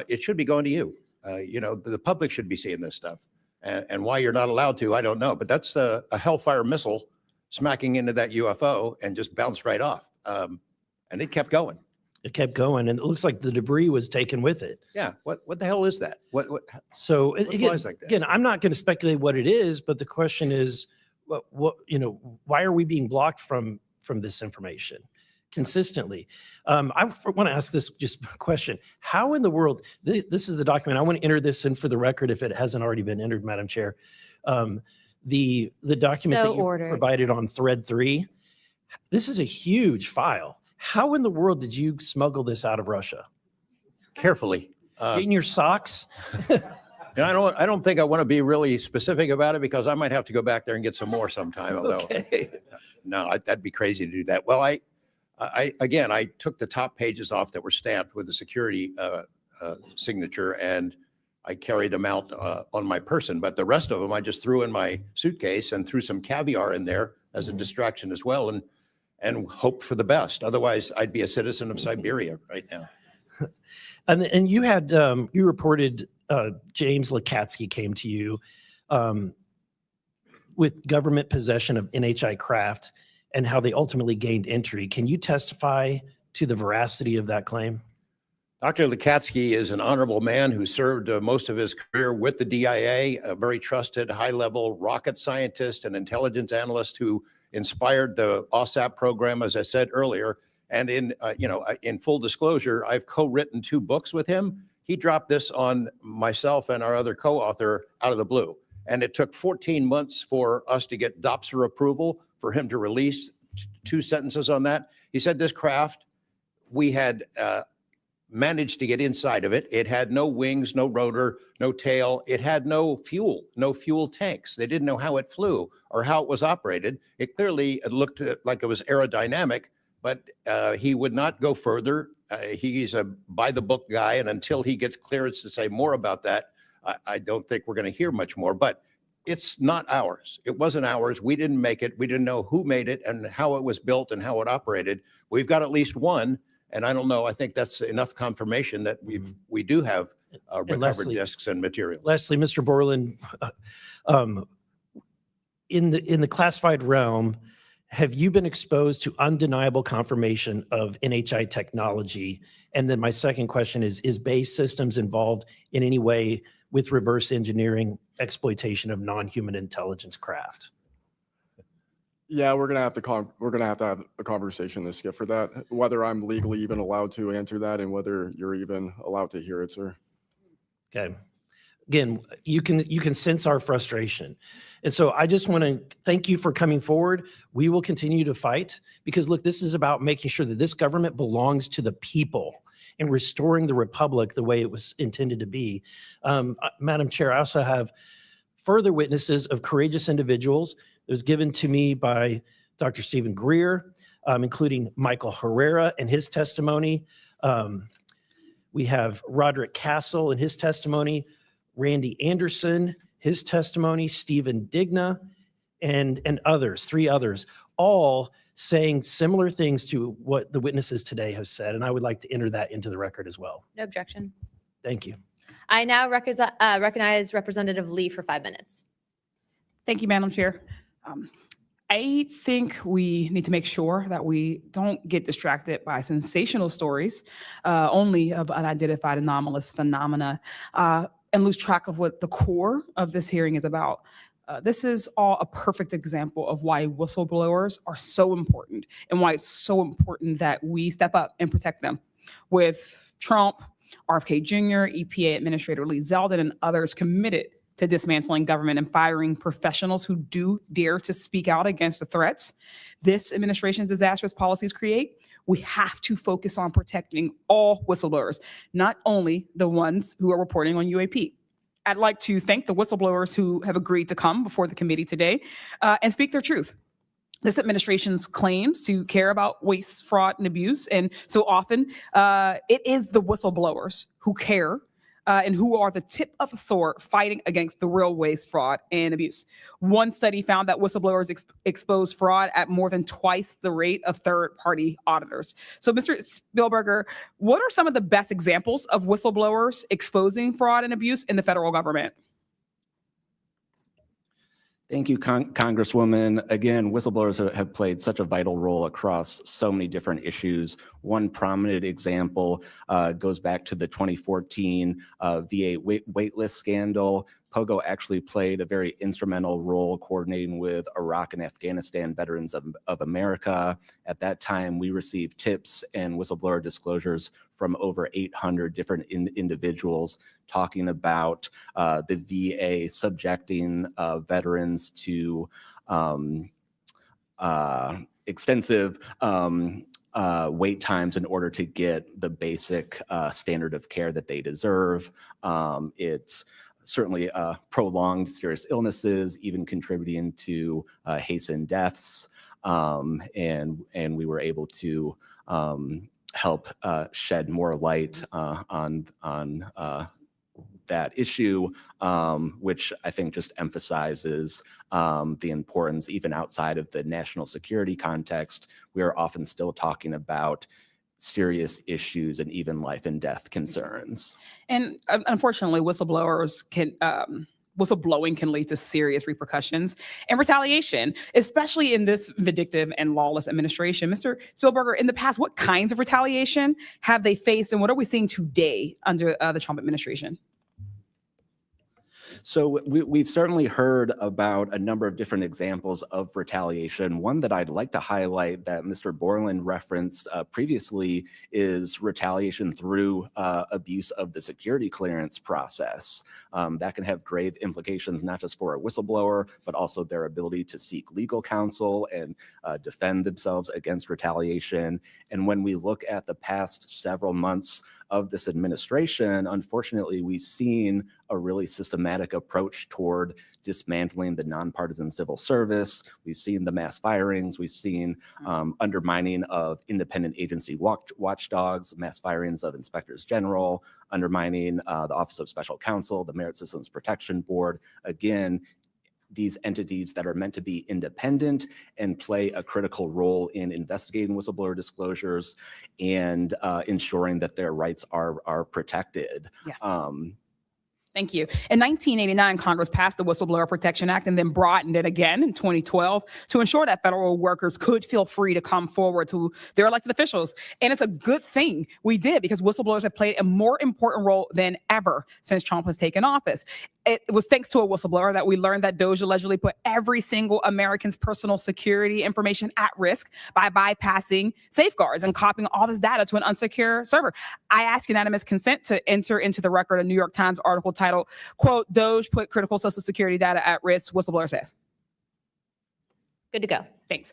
It should be going to you. The public should be seeing this stuff. And why you're not allowed to, I don't know. But that's a Hellfire missile smacking into that UFO and just bounced right off. And it kept going. It kept going, and it looks like the debris was taken with it. Yeah. What the hell is that? So what again, flies like that? again, I'm not going to speculate what it is, but the question is, why are we being blocked from this information consistently? I want to ask this just question. How in the world, this is the document, I want to enter this in for the record if it hasn't already been entered, Madam Chair. The document So that you ordered. provided on thread 3, this is a huge file. How in the world did you smuggle this out of Russia? Carefully. In your socks? And I don't think I want to be really specific about it because I might have to go back there and get some more sometime. Although, Okay. no, that'd be crazy to do that. Well, I took the top pages off that were stamped with the security signature, and I carried them out on my person. But the rest of them, I just threw in my suitcase and threw some caviar in there as a distraction as well, and hoped for the best. Otherwise, I'd be a citizen of Siberia right now. And you had you reported James Lakatsky came to you with government possession of NHI craft and how they ultimately gained entry. Can you testify to the veracity of that claim? Dr. Lakatsky is an honorable man who served most of his career with the DIA, a very trusted, high-level rocket scientist and intelligence analyst who inspired the OSAP program, as I said earlier. And in full disclosure, I've co-written 2 books with him. He dropped this on myself and our other co-author out of the blue. And it took 14 months for us to get DOPSR approval for him to release 2 sentences on that. He said this craft, we had managed to get inside of it. It had no wings, no rotor, no tail. It had no fuel tanks. They didn't know how it flew or how it was operated. It clearly looked like it was aerodynamic, but he would not go further. He's a by the book guy, and until he gets clearance to say more about that, I don't think we're going to hear much more, but it's not ours. It wasn't ours. We didn't make it. We didn't know who made it and how it was built and how it operated. We've got at least one. And I don't know, I think that's enough confirmation that we do have recovered Lesley, discs and materials. Lesley, Mr. Borland, in the classified realm, have you been exposed to undeniable confirmation of NHI technology? And then my second question is Base Systems involved in any way with reverse engineering exploitation of non-human intelligence craft? Yeah, we're gonna have to have a conversation this Skip for that. Whether I'm legally even allowed to answer that, and whether you're even allowed to hear it, sir. Okay. Again, you can sense our frustration. And so I just want to thank you for coming forward. We will continue to fight because look, this is about making sure that this government belongs to the people and restoring the republic the way it was intended to be. Madam Chair, I also have further witnesses of courageous individuals. It was given to me by Dr. Stephen Greer, including Michael Herrera and his testimony. We have Roderick Castle and his testimony, Randy Anderson, his testimony, Stephen Digna, and others, 3 others, all saying similar things to what the witnesses today have said. And I would like to enter that into the record as well. No objection. Thank you. I now recognize Representative Lee for 5 minutes. Thank you, Madam Chair. I think we need to make sure that we don't get distracted by sensational stories only of unidentified anomalous phenomena and lose track of what the core of this hearing is about. This is all a perfect example of why whistleblowers are so important and why it's so important that we step up and protect them. With Trump, RFK Jr., EPA Administrator Lee Zeldin, and others committed to dismantling government and firing professionals who do dare to speak out against the threats this administration's disastrous policies create, we have to focus on protecting all whistleblowers, not only the ones who are reporting on UAP. I'd like to thank the whistleblowers who have agreed to come before the committee today and speak their truth. This administration's claims to care about waste, fraud, and abuse, and so often it is the whistleblowers who care and who are the tip of the sword fighting against the real waste, fraud, and abuse. One study found that whistleblowers expose fraud at more than twice the rate of third-party auditors. So, Mr. Spielberger, what are some of the best examples of whistleblowers exposing fraud and abuse in the federal government? Thank you, Congresswoman. Again, whistleblowers have played such a vital role across so many different issues. One prominent example goes back to the 2014 VA waitlist scandal. POGO actually played a very instrumental role coordinating with Iraq and Afghanistan Veterans of America. At that time, we received tips and whistleblower disclosures from over 800 different individuals talking about the VA subjecting veterans to extensive wait times in order to get the basic standard of care that they deserve. It's certainly prolonged serious illnesses, even contributing to hastened deaths. And we were able to help shed more light on that issue, which I think just emphasizes the importance, even outside of the national security context. We are often still talking about serious issues and even life and death concerns. And unfortunately, whistleblowing can lead to serious repercussions and retaliation, especially in this vindictive and lawless administration. Mr. Spielberger, in the past, what kinds of retaliation have they faced, and what are we seeing today under the Trump administration? So we've certainly heard about a number of different examples of retaliation. One that I'd like to highlight that Mr. Borland referenced previously is retaliation through abuse of the security clearance process. That can have grave implications, not just for a whistleblower, but also their ability to seek legal counsel and defend themselves against retaliation. And when we look at the past several months of this administration, unfortunately, we've seen a really systematic approach toward dismantling the nonpartisan civil service. We've seen the mass firings. We've seen undermining of independent agency watchdogs, mass firings of inspectors general, undermining the Office of Special Counsel, the Merit Systems Protection Board. Again, these entities that are meant to be independent and play a critical role in investigating whistleblower disclosures and ensuring that their rights are protected. Yeah. Thank you. In 1989, Congress passed the Whistleblower Protection Act and then broadened it again in 2012 to ensure that federal workers could feel free to come forward to their elected officials. And it's a good thing we did, because whistleblowers have played a more important role than ever since Trump has taken office. It was thanks to a whistleblower that we learned that Doge allegedly put every single American's personal security information at risk by bypassing safeguards and copying all this data to an unsecure server. I ask unanimous consent to enter into the record a New York Times article titled, quote, "Doge put critical Social Security data at risk," whistleblower says. Good to go. Thanks.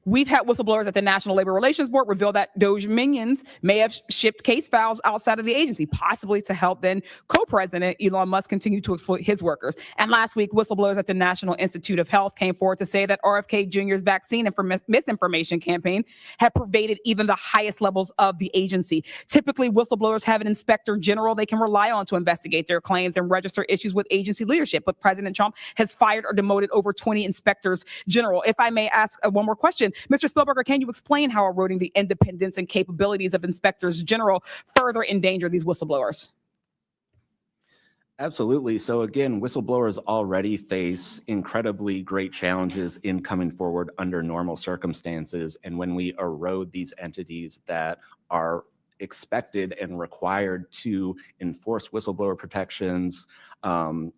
We've had whistleblowers at the National Labor Relations Board reveal that Doge minions may have shipped case files outside of the agency, possibly to help then co-president Elon Musk continue to exploit his workers. And last week, whistleblowers at the National Institute of Health came forward to say that RFK Jr.'s vaccine misinformation campaign had pervaded even the highest levels of the agency. Typically, whistleblowers have an inspector general they can rely on to investigate their claims and register issues with agency leadership. But President Trump has fired or demoted over 20 inspectors general. If I may ask one more question, Mr. Spielberger, can you explain how eroding the independence and capabilities of inspectors general further endanger these whistleblowers? Absolutely. So again, whistleblowers already face incredibly great challenges in coming forward under normal circumstances. And when we erode these entities that are expected and required to enforce whistleblower protections,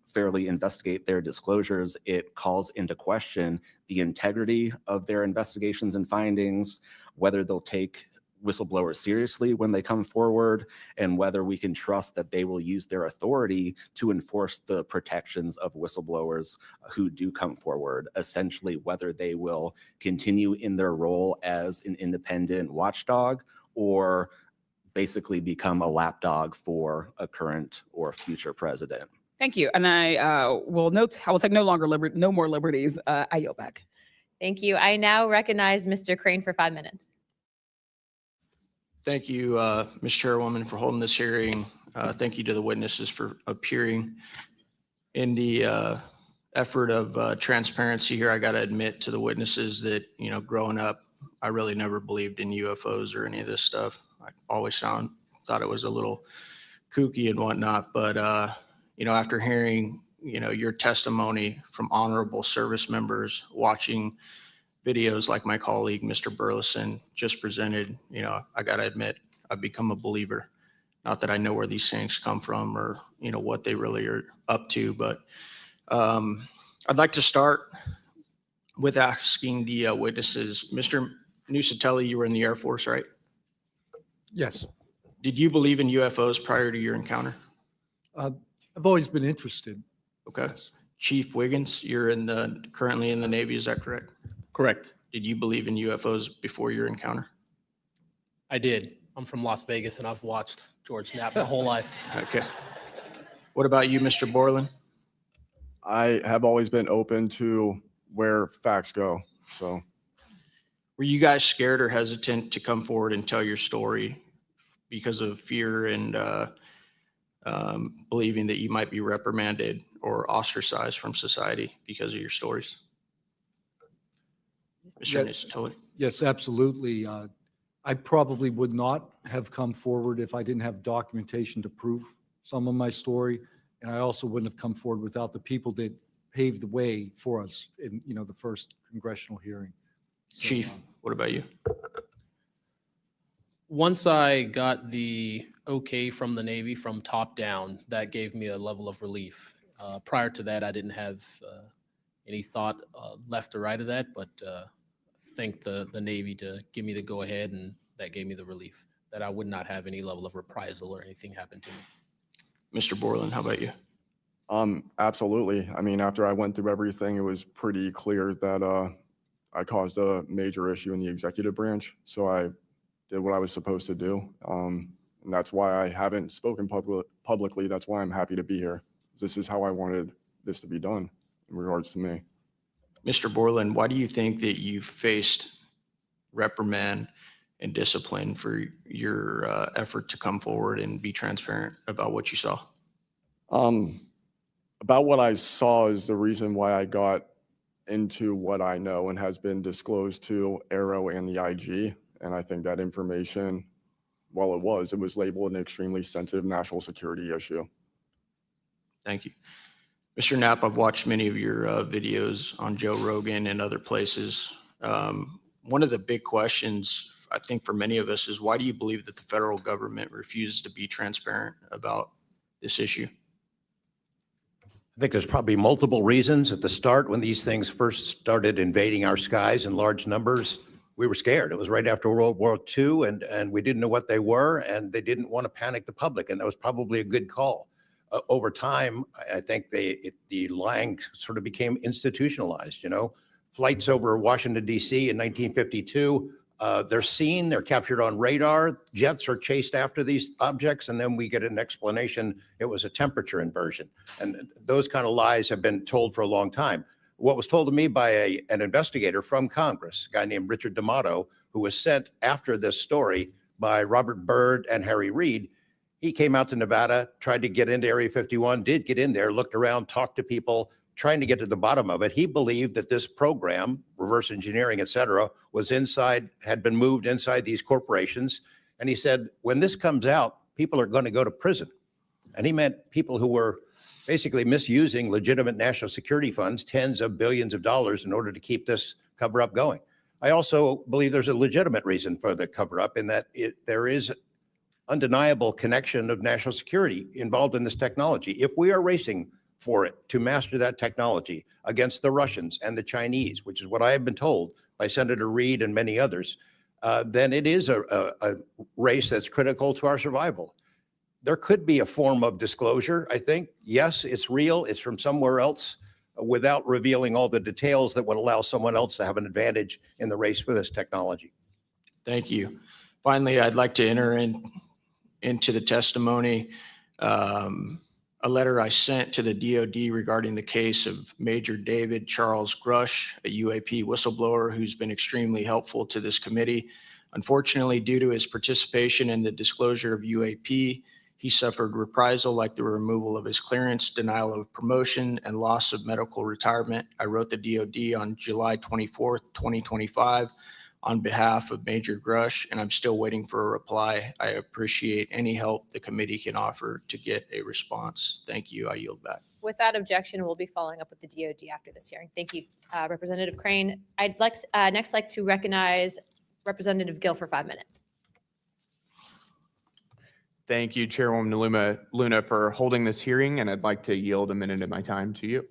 fairly investigate their disclosures, it calls into question the integrity of their investigations and findings, whether they'll take whistleblowers seriously when they come forward, and whether we can trust that they will use their authority to enforce the protections of whistleblowers who do come forward. Essentially, whether they will continue in their role as an independent watchdog or basically become a lapdog for a current or future president. Thank you. And I will take no more liberties. I yield back. Thank you. I now recognize Mr. Crane for 5 minutes. Thank you, Ms. Chairwoman, for holding this hearing. Thank you to the witnesses for appearing. In the effort of transparency here, I got to admit to the witnesses that, growing up, I really never believed in UFOs or any of this stuff. I always thought it was a little kooky and whatnot. But, after hearing, your testimony from honorable service members, watching videos like my colleague, Mr. Burleson, just presented, I got to admit, I've become a believer. Not that I know where these things come from or, what they really are up to, but I'd like to start with asking the witnesses. Mr. Nusatelli, you were in the Air Force, right? Yes. Did you believe in UFOs prior to your encounter? I've always been interested. Okay. Yes. Chief Wiggins, you're currently in the Navy, is that correct? Correct. Did you believe in UFOs before your encounter? I did. I'm from Las Vegas and I've watched George Knapp my whole life. Okay. What about you, Mr. Borland? I have always been open to where facts go. So, were you guys scared or hesitant to come forward and tell your story because of fear and believing that you might be reprimanded or ostracized from society because of your stories? Mr. Nusatelli? Yes, absolutely. I probably would not have come forward if I didn't have documentation to prove some of my story. And I also wouldn't have come forward without the people that paved the way for us in, the first congressional hearing. So, Chief, what about you? Once I got the okay from the Navy from top down, that gave me a level of relief. Prior to that, I didn't have any thought left or right of that, but thank the Navy to give me the go ahead, and that gave me the relief that I would not have any level of reprisal or anything happen to me. Mr. Borland, how about you? Absolutely. I mean, after I went through everything, it was pretty clear that I caused a major issue in the executive branch. So I did what I was supposed to do. And that's why I haven't spoken publicly. That's why I'm happy to be here. This is how I wanted this to be done in regards to me. Mr. Borland, why do you think that you faced reprimand and discipline for your effort to come forward and be transparent about what you saw? About what I saw is the reason why I got into what I know and has been disclosed to Arrow and the IG. And I think that information, well, it was labeled an extremely sensitive national security issue. Thank you. Mr. Knapp, I've watched many of your videos on Joe Rogan and other places. One of the big questions, I think, for many of us is why do you believe that the federal government refuses to be transparent about this issue? I think there's probably multiple reasons. At the start, when these things first started invading our skies in large numbers, we were scared. It was right after World War II, and we didn't know what they were, and they didn't want to panic the public, and that was probably a good call. Over time, I think the lying sort of became institutionalized. You know, flights over Washington, D.C. in 1952, they're seen, they're captured on radar, jets are chased after these objects, and then we get an explanation it was a temperature inversion. And those kind of lies have been told for a long time. What was told to me by an investigator from Congress, a guy named Richard D'Amato, who was sent after this story by Robert Byrd and Harry Reid. He came out to Nevada, tried to get into Area 51, did get in there, looked around, talked to people, trying to get to the bottom of it. He believed that this program, reverse engineering, et cetera, was inside, had been moved inside these corporations. And he said, when this comes out, people are going to go to prison. And he meant people who were basically misusing legitimate national security funds, tens of billions of dollars, in order to keep this cover up going. I also believe there's a legitimate reason for the cover up in that there is undeniable connection of national security involved in this technology. If we are racing for it to master that technology against the Russians and the Chinese, which is what I have been told by Senator Reid and many others, then it is a race that's critical to our survival. There could be a form of disclosure, I think. Yes, it's real, it's from somewhere else, without revealing all the details that would allow someone else to have an advantage in the race for this technology. Thank you. Finally, I'd like to enter into the testimony a letter I sent to the DoD regarding the case of Major David Charles Grush, a UAP whistleblower who's been extremely helpful to this committee. Unfortunately, due to his participation in the disclosure of UAP, he suffered reprisal like the removal of his clearance, denial of promotion, and loss of medical retirement. I wrote the DoD on July 24th, 2025 on behalf of Major Grush, and I'm still waiting for a reply. I appreciate any help the committee can offer to get a response. Thank you. I yield back. Without objection, we'll be following up with the DoD after this hearing. Thank you, Representative Crane. I'd next like to recognize Representative Gill for 5 minutes. Thank you, Chairwoman Luna, for holding this hearing, and I'd like to yield a minute of my time to you.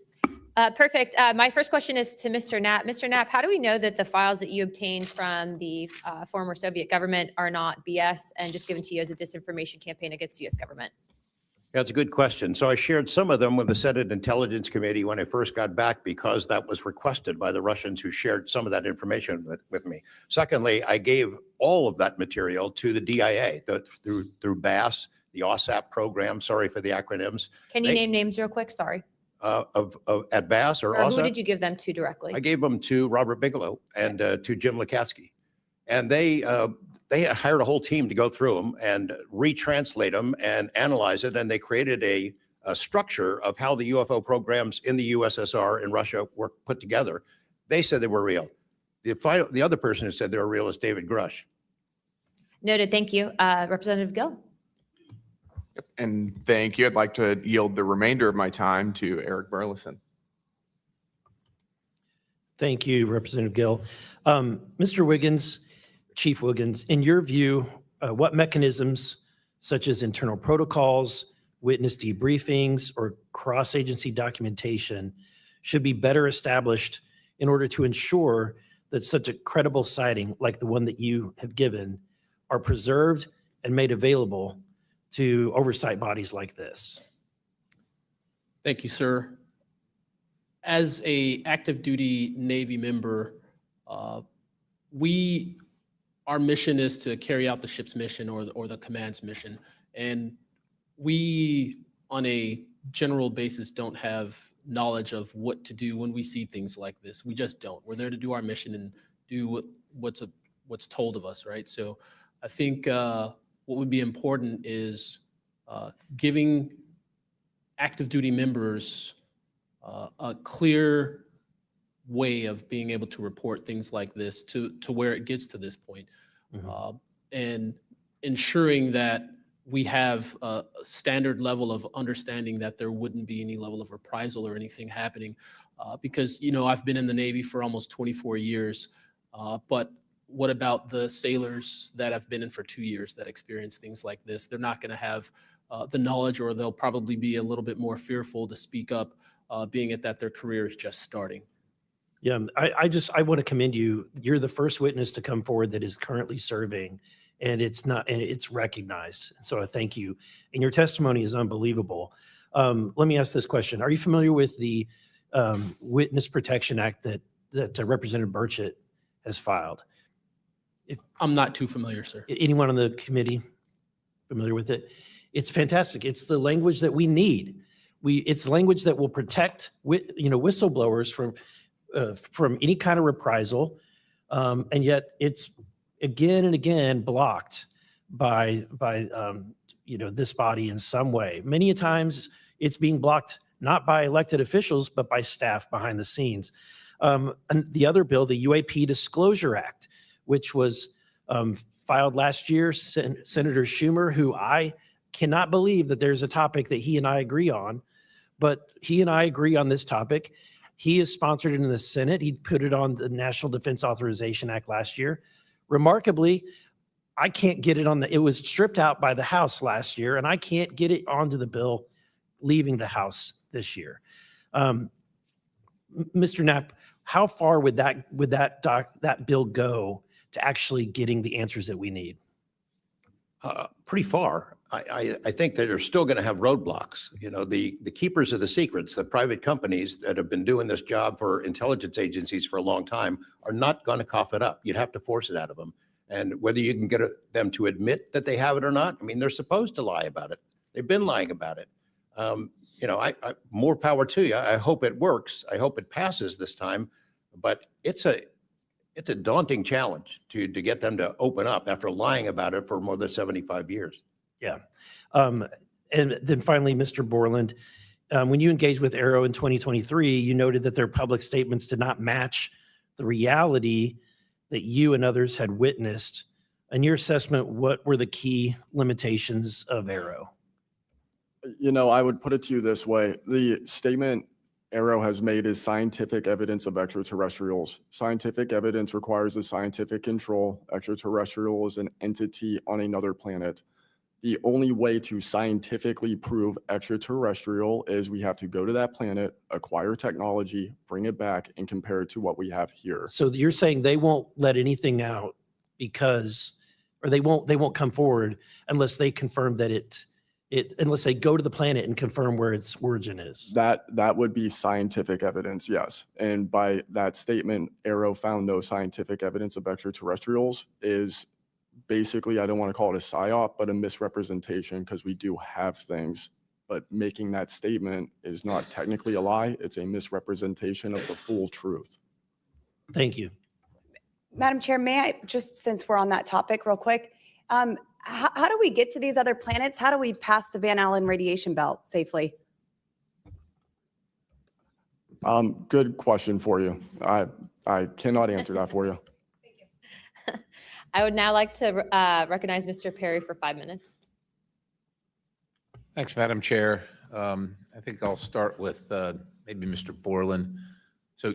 Perfect. My first question is to Mr. Knapp. Mr. Knapp, how do we know that the files that you obtained from the former Soviet government are not BS and just given to you as a disinformation campaign against the U.S. government? That's a good question. So I shared some of them with the Senate Intelligence Committee when I first got back because that was requested by the Russians who shared some of that information with me. Secondly, I gave all of that material to the DIA through BASS, the OSAP program. Sorry for the acronyms. Can you name names real quick? Sorry. At BASS or Who OSAP? did you give them to directly? I gave them to Robert Bigelow and to Jim Lukatsky. And they hired a whole team to go through them and retranslate them and analyze it. And they created a structure of how the UFO programs in the USSR and Russia were put together. They said they were real. The other person who said they were real is David Grush. Noted. Thank you. Representative Gill. And thank you. I'd like to yield the remainder of my time to Eric Burleson. Thank you, Representative Gill. Mr. Wiggins, Chief Wiggins, in your view, what mechanisms such as internal protocols, witness debriefings, or cross-agency documentation should be better established in order to ensure that such a credible sighting like the one that you have given are preserved and made available to oversight bodies like this? Thank you, sir. As a active duty Navy member, we our mission is to carry out the ship's mission or the command's mission. And we, on a general basis, don't have knowledge of what to do when we see things like this. We just don't. We're there to do our mission and do what's told of us, right? So I think what would be important is giving active duty members a clear way of being able to report things like this to where it gets to this point, and ensuring that we have a standard level of understanding that there wouldn't be any level of reprisal or anything happening. Because, you know, I've been in the Navy for almost 24 years, but what about the sailors that have been in for 2 years that experience things like this? They're not going to have the knowledge, or they'll probably be a little bit more fearful to speak up, being it that their career is just starting. Yeah, I want to commend you. You're the first witness to come forward that is currently serving, and it's recognized. So I thank you. And your testimony is unbelievable. Let me ask this question. Are you familiar with the Witness Protection Act that Representative Burchett has filed? I'm not too familiar, sir. Anyone on the committee familiar with it? It's fantastic. It's the language that we need. It's language that will protect whistleblowers from any kind of reprisal, and yet it's again and again blocked by this body in some way. Many a times it's being blocked not by elected officials but by staff behind the scenes. And the other bill, the UAP Disclosure Act, which was filed last year, Senator Schumer, who I cannot believe that there's a topic that he and I agree on, but he and I agree on this topic. He has sponsored it in the Senate. He put it on the National Defense Authorization Act last year. Remarkably, I can't get it it was stripped out by the House last year, and I can't get it onto the bill leaving the House this year. Mr. Knapp, how far would that bill go to actually getting the answers that we need? Pretty far. I think that they're still going to have roadblocks. You know, the keepers of the secrets, the private companies that have been doing this job for intelligence agencies for a long time, are not going to cough it up. You'd have to force it out of them. And whether you can get them to admit that they have it or not, I mean, they're supposed to lie about it. They've been lying about it. More power to you. I hope it works. I hope it passes this time. But it's a daunting challenge to get them to open up after lying about it for more than 75 years. Yeah. And then finally, Mr. Borland, when you engaged with Arrow in 2023, you noted that their public statements did not match the reality that you and others had witnessed. In your assessment, what were the key limitations of Arrow? You know, I would put it to you this way. The statement Arrow has made is scientific evidence of extraterrestrials. Scientific evidence requires a scientific control. Extraterrestrial is an entity on another planet. The only way to scientifically prove extraterrestrial is we have to go to that planet, acquire technology, bring it back, and compare it to what we have here. So you're saying they won't let anything out or they won't come forward unless they confirm that unless they go to the planet and confirm where its origin is. That would be scientific evidence, yes. And by that statement, Arrow found no scientific evidence of extraterrestrials is basically, I don't want to call it a psyop, but a misrepresentation, because we do have things. But making that statement is not technically a lie. It's a misrepresentation of the full truth. Thank you. Madam Chair, may I, just since we're on that topic real quick, how do we get to these other planets? How do we pass the Van Allen radiation belt safely? Good question for you. I cannot answer that for you. I would now like to recognize Mr. Perry for 5 minutes. Thanks, Madam Chair. I think I'll start with maybe Mr. Borland. So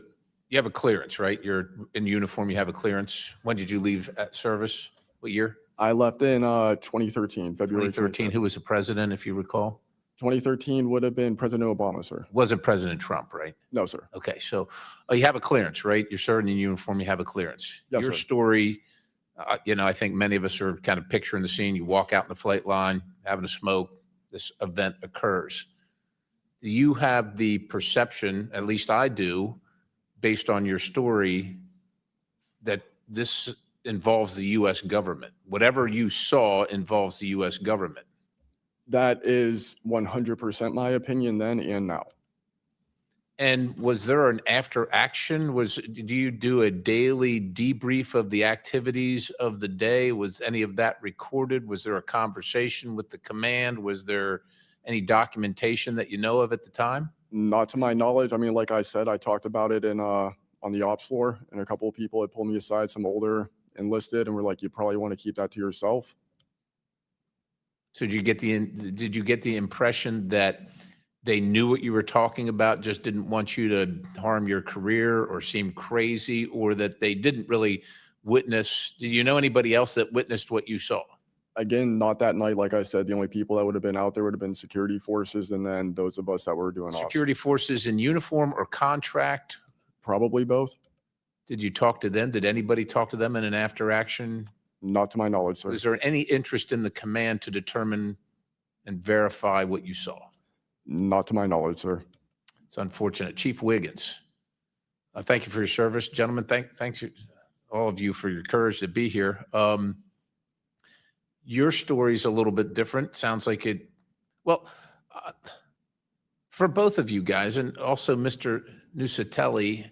you have a clearance, right? You're in uniform, you have a clearance. When did you leave at service? What year? I left in 2013, February 2013. Who was the president, if you recall? 2013 would have been President Obama, sir. Wasn't President Trump, right? No, sir. Okay, so you have a clearance, right? You're serving in uniform, you have a clearance. Yes, Your sir. story, I think many of us are kind of picturing the scene. You walk out in the flight line, having a smoke, this event occurs. Do you have the perception, at least I do, based on your story, that this involves the U.S. government. Whatever you saw involves the U.S. government. That is 100% my opinion then and now. And was there an after action? Do you do a daily debrief of the activities of the day? Was any of that recorded? Was there a conversation with the command? Was there any documentation that you know of at the time? Not to my knowledge. I mean, like I said, I talked about it in on the ops floor, and a couple of people had pulled me aside, some older enlisted, and were like, you probably want to keep that to yourself. So did you get the impression that they knew what you were talking about, just didn't want you to harm your career or seem crazy, or that they didn't really witness? Did you know anybody else that witnessed what you saw? Again, not that night. Like I said, the only people that would have been out there would have been security forces, and then those of us that were doing ops. Security forces in uniform or contract? Probably both. Did you talk to them? Did anybody talk to them in an after action? Not to my knowledge, sir. Was there any interest in the command to determine and verify what you saw? Not to my knowledge, sir. It's unfortunate. Chief Wiggins, thank you for your service. Gentlemen, thanks all of you for your courage to be here. Your story's a little bit different. Sounds like it, well, for both of you guys, and also Mr. Nusatelli,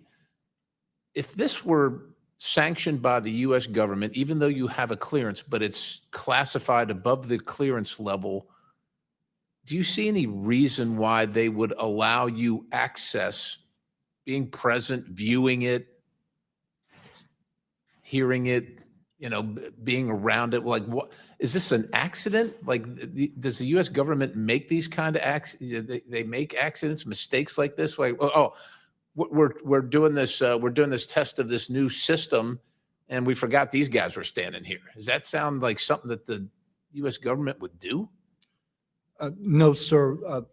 if this were sanctioned by the U.S. government, even though you have a clearance, but it's classified above the clearance level, do you see any reason why they would allow you access, being present, viewing it, hearing it, being around it? Like, what is this, an accident? Like, does the U.S. government make these kind of accidents? They make accidents, mistakes like this? Like, we're doing this. We're doing this test of this new system, and we forgot these guys were standing here. Does that sound like something that the U.S. government would do? No, sir.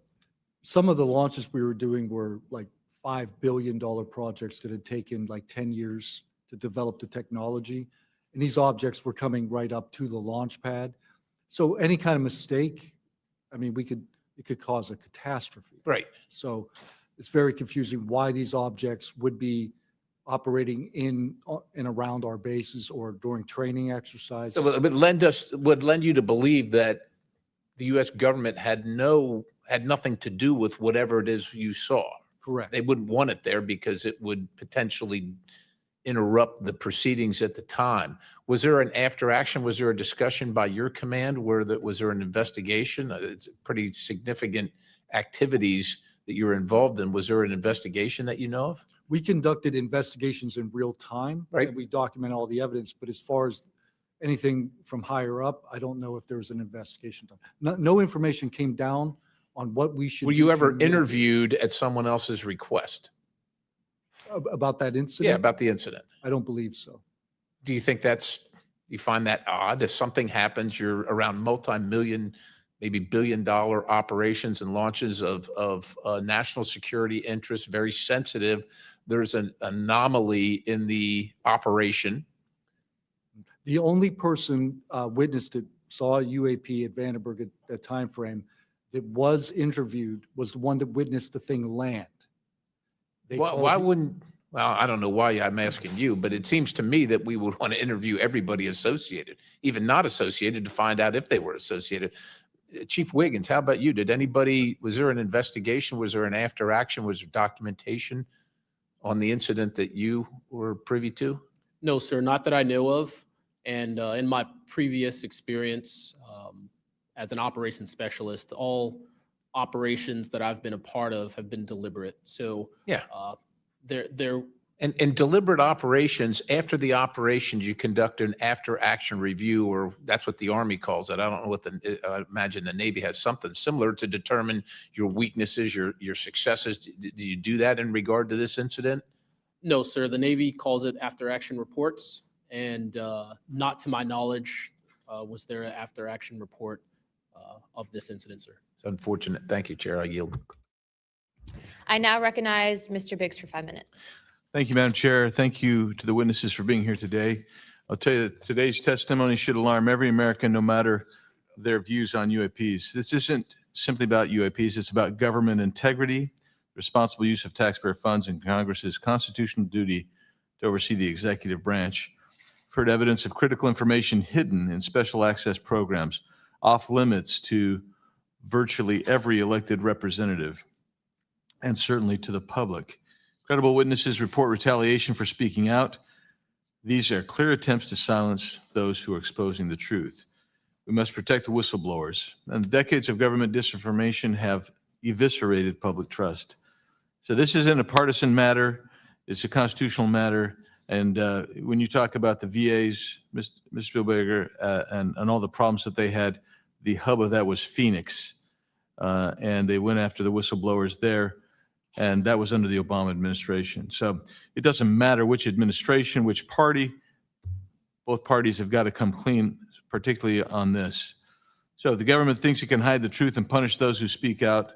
Some of the launches we were doing were like $5 billion projects that had taken like 10 years to develop the technology. And these objects were coming right up to the launch pad. So any kind of mistake, I mean, it could cause a catastrophe. Right. So it's very confusing why these objects would be operating in and around our bases or during training exercises. So it would lend you to believe that the U.S. government had nothing to do with whatever it is you saw. Correct. They wouldn't want it there because it would potentially interrupt the proceedings at the time. Was there an after action? Was there a discussion by your command was there an investigation? It's pretty significant activities that you were involved in. Was there an investigation that you know of? We conducted investigations in real time. Right. And we document all the evidence, but as far as anything from higher up, I don't know if there was an investigation done. No information came down on what we should Were do you to ever mitigate. interviewed at someone else's request? About that incident? Yeah, about the incident. I don't believe so. Do you think you find that odd? If something happens, you're around multi-million, maybe billion-dollar operations and launches of national security interests, very sensitive. There's an anomaly in the operation. The only person witnessed it, saw a UAP at Vandenberg at that time frame that was interviewed was the one that witnessed the thing land. Why wouldn't, well, I don't know why I'm asking you, but it seems to me that we would want to interview everybody associated, even not associated, to find out if they were associated. Chief Wiggins, how about you? Was there an investigation? Was there an after action? Was there documentation on the incident that you were privy to? No, sir, not that I know of. And in my previous experience as an operations specialist, all operations that I've been a part of have been deliberate. So yeah, they're and deliberate operations. After the operations, you conduct an after action review, or that's what the Army calls it. I don't know what I imagine the Navy has something similar to determine your weaknesses, your successes. Do you do that in regard to this incident? No, sir. The Navy calls it after action reports. And not to my knowledge, was there an after action report of this incident, sir? It's unfortunate. Thank you, Chair. I yield. I now recognize Mr. Biggs for 5 minutes. Thank you, Madam Chair. Thank you to the witnesses for being here today. I'll tell you that today's testimony should alarm every American, no matter their views on UAPs. This isn't simply about UAPs. It's about government integrity, responsible use of taxpayer funds, and Congress's constitutional duty to oversee the executive branch. heard evidence of critical information hidden in special access programs, off limits to virtually every elected representative, and certainly to the public. Credible witnesses report retaliation for speaking out. These are clear attempts to silence those who are exposing the truth. We must protect the whistleblowers. And decades of government disinformation have eviscerated public trust. So this isn't a partisan matter. It's a constitutional matter. And when you talk about the VAs, Mr. Spielberger, and all the problems that they had, the hub of that was Phoenix. And they went after the whistleblowers there. And that was under the Obama administration. So it doesn't matter which administration, which party, both parties have got to come clean, particularly on this. So if the government thinks it can hide the truth and punish those who speak out,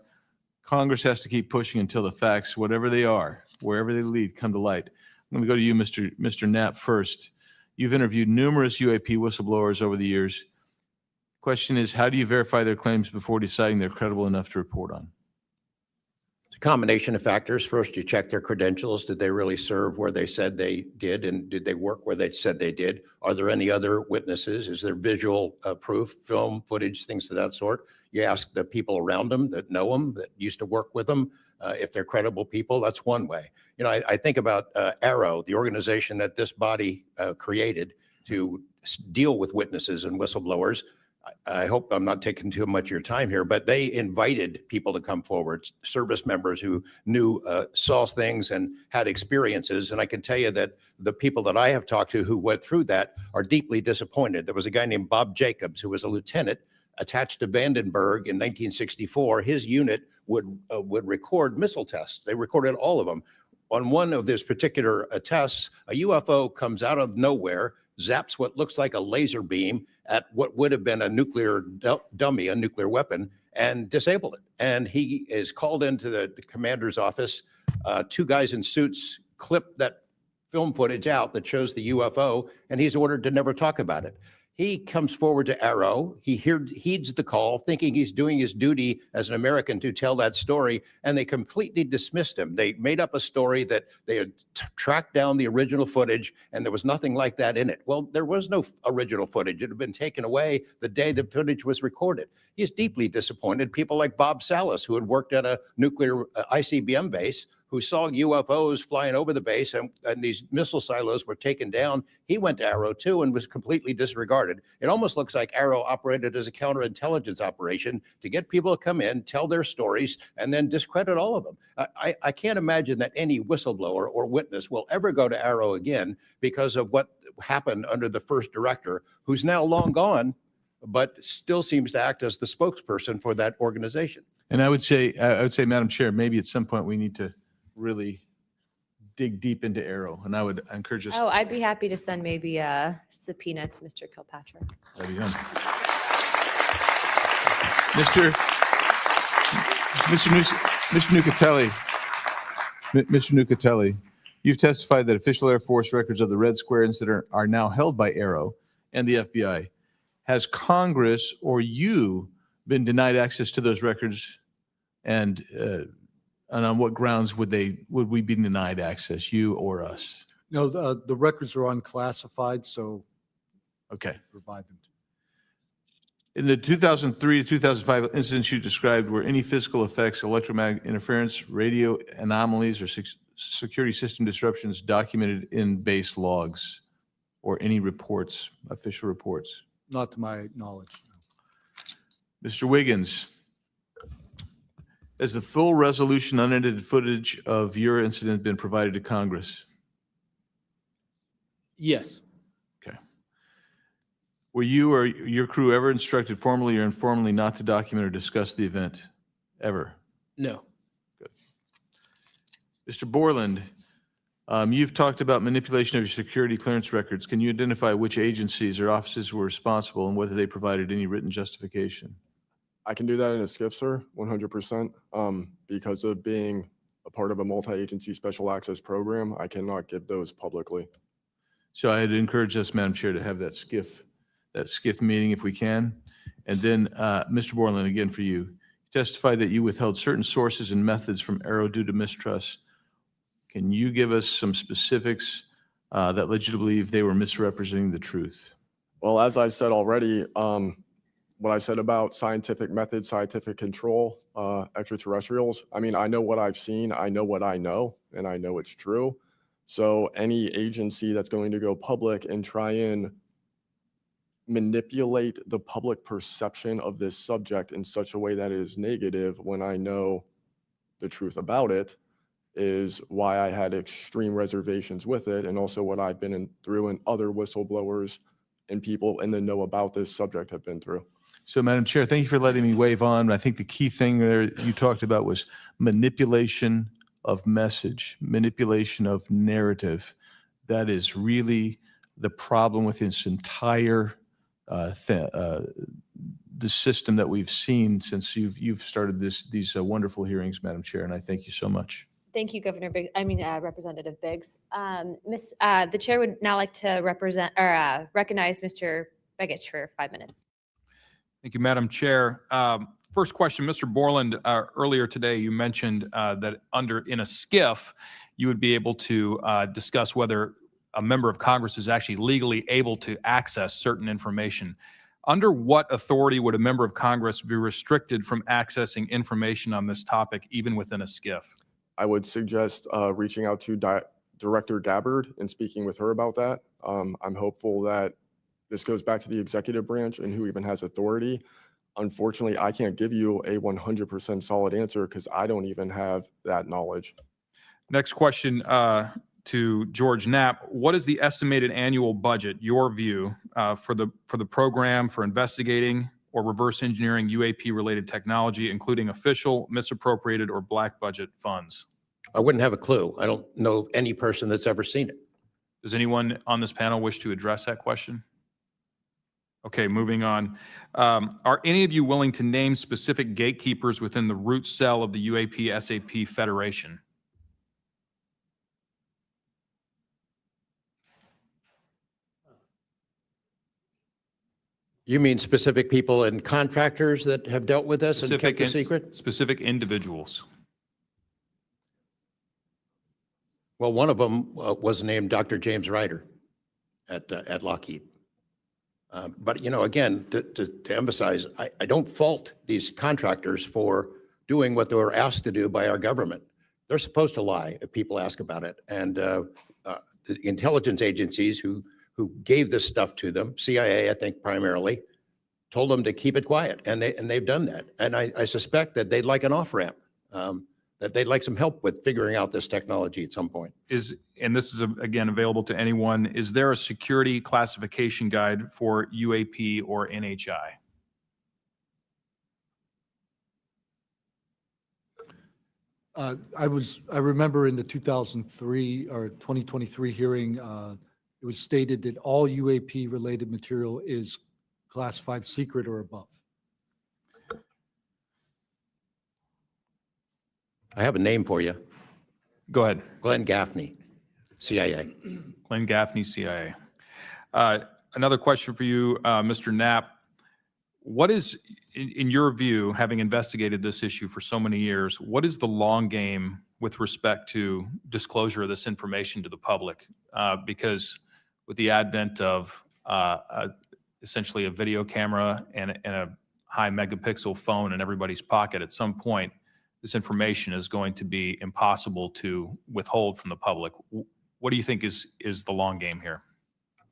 Congress has to keep pushing until the facts, whatever they are, wherever they lead, come to light. I'm going to go to you, Mr. Knapp, first. You've interviewed numerous UAP whistleblowers over the years. Question is, how do you verify their claims before deciding they're credible enough to report on? It's a combination of factors. First, you check their credentials. Did they really serve where they said they did? And did they work where they said they did? Are there any other witnesses? Is there visual proof, film, footage, things of that sort? You ask the people around them that know them, that used to work with them. If they're credible people, that's one way. You know, I think about Arrow, the organization that this body created to deal with witnesses and whistleblowers. I hope I'm not taking too much of your time here, but they invited people to come forward, service members who knew, saw things and had experiences. And I can tell you that the people that I have talked to who went through that are deeply disappointed. There was a guy named Bob Jacobs who was a lieutenant attached to Vandenberg in 1964. His unit would record missile tests. They recorded all of them. On one of these particular tests, a UFO comes out of nowhere, zaps what looks like a laser beam at what would have been a nuclear dummy, a nuclear weapon, and disable it. And he is called into the commander's office. Two guys in suits clip that film footage out that shows the UFO, and he's ordered to never talk about it. He comes forward to Arrow. He heeds the call, thinking he's doing his duty as an American to tell that story, and they completely dismissed him. They made up a story that they had tracked down the original footage, and there was nothing like that in it. Well, there was no original footage. It had been taken away the day the footage was recorded. He's deeply disappointed. People like Bob Salas, who had worked at a nuclear ICBM base, who saw UFOs flying over the base and these missile silos were taken down. He went to Arrow too and was completely disregarded. It almost looks like Arrow operated as a counterintelligence operation to get people to come in, tell their stories, and then discredit all of them. I can't imagine that any whistleblower or witness will ever go to Arrow again because of what happened under the first director, who's now long gone, but still seems to act as the spokesperson for that organization. And I would say, Madam Chair, maybe at some point we need to really dig deep into Arrow, and I would encourage us. Oh, I'd be happy to send maybe a subpoena to Mr. Kilpatrick. That'd be done. Mr. Nucatelli, you've testified that official Air Force records of the Red Square incident are now held by Arrow and the FBI. Has Congress or you been denied access to those records, and on what grounds would we be denied access, you or us? No, the records are unclassified, so okay, provide them. In the 2003 to 2005 incidents you described, were any physical effects, electromagnetic interference, radio anomalies, or security system disruptions documented in base logs or any reports, official reports? Not to my knowledge. Mr. Wiggins, has the full resolution unedited footage of your incident been provided to Congress? Yes. Okay. Were you or your crew ever instructed formally or informally not to document or discuss the event? Ever? No. Good. Mr. Borland, you've talked about manipulation of your security clearance records. Can you identify which agencies or offices were responsible and whether they provided any written justification? I can do that in a skiff, sir, 100%. Because of being a part of a multi-agency special access program, I cannot give those publicly. So I'd encourage us, Madam Chair, to have that SCIF meeting if we can. And then, Mr. Borland, again for you, testified that you withheld certain sources and methods from Arrow due to mistrust. Can you give us some specifics that led you to believe they were misrepresenting the truth? Well, as I said already, what I said about scientific methods, scientific control, extraterrestrials, I mean, I know what I've seen, I know what I know, and I know it's true. So any agency that's going to go public and try and manipulate the public perception of this subject in such a way that is negative when I know the truth about it is why I had extreme reservations with it, and also what I've been through and other whistleblowers and people in the know about this subject have been through. So, Madam Chair, thank you for letting me wave on. I think the key thing there you talked about was manipulation of message, manipulation of narrative. That is really the problem with this entire the system that we've seen since you've started these wonderful hearings, Madam Chair, and I thank you so much. Thank you, Representative Biggs. The chair would now like to recognize Mr. Begich for 5 minutes. Thank you, Madam Chair. First question, Mr. Borland, earlier today you mentioned that in a SCIF, you would be able to discuss whether a member of Congress is actually legally able to access certain information. Under what authority would a member of Congress be restricted from accessing information on this topic, even within a SCIF? I would suggest reaching out to Director Gabbard and speaking with her about that. I'm hopeful that this goes back to the executive branch and who even has authority. Unfortunately, I can't give you a 100% solid answer because I don't even have that knowledge. Next question to George Knapp. What is the estimated annual budget, your view, for the program for investigating or reverse engineering UAP-related technology, including official, misappropriated, or black budget funds? I wouldn't have a clue. I don't know of any person that's ever seen it. Does anyone on this panel wish to address that question? Okay, moving on. Are any of you willing to name specific gatekeepers within the root cell of the UAP-SAP Federation? You mean specific people and contractors that have dealt with us and kept the secret? Specific individuals. Well, one of them was named Dr. James Ryder at Lockheed. But, you know, again, to emphasize, I don't fault these contractors for doing what they were asked to do by our government. They're supposed to lie if people ask about it. And the intelligence agencies who gave this stuff to them, CIA, I think primarily, told them to keep it quiet. And they've done that. And I suspect that they'd like an off-ramp, that they'd like some help with figuring out this technology at some point. And this is, again, available to anyone, is there a security classification guide for UAP or NHI? I remember in the 2003 or 2023 hearing, it was stated that all UAP related material is classified secret or above. I have a name for you. Go ahead. Glenn Gaffney, CIA. Glenn Gaffney, CIA. Another question for you, Mr. Knapp. What is, in your view, having investigated this issue for so many years, what is the long game with respect to disclosure of this information to the public? Because with the advent of essentially a video camera and a high megapixel phone in everybody's pocket, at some point, this information is going to be impossible to withhold from the public. What do you think is the long game here?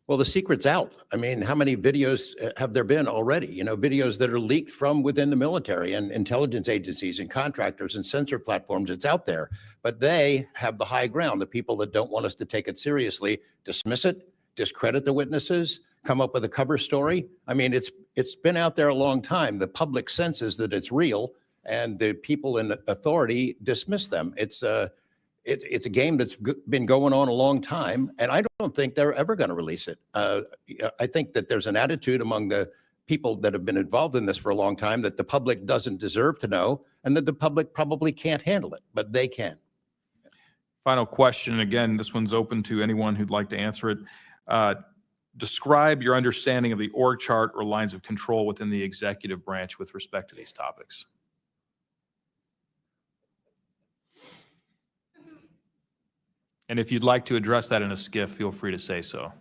Well, the secret's out. I mean, how many videos have there been already? You know, videos that are leaked from within the military and intelligence agencies and contractors and sensor platforms. It's out there, but they have the high ground. The people that don't want us to take it seriously dismiss it, discredit the witnesses, come up with a cover story. I mean, it's been out there a long time. The public senses that it's real, and the people in authority dismiss them. It's a game that's been going on a long time, and I don't think they're ever going to release it. I think that there's an attitude among the people that have been involved in this for a long time that the public doesn't deserve to know, and that the public probably can't handle it, but they can. Final question, again, this one's open to anyone who'd like to answer it. Describe your understanding of the org chart or lines of control within the executive branch with respect to these topics. And if you'd like to address that in a skiff, feel free to say so.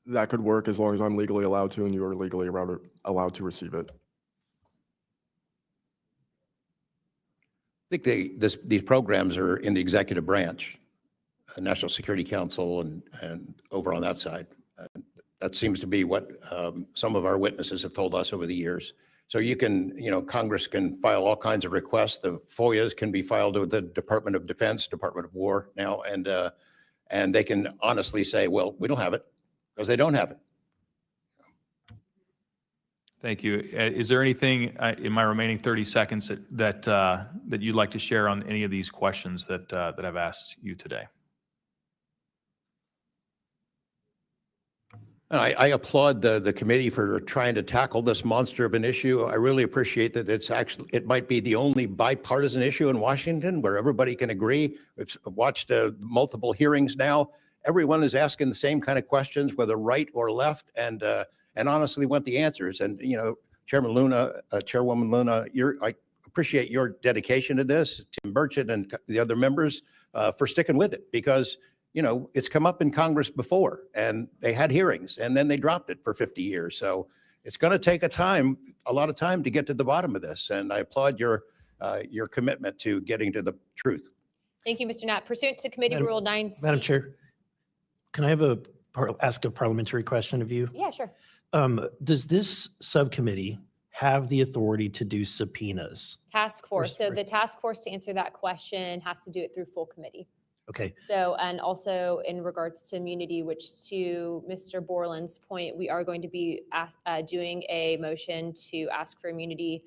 That could work as long as I'm legally allowed to and you are legally allowed to receive it. I think these programs are in the executive branch, National Security Council and over on that side. That seems to be what some of our witnesses have told us over the years. So you can, Congress can file all kinds of requests. The FOIAs can be filed with the Department of Defense, Department of War now, and they can honestly say, well, we don't have it because they don't have it. Thank you. Is there anything in my remaining 30 seconds that you'd like to share on any of these questions that I've asked you today? I applaud the committee for trying to tackle this monster of an issue. I really appreciate that it might be the only bipartisan issue in Washington where everybody can agree. We've watched multiple hearings now. Everyone is asking the same kind of questions, whether right or left, and honestly want the answers. And, Chairman Luna, Chairwoman Luna, I appreciate your dedication to this, Tim Burchett and the other members for sticking with it, because it's come up in Congress before and they had hearings and then they dropped it for 50 years. So it's going to take a lot of time to get to the bottom of this. And I applaud your commitment to getting to the truth. Thank you, Mr. Knapp. Pursuant to Committee Rule 9C. Madam Chair, can I ask a parliamentary question of you? Yeah, sure. Does this subcommittee have the authority to do subpoenas? Task force. So the task force, to answer that question, has to do it through full committee. Okay. So, and also in regards to immunity, which to Mr. Borland's point, we are going to be doing a motion to ask for immunity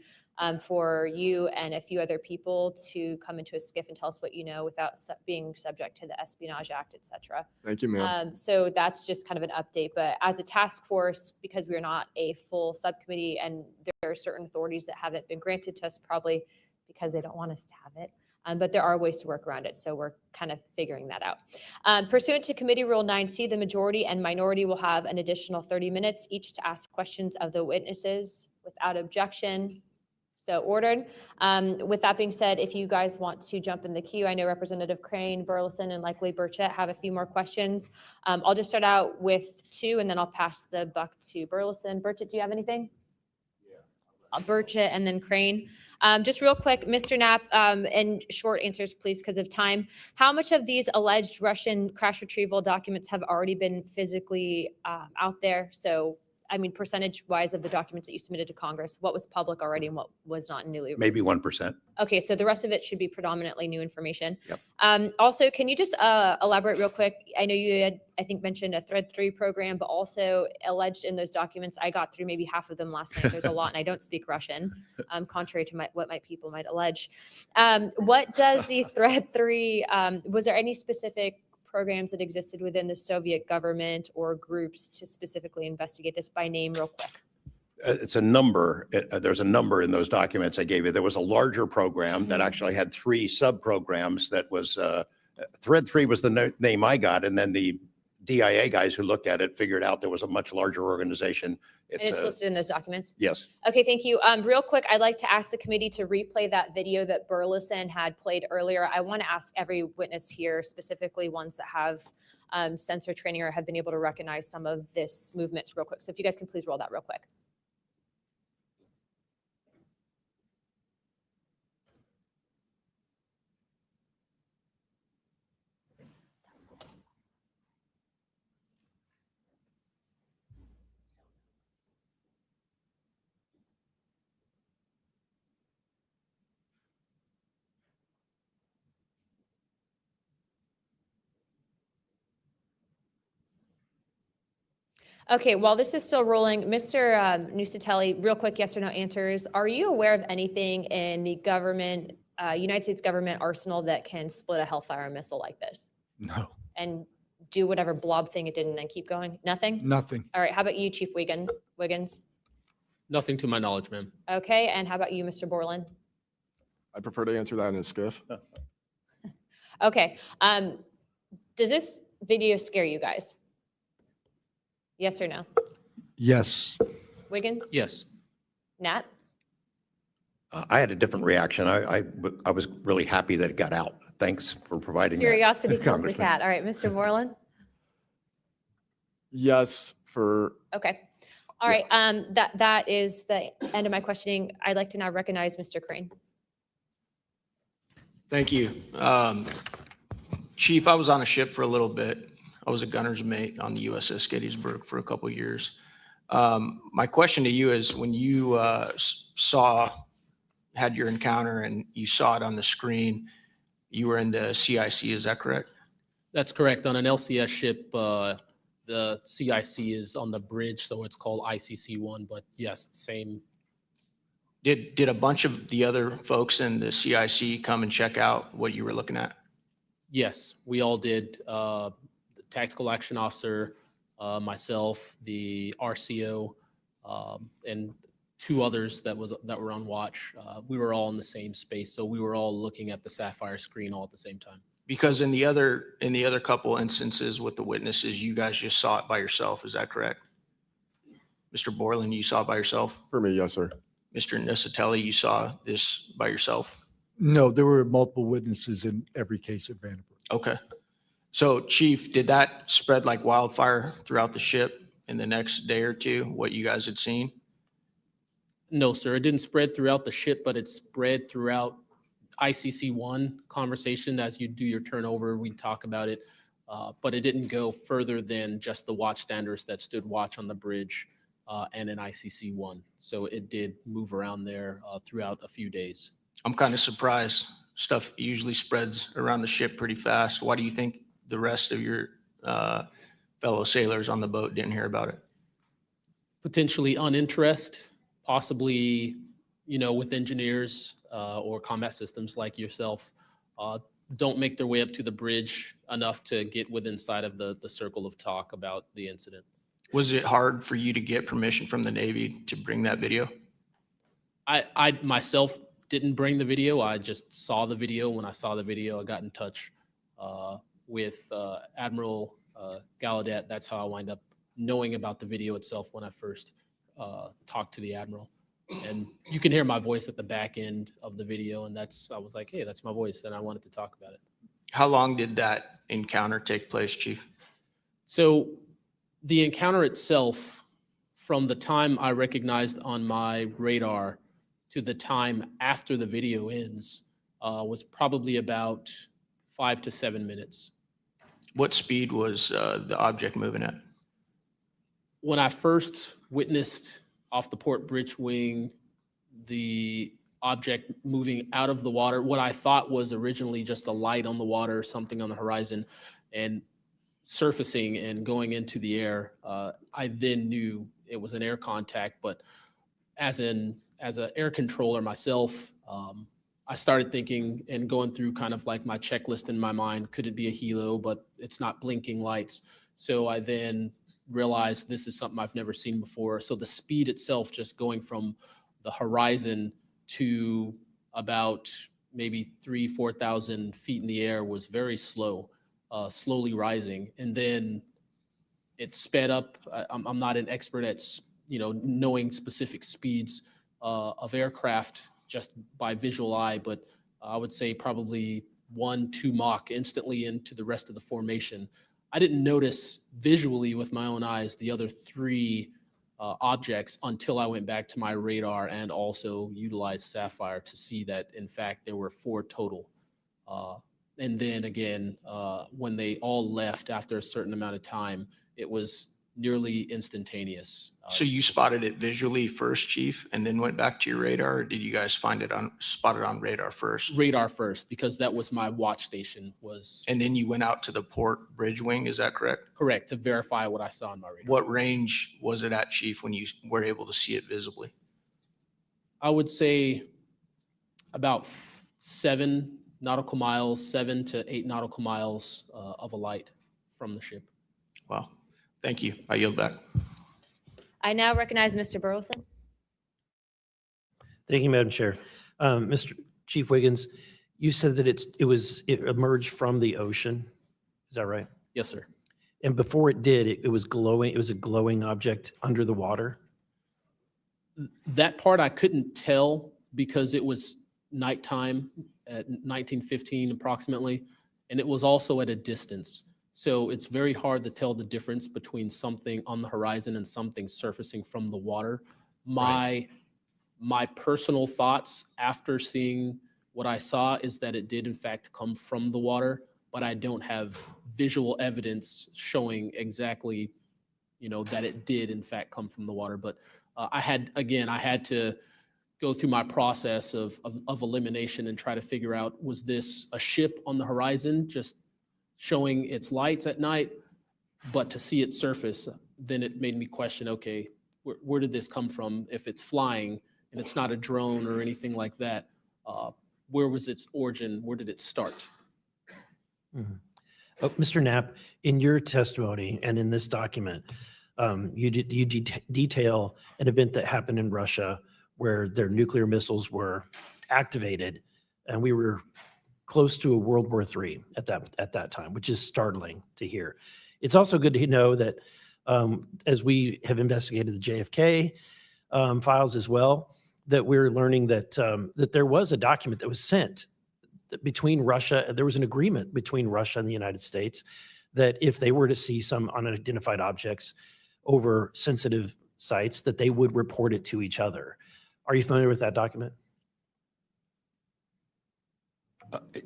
for you and a few other people to come into a skiff and tell us what you know without being subject to the Espionage Act, et cetera. Thank you, ma'am. So that's just kind of an update. But as a task force, because we're not a full subcommittee and there are certain authorities that haven't been granted to us, probably because they don't want us to have it. But there are ways to work around it, so we're kind of figuring that out. Pursuant to Committee Rule 9C, the majority and minority will have an additional 30 minutes each to ask questions of the witnesses without objection. So ordered. With that being said, if you guys want to jump in the queue, I know Representative Crane, Burleson, and likely Burchett have a few more questions. I'll just start out with 2, and then I'll pass the buck to Burleson. Burchett, do you have anything? Burchett and then Crane. Just real quick, Mr. Knapp, and short answers, please, because of time. How much of these alleged Russian crash retrieval documents have already been physically out there? So, I mean, percentage-wise of the documents that you submitted to Congress, what was public already and what was not newly released? Maybe 1%. Okay, so the rest of it should be predominantly new information. Yep. Also, can you just elaborate real quick? I know you had, I think, mentioned a Thread 3 program, but also alleged in those documents, I got through maybe half of them last night. There's a lot, and I don't speak Russian, contrary to what my people might allege. What does the Thread 3, was there any specific programs that existed within the Soviet government or groups to specifically investigate this by name real quick? It's a number. There's a number in those documents I gave you. There was a larger program that actually had 3 sub-programs that was, Thread 3 was the name I got, and then the DIA guys who looked at it figured out there was a much larger organization. And it's listed in those documents? Yes. Okay, thank you. Real quick, I'd like to ask the committee to replay that video that Burleson had played earlier. I want to ask every witness here, specifically ones that have sensor training or have been able to recognize some of this movements real quick. So if you guys can please roll that real quick. Okay, while this is still rolling, Mr. Nusatelli, real quick, yes or no answers. Are you aware of anything in the government, United States government arsenal that can split a Hellfire missile like this? No. And do whatever blob thing it did and then keep going? Nothing? Nothing. All right, how about you, Chief Wiggins? Nothing to my knowledge, ma'am. Okay, and how about you, Mr. Borland? I prefer to answer that in a skiff. Okay, does this video scare you guys? Yes or no? Yes. Wiggins? Yes. Nat? I had a different reaction. I was really happy that it got out. Thanks for providing that, Curiosity kills the Congressman. cat. All right, Mr. Moreland? Yes, for Okay. All right, that is the end of my questioning. I'd like to now recognize Mr. Crane. Thank you. Chief, I was on a ship for a little bit. I was a gunner's mate on the USS Gettysburg for a couple of years. My question to you is, when you had your encounter and you saw it on the screen, you were in the CIC, is that correct? That's correct. On an LCS ship, the CIC is on the bridge, so it's called ICC-1, but yes, same. Did a bunch of the other folks in the CIC come and check out what you were looking at? Yes, we all did. The tactical action officer, myself, the RCO, and two others that were on watch. We were all in the same space, so we were all looking at the Sapphire screen all at the same time. Because in the other couple instances with the witnesses, you guys just saw it by yourself, is that correct? Mr. Borland, you saw it by yourself? me, yes, sir. Mr. Nusatelli, you saw this by yourself? No, there were multiple witnesses in every case at Vandenberg. Okay. So Chief, did that spread like wildfire throughout the ship in the next day or two, what you guys had seen? No, sir, it didn't spread throughout the ship, but it spread throughout ICC-1 conversation. As you do your turnover, we talk about it, but it didn't go further than just the watchstanders that stood watch on the bridge and in ICC-1. So it did move around there throughout a few days. I'm kind of surprised. Stuff usually spreads around the ship pretty fast. Why do you think the rest of your fellow sailors on the boat didn't hear about it? Potentially uninterest, possibly, with engineers or combat systems like yourself, don't make their way up to the bridge enough to get within sight of the circle of talk about the incident. Was it hard for you to get permission from the Navy to bring that video? I myself didn't bring the video. I just saw the video. When I saw the video, I got in touch with Admiral Gallaudet. That's how I wind up knowing about the video itself when I first talked to the Admiral. And you can hear my voice at the back end of the video. And I was like, hey, that's my voice. And I wanted to talk about it. How long did that encounter take place, Chief? So the encounter itself, from the time I recognized on my radar to the time after the video ends, was probably about 5 to 7 minutes. What speed was the object moving at? When I first witnessed off the port bridge wing, the object moving out of the water, what I thought was originally just a light on the water, something on the horizon, and surfacing and going into the air, I then knew it was an air contact. But as an air controller myself, I started thinking and going through kind of like my checklist in my mind. Could it be a helo? But it's not blinking lights. So I then realized this is something I've never seen before. So the speed itself, just going from the horizon to about maybe 4,000 feet in the air, was very slow, slowly rising. And then it sped up. I'm not an expert at, knowing specific speeds of aircraft just by visual eye, but I would say probably 1-2 Mach instantly into the rest of the formation. I didn't notice visually with my own eyes the other 3 objects until I went back to my radar and also utilized Sapphire to see that, in fact, there were 4 total. And then again, when they all left after a certain amount of time, it was nearly instantaneous. So you spotted it visually first, Chief, and then went back to your radar, or did you guys spot it on radar first? Radar first, because that was my watch station. And then you went out to the port bridge wing, is that correct? Correct, to verify what I saw on my radar. What range was it at, Chief, when you were able to see it visibly? I would say about 7 nautical miles, 7 to 8 nautical miles of a light from the ship. Wow. Thank you. I yield back. I now recognize Mr. Burleson. Thank you, Madam Chair. Mr. Chief Wiggins, you said that it emerged from the ocean. Is that right? Yes, sir. And before it did, it was glowing. It was a glowing object under the water. That part I couldn't tell because it was nighttime at 1915 approximately, and it was also at a distance. So it's very hard to tell the difference between something on the horizon and something surfacing from the water. My personal thoughts after seeing what I saw is that it did in fact come from the water, but I don't have visual evidence showing exactly, that it did in fact come from the water. But I had to go through my process of elimination and try to figure out, was this a ship on the horizon just showing its lights at night? But to see it surface, then it made me question, okay, where did this come from? If it's flying and it's not a drone or anything like that, where was its origin? Where did it start? Mr. Knapp, in your testimony and in this document, you detail an event that happened in Russia where their nuclear missiles were activated, and we were close to a World War III at that time, which is startling to hear. It's also good to know that as we have investigated the JFK files as well, that we're learning that that there was a document that was sent between Russia. There was an agreement between Russia and the United States that if they were to see some unidentified objects over sensitive sites, that they would report it to each other. Are you familiar with that document?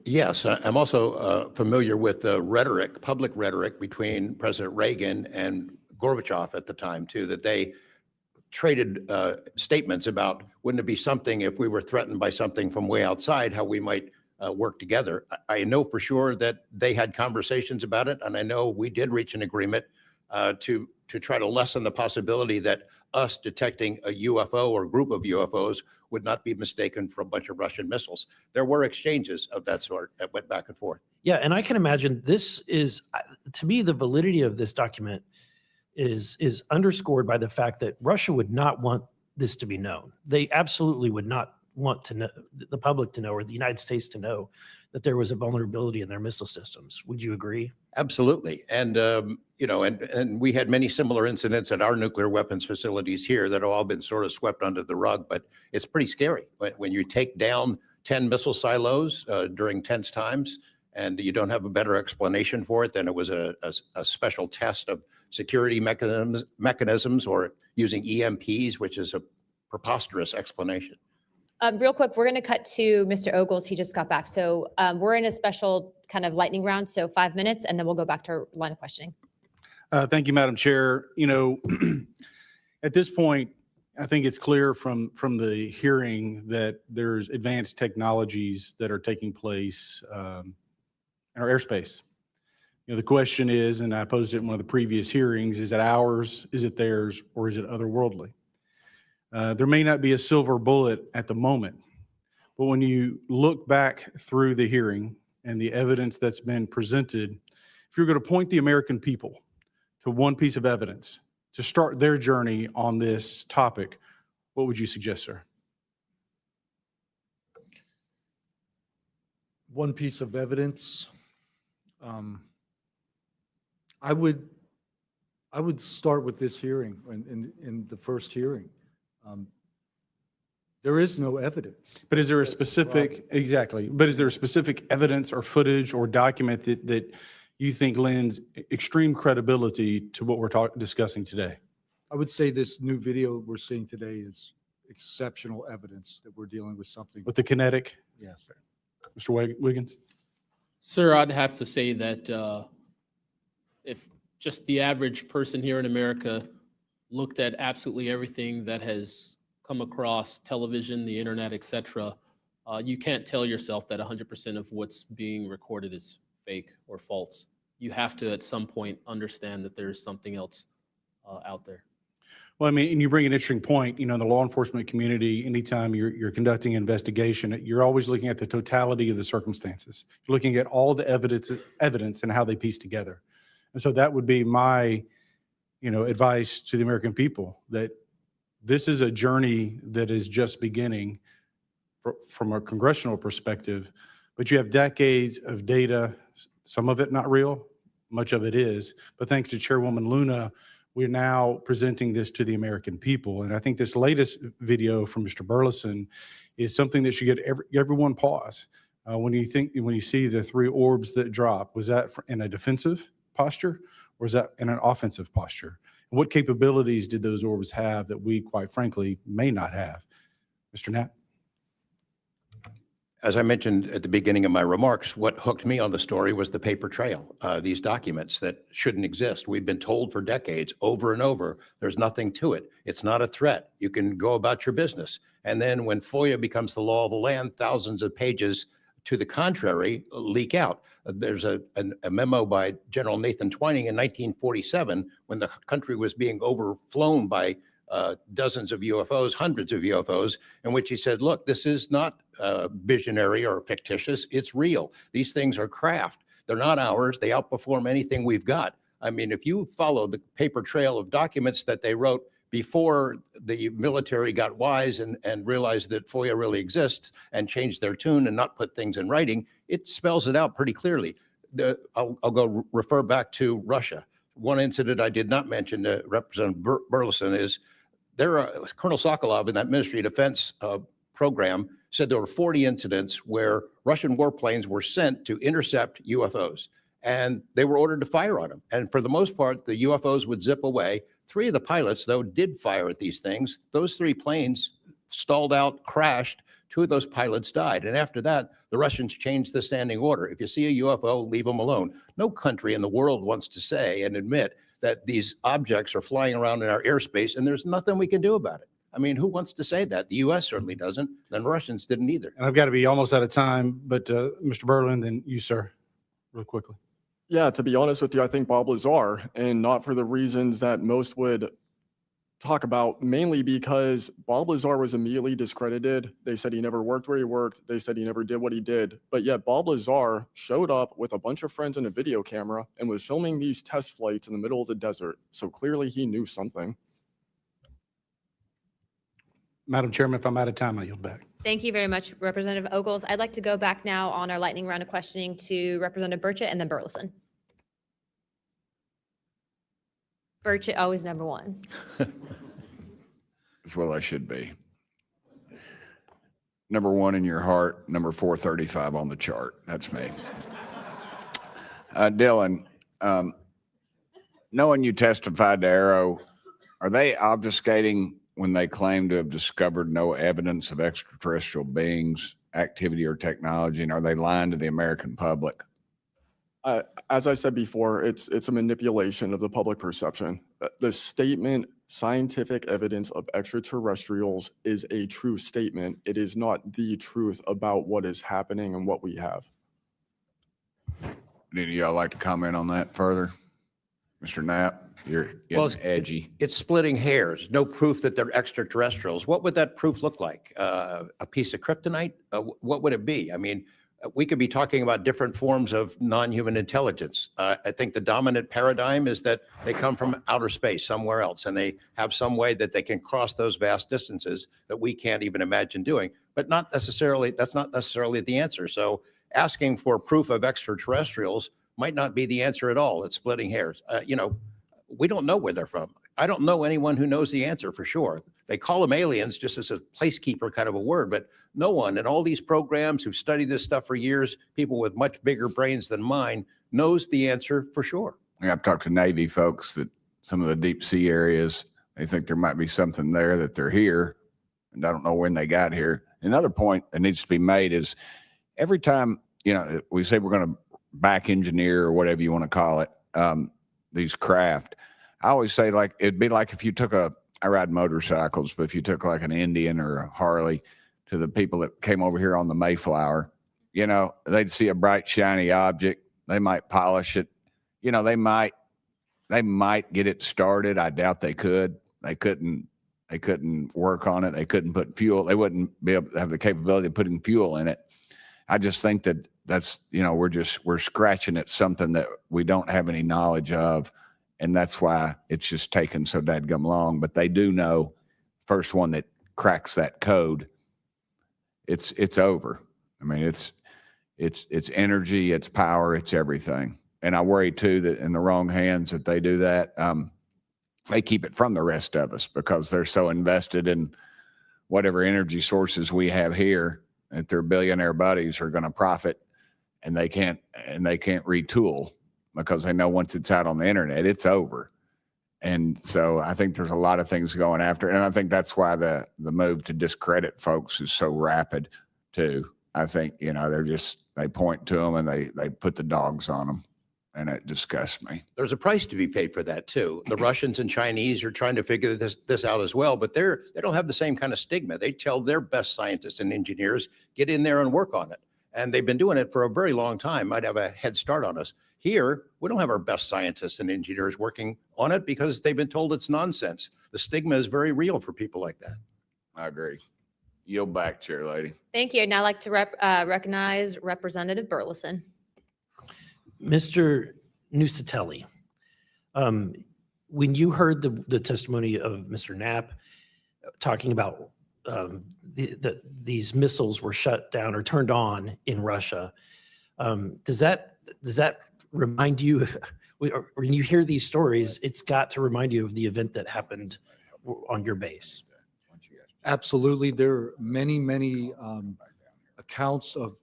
Yes, I'm also familiar with the rhetoric, public rhetoric between President Reagan and Gorbachev at the time too, that they traded statements about, wouldn't it be something if we were threatened by something from way outside, how we might work together. I know for sure that they had conversations about it, and I know we did reach an agreement to try to lessen the possibility that us detecting a UFO or group of UFOs would not be mistaken for a bunch of Russian missiles. There were exchanges of that sort that went back and forth. Yeah, and I can imagine this is, to me, the validity of this document is underscored by the fact that Russia would not want this to be known. They absolutely would not want to know, the public to know, or the United States to know that there was a vulnerability in their missile systems. Would you agree? Absolutely. And, and we had many similar incidents at our nuclear weapons facilities here that have all been sort of swept under the rug, but it's pretty scary when you take down 10 missile silos during tense times and you don't have a better explanation for it than it was a special test of security mechanisms or using EMPs, which is a preposterous explanation. Real quick, we're going to cut to Mr. Ogles. He just got back. So we're in a special kind of lightning round, so 5 minutes, and then we'll go back to our line of questioning. Thank you, Madam Chair. At this point, I think it's clear from the hearing that there's advanced technologies that are taking place in our airspace. The question is, and I posed it in one of the previous hearings, is it ours, is it theirs, or is it otherworldly? There may not be a silver bullet at the moment, but when you look back through the hearing and the evidence that's been presented, if you're going to point the American people to one piece of evidence to start their journey on this topic, what would you suggest, sir? One piece of evidence. I would start with this hearing, in the first hearing. There is no evidence. But is there a specific, exactly, but is there a specific evidence or footage or document that you think lends extreme credibility to what we're discussing today? I would say this new video we're seeing today is exceptional evidence that we're dealing with something. With the kinetic? Yes. Mr. Wiggins? Sir, I'd have to say that if just the average person here in America looked at absolutely everything that has come across television, the internet, etc., you can't tell yourself that 100% of what's being recorded is fake or false. You have to, at some point, understand that there's something else out there. Well, I mean, and you bring an interesting point. The law enforcement community, anytime you're conducting an investigation, you're always looking at the totality of the circumstances. You're looking at all the evidence and how they piece together. And so that would be my, advice to the American people, that this is a journey that is just beginning from a congressional perspective, but you have decades of data, some of it not real, much of it is, but thanks to Chairwoman Luna, We're now presenting this to the American people. And I think this latest video from Mr. Burleson is something that should get everyone pause. When you see the 3 orbs that drop, was that in a defensive posture or was that in an offensive posture? And what capabilities did those orbs have that we, quite frankly, may not have? Mr. Knapp? As I mentioned at the beginning of my remarks, what hooked me on the story was the paper trail, these documents that shouldn't exist. We've been told for decades over and over, there's nothing to it. It's not a threat. You can go about your business. And then when FOIA becomes the law of the land, thousands of pages to the contrary leak out. There's a memo by General Nathan Twining in 1947 when the country was being overflown by dozens of UFOs, hundreds of UFOs, in which he said, look, this is not visionary or fictitious. It's real. These things are craft. They're not ours. They outperform anything we've got. I mean, if you follow the paper trail of documents that they wrote before the military got wise and realized that FOIA really exists and changed their tune and not put things in writing, it spells it out pretty clearly. I'll go refer back to Russia. One incident I did not mention to Representative Burleson is Colonel Sokolov in that Ministry of Defense program said there were 40 incidents where Russian warplanes were sent to intercept UFOs, and they were ordered to fire on them. And for the most part, the UFOs would zip away. 3 of the pilots, though, did fire at these things. Those 3 planes stalled out, crashed. 2 of those pilots died. And after that, the Russians changed the standing order. If you see a UFO, leave them alone. No country in the world wants to say and admit that these objects are flying around in our airspace and there's nothing we can do about it. I mean, who wants to say that? The U.S. certainly doesn't. The Russians didn't either. And I've got to be almost out of time, but Mr. Berlin, then you, sir, real quickly. Yeah, to be honest with you, I think Bob Lazar, and not for the reasons that most would talk about, mainly because Bob Lazar was immediately discredited. They said he never worked where he worked. They said he never did what he did. But yet Bob Lazar showed up with a bunch of friends and a video camera and was filming these test flights in the middle of the desert. So clearly he knew something. Madam Chairman, if I'm out of time, I yield back. Thank you very much, Representative Ogles. I'd like to go back now on our lightning round of questioning to Representative Burchett and then Burleson. Burchett, always number 1. That's what I should be. Number 1 in your heart, number 435 on the chart. That's me. Dylan, knowing you testified to Arrow, are they obfuscating when they claim to have discovered no evidence of extraterrestrial beings, activity, or technology? And are they lying to the American public? As I said before, it's a manipulation of the public perception. The statement, scientific evidence of extraterrestrials, is a true statement. It is not the truth about what is happening and what we have. Any of y'all like to comment on that further? Mr. Knapp, you're getting edgy. It's splitting hairs. No proof that they're extraterrestrials. What would that proof look like? A piece of kryptonite? What would it be? I mean, we could be talking about different forms of non-human intelligence. I think the dominant paradigm is that they come from outer space somewhere else, and they have some way that they can cross those vast distances that we can't even imagine doing. But that's not necessarily the answer. So asking for proof of extraterrestrials might not be the answer at all. It's splitting hairs. We don't know where they're from. I don't know anyone who knows the answer for sure. They call them aliens just as a placekeeper kind of a word, but no one in all these programs who've studied this stuff for years, people with much bigger brains than mine, knows the answer for sure. I've talked to Navy folks that some of the deep sea areas, they think there might be something there, that they're here, and I don't know when they got here. Another point that needs to be made is every time, we say we're going to back engineer or whatever you want to call it, these craft, I always say, like, it'd be like if you took I ride motorcycles, but if you took like an Indian or a Harley to the people that came over here on the Mayflower, they'd see a bright, shiny object. They might polish it. They might get it started. I doubt they could. They couldn't work on it. They couldn't put fuel. They wouldn't be able to have the capability of putting fuel in it. I just think that's, we're scratching at something that we don't have any knowledge of. And that's why it's just taken so dadgum long. But they do know, first one that cracks that code, it's over. I mean, it's energy, it's power, it's everything. And I worry too that in the wrong hands that they do that. they keep it from the rest of us because they're so invested in whatever energy sources we have here that their billionaire buddies are going to profit, and they can't retool because they know once it's out on the internet, it's over. And so I think there's a lot of things going after, and I think that's why the move to discredit folks is so rapid too. I think, they point to them and they put the dogs on them, and it disgusts me. There's a price to be paid for that too. The Russians and Chinese are trying to figure this out as well, but they don't have the same kind of stigma. They tell their best scientists and engineers, get in there and work on it. And they've been doing it for a very long time, might have a head start on us. Here, we don't have our best scientists and engineers working on it because they've been told it's nonsense. The stigma is very real for people like that. I agree. Yield back, Chair Lady. Thank you. I'd now like to recognize Representative Burleson. Mr. Nusatelli, when you heard the testimony of Mr. Knapp talking about these missiles were shut down or turned on in Russia, does that remind you, when you hear these stories, it's got to remind you of the event that happened on your base? Absolutely. There are many accounts of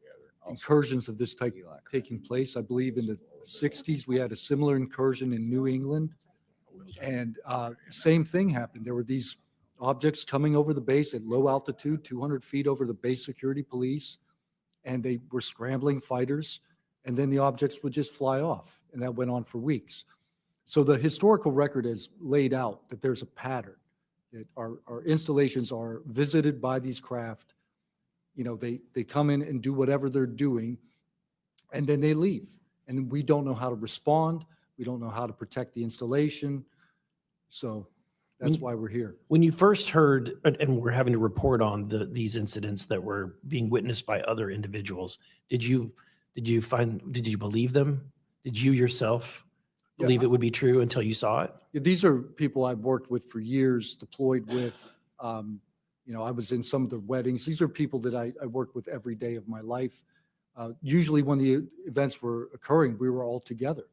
incursions of this type taking place. I believe in the 60s, we had a similar incursion in New England. And same thing happened. There were these objects coming over the base at low altitude, 200 feet over the base security police, and they were scrambling fighters. And then the objects would just fly off. And that went on for weeks. So the historical record has laid out that there's a pattern, that our installations are visited by these craft. They come in and do whatever they're doing, and then they leave. And we don't know how to respond. We don't know how to protect the installation. So that's why we're here. When you first heard, and we're having to report on these incidents that were being witnessed by other individuals, did you believe them? Did you yourself believe it would be true until you saw it? Yeah, these are people I've worked with for years, deployed with. I was in some of the weddings. These are people that I worked with every day of my life. Usually when the events were occurring, we were all together.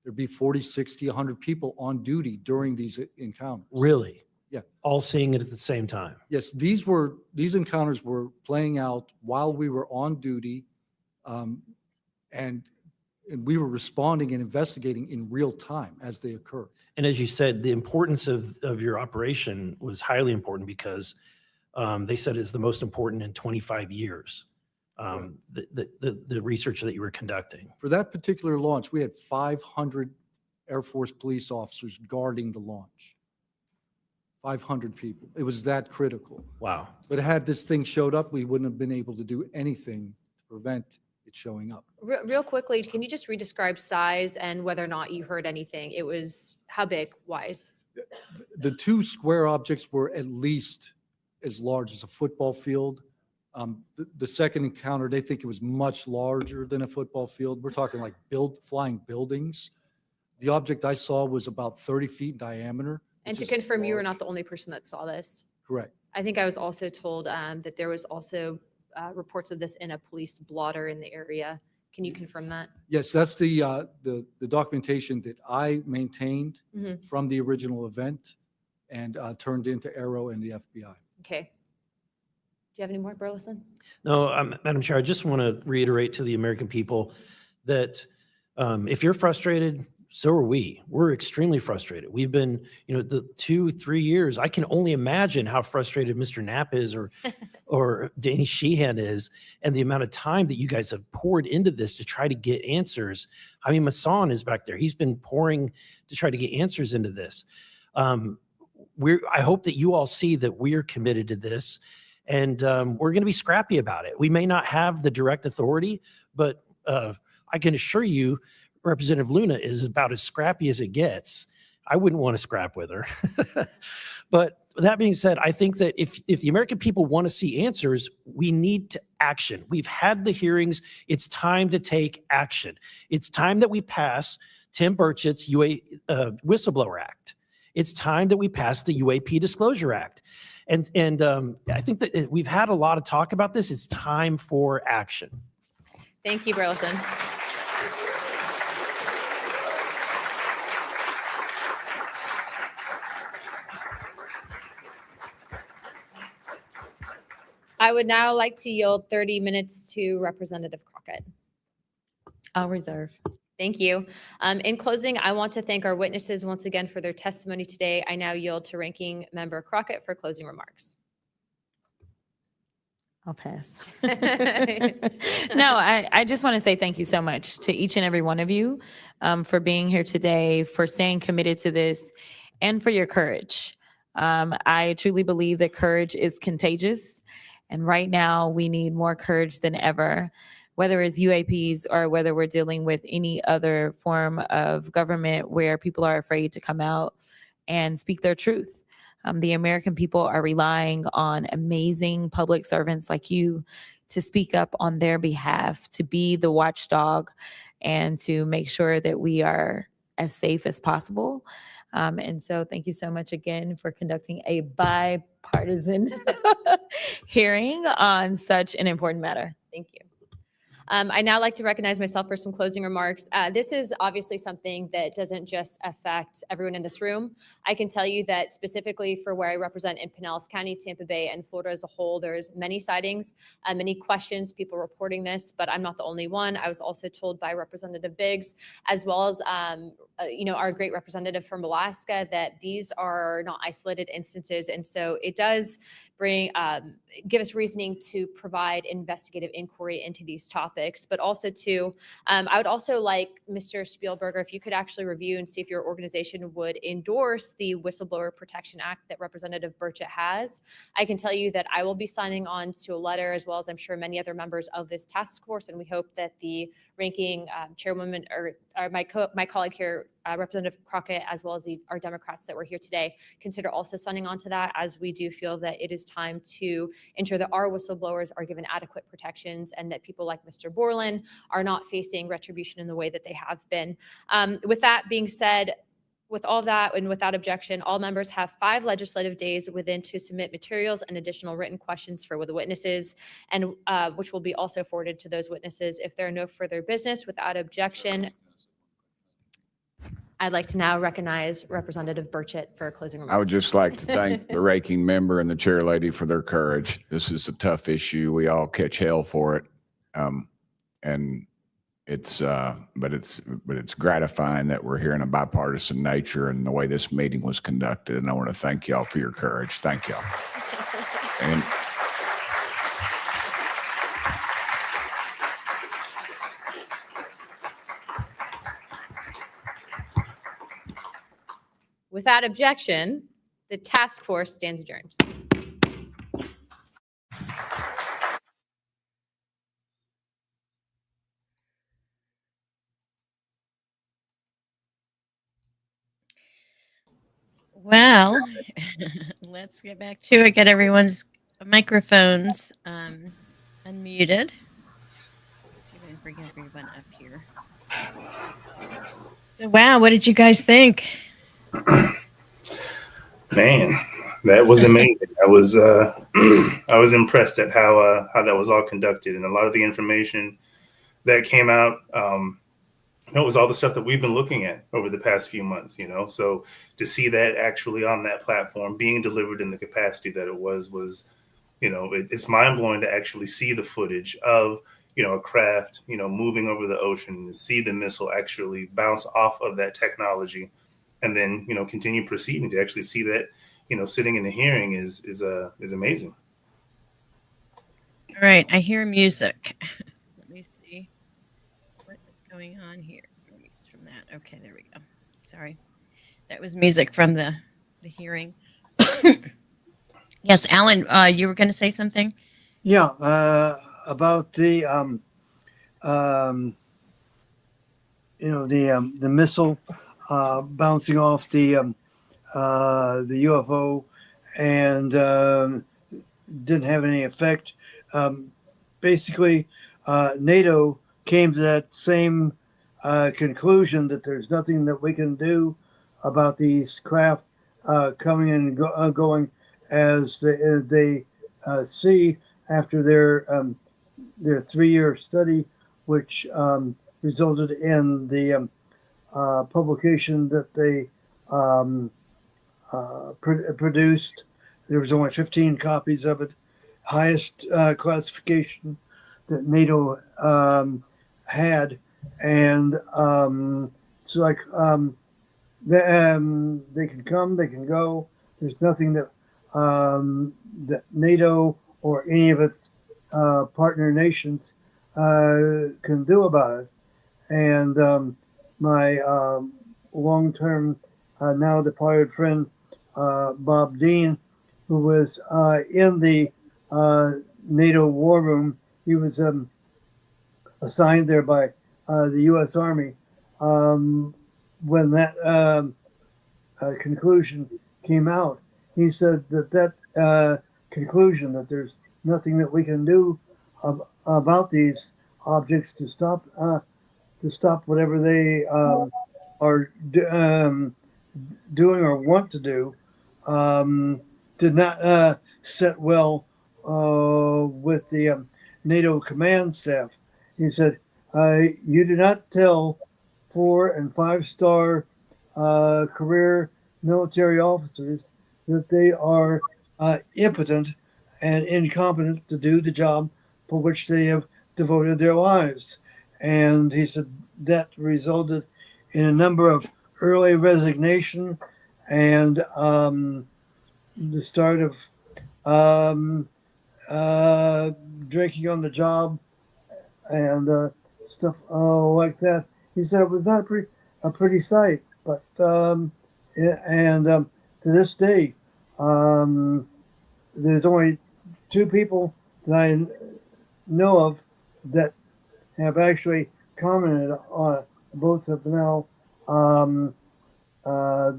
There'd be 40, 60, 100 people on duty during these encounters. Really? Yeah. All seeing it at the same time? Yes, these encounters were playing out while we were on duty, and we were responding and investigating in real time as they occurred. And as you said, the importance of your operation was highly important because they said it's the most important in 25 years, the research that you were conducting. For that particular launch, we had 500 Air Force police officers guarding the launch. 500 people. It was that critical. Wow. But had this thing showed up, we wouldn't have been able to do anything to prevent it showing up. Real quickly, can you just redescribe size and whether or not you heard anything? It was how big, wise? The two square objects were at least as large as a football field. The second encounter, they think it was much larger than a football field. We're talking like flying buildings. The object I saw was about 30 feet in diameter. And to confirm, you were not the only person that saw this. Correct. I think I was also told that there was also reports of this in a police blotter in the area. Can you confirm that? Yes, that's the documentation that I maintained Mhm. from the original event and turned into Arrow and the FBI. Okay. Do you have any more, Burleson? No, Madam Chair, I just want to reiterate to the American people that if you're frustrated, so are we. We're extremely frustrated. We've been, the 2-3 years. I can only imagine how frustrated Mr. Knapp is or Danny Sheehan is, and the amount of time that you guys have poured into this to try to get answers. I mean, Masson is back there. He's been pouring to try to get answers into this. I hope that you all see that we're committed to this, and we're going to be scrappy about it. We may not have the direct authority, but I can assure you, Representative Luna is about as scrappy as it gets. I wouldn't want to scrap with her. But that being said, I think that if the American people want to see answers, we need to action. We've had the hearings. It's time to take action. It's time that we pass Tim Burchett's Whistleblower Act. It's time that we pass the UAP Disclosure Act. And I think that we've had a lot of talk about this. It's time for action. Thank you, Burleson. I would now like to yield 30 minutes to Representative Crockett. I'll reserve. Thank you. In closing, I want to thank our witnesses once again for their testimony today. I now yield to Ranking Member Crockett for closing remarks. I'll pass. No, I just want to say thank you so much to each and every one of you for being here today, for staying committed to this, and for your courage. I truly believe that courage is contagious. And right now, we need more courage than ever, whether it's UAPs or whether we're dealing with any other form of government where people are afraid to come out and speak their truth. The American people are relying on amazing public servants like you to speak up on their behalf, to be the watchdog, and to make sure that we are as safe as possible. And so thank you so much again for conducting a bipartisan hearing on such an important matter. Thank you. I'd now like to recognize myself for some closing remarks. This is obviously something that doesn't just affect everyone in this room. I can tell you that specifically for where I represent in Pinellas County, Tampa Bay, and Florida as a whole, there's many sightings, many questions, people reporting this, but I'm not the only one. I was also told by Representative Biggs, as well as our great representative from Alaska, that these are not isolated instances. And so it does give us reasoning to provide investigative inquiry into these topics, but also I would also like Mr. Spielberger, if you could actually review and see if your organization would endorse the Whistleblower Protection Act that Representative Burchett has. I can tell you that I will be signing on to a letter, as well as I'm sure many other members of this task force, and we hope that the ranking chairwoman or my colleague here, Representative Crockett, as well as our Democrats that were here today, consider also signing on to that, as we do feel that it is time to ensure that our whistleblowers are given adequate protections and that people like Mr. Borland are not facing retribution in the way that they have been. With that being said, with all that and without objection, all members have 5 legislative days within to submit materials and additional written questions for the witnesses, and which will be also forwarded to those witnesses. If there are no further business, without objection, I'd like to now recognize Representative Burchett for closing remarks. I would just like to thank the ranking member and the chair lady for their courage. This is a tough issue. We all catch hell for it. And it's gratifying that we're here in a bipartisan nature and the way this meeting was conducted. And I want to thank y'all for your courage. Thank y'all. And Without objection, the task force stands adjourned. Well, let's get back to it. Get everyone's microphones unmuted. Let's see if I can bring everyone up here. So, wow, what did you guys think? Man, that was amazing. I was I was impressed at how that was all conducted, and a lot of the information that came out. It was all the stuff that we've been looking at over the past few months. So to see that actually on that platform being delivered in the capacity that it was it's mind blowing to actually see the footage of a craft moving over the ocean and see the missile actually bounce off of that technology. And then, continue proceeding to actually see that, sitting in the hearing is amazing. All right, I hear music. Let me see what is going on here. Maybe it's from that. Okay, there we go. Sorry, that was music from the hearing. Yes, Alan, you were going to say something? Yeah, about the the missile bouncing off the UFO and didn't have any effect. Basically, NATO came to that same conclusion that there's nothing that we can do about these craft coming and going as they see after their 3-year study, which resulted in the publication that they produced. There was only 15 copies of it, highest classification that NATO had, and it's like they can come, they can go. There's nothing that that NATO or any of its partner nations can do about it. And my long-term, now departed friend, Bob Dean, who was in the NATO war room, he was assigned there by the U.S. Army. When that conclusion came out, he said that conclusion that there's nothing that we can do about these objects to stop whatever they are doing or want to do, did not sit well with the NATO command staff. He said, you do not tell 4- and 5-star career military officers that they are impotent and incompetent to do the job for which they have devoted their lives. And he said that resulted in a number of early resignation and the start of drinking on the job and stuff like that. He said it was not a pretty sight, but to this day, there's only 2 people that I know of that have actually commented on it. Both have now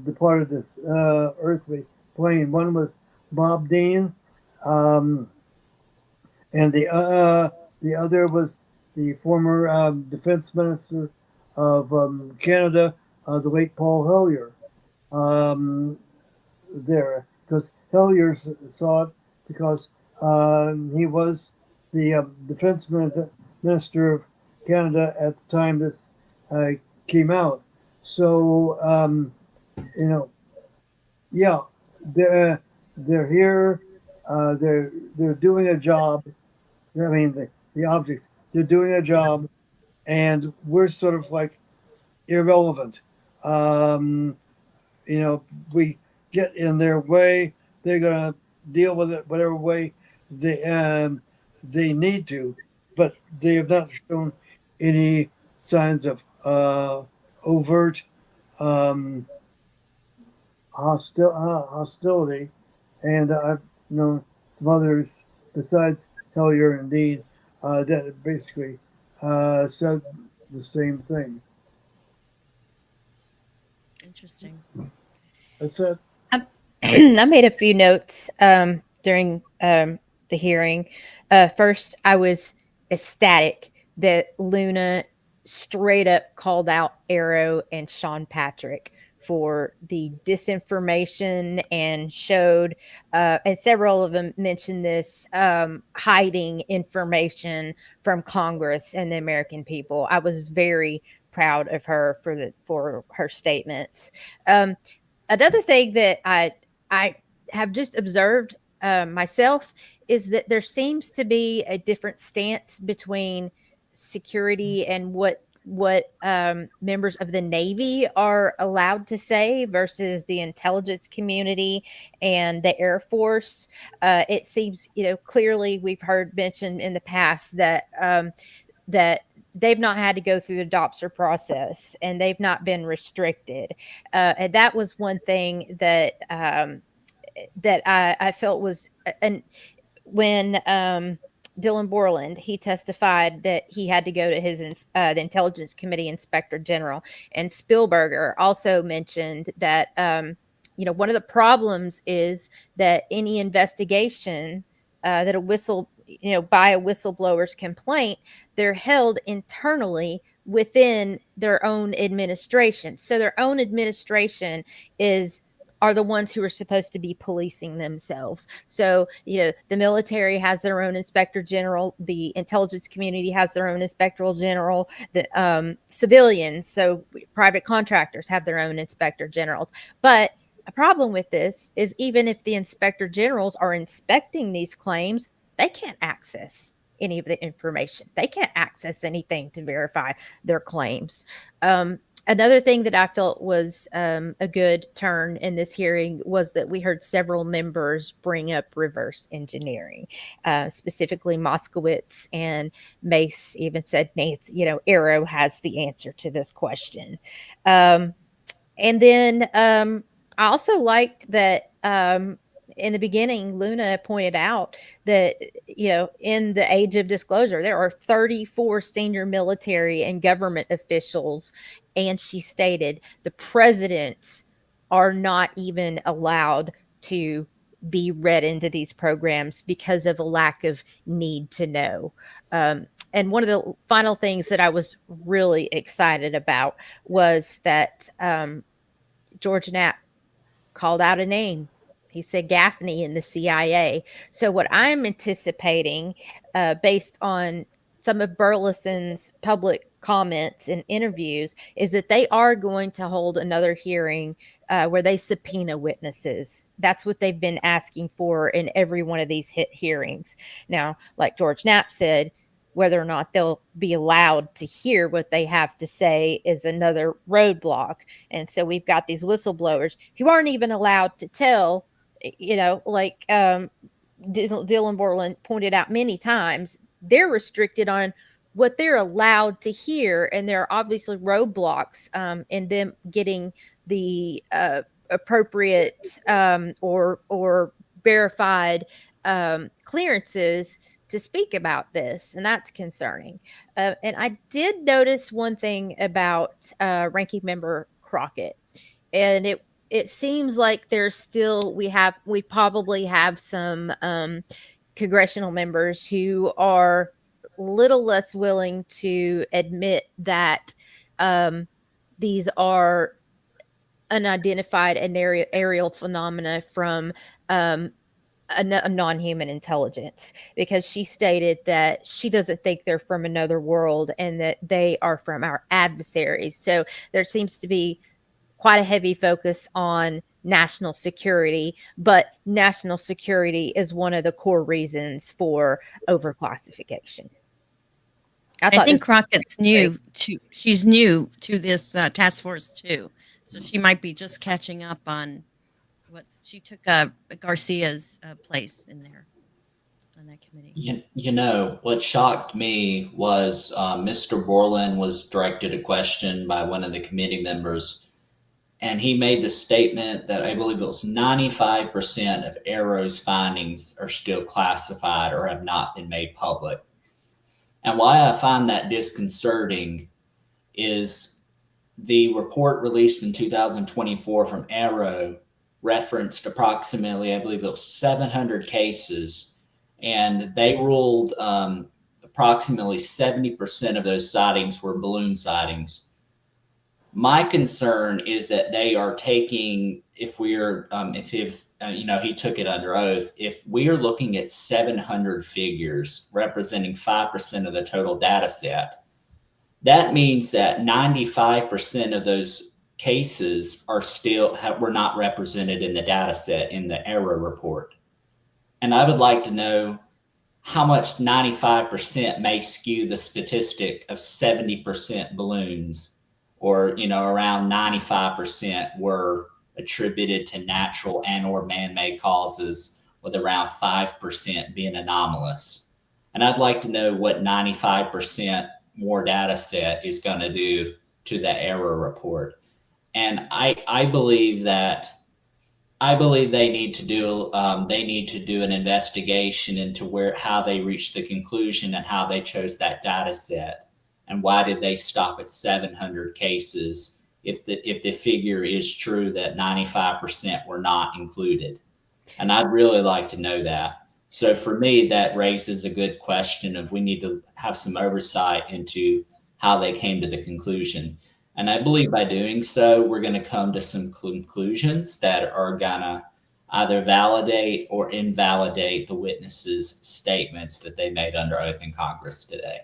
departed this earthly plane. One was Bob Dean, and the other was the former defense minister of Canada, the late Paul Hellyer. There, because Hellyer saw it because he was the defense minister of Canada at the time this came out. So yeah, they're here. They're doing a job. I mean, the objects, they're doing a job, and we're sort of like irrelevant. We get in their way, they're gonna deal with it whatever way they need to, but they have not shown any signs of overt hostility. And I've known some others besides Hellyer and Dean that basically said the same thing. Interesting. That's it. I made a few notes during the hearing. First, I was ecstatic that Luna straight up called out Arrow and Sean Patrick for the disinformation and showed, and several of them mentioned this, hiding information from Congress and the American people. I was very proud of her for her statements. Another thing that I have just observed myself is that there seems to be a different stance between security and what members of the Navy are allowed to say versus the intelligence community and the Air Force. It seems, clearly we've heard mentioned in the past that that they've not had to go through the DOPSR process and they've not been restricted. And that was one thing that that I felt was, and when Dylan Borland, he testified that he had to go to his the Intelligence Committee Inspector General, and Spielberger also mentioned that one of the problems is that any investigation that by a whistleblower's complaint, they're held internally within their own administration. So their own administration are the ones who are supposed to be policing themselves. So, the military has their own inspector general, the intelligence community has their own inspector general, the civilians, so private contractors have their own inspector generals. But a problem with this is even if the inspector generals are inspecting these claims, They can't access any of the information. They can't access anything to verify their claims. Another thing that I felt was a good turn in this hearing was that we heard several members bring up reverse engineering, specifically Moskowitz and Mace even said, Nate, Arrow has the answer to this question. And then I also liked that in the beginning, Luna pointed out that, in the age of disclosure, there are 34 senior military and government officials. And she stated the presidents are not even allowed to be read into these programs because of a lack of need to know. And one of the final things that I was really excited about was that George Knapp called out a name. He said Gaffney in the CIA. So what I'm anticipating, based on some of Burleson's public comments and interviews, is that they are going to hold another hearing where they subpoena witnesses. That's what they've been asking for in every one of these hearings. Now, like George Knapp said, whether or not they'll be allowed to hear what they have to say is another roadblock. And so we've got these whistleblowers who aren't even allowed to tell, like Dylan Borland pointed out many times, they're restricted on what they're allowed to hear. And there are obviously roadblocks in them getting the appropriate or verified clearances to speak about this, and that's concerning. And I did notice one thing about Ranking Member Crockett, and it seems like there's still we probably have some congressional members who are a little less willing to admit that these are unidentified and aerial phenomena from a non-human intelligence, because she stated that she doesn't think they're from another world and that they are from our adversaries. So there seems to be quite a heavy focus on national security, but national security is one of the core reasons for overclassification. I think Crockett's new to, she's new to this task force too. So she might be just catching up on she took Garcia's place in there on that committee. What shocked me was Mr. Borland was directed a question by one of the committee members, and he made the statement that I believe it was 95% of Arrow's findings are still classified or have not been made public. And why I find that disconcerting is the report released in 2024 from Arrow referenced approximately, I believe it was 700 cases, and they ruled approximately 70% of those sightings were balloon sightings. My concern is that they are taking, if we're, he took it under oath, if we are looking at 700 figures representing 5% of the total data set, that means that 95% of those cases are were not represented in the data set in the Arrow report. And I would like to know how much 95% may skew the statistic of 70% balloons, or around 95% were attributed to natural and or man-made causes, with around 5% being anomalous. And I'd like to know what 95% more data set is going to do to the Arrow report. And I believe they need to do an investigation into how they reached the conclusion and how they chose that data set, and why did they stop at 700 cases if the figure is true that 95% were not included. And I'd really like to know that. So for me, that raises a good question of we need to have some oversight into how they came to the conclusion. And I believe by doing so, we're going to come to some conclusions that are going to either validate or invalidate the witnesses' statements that they made under oath in Congress today.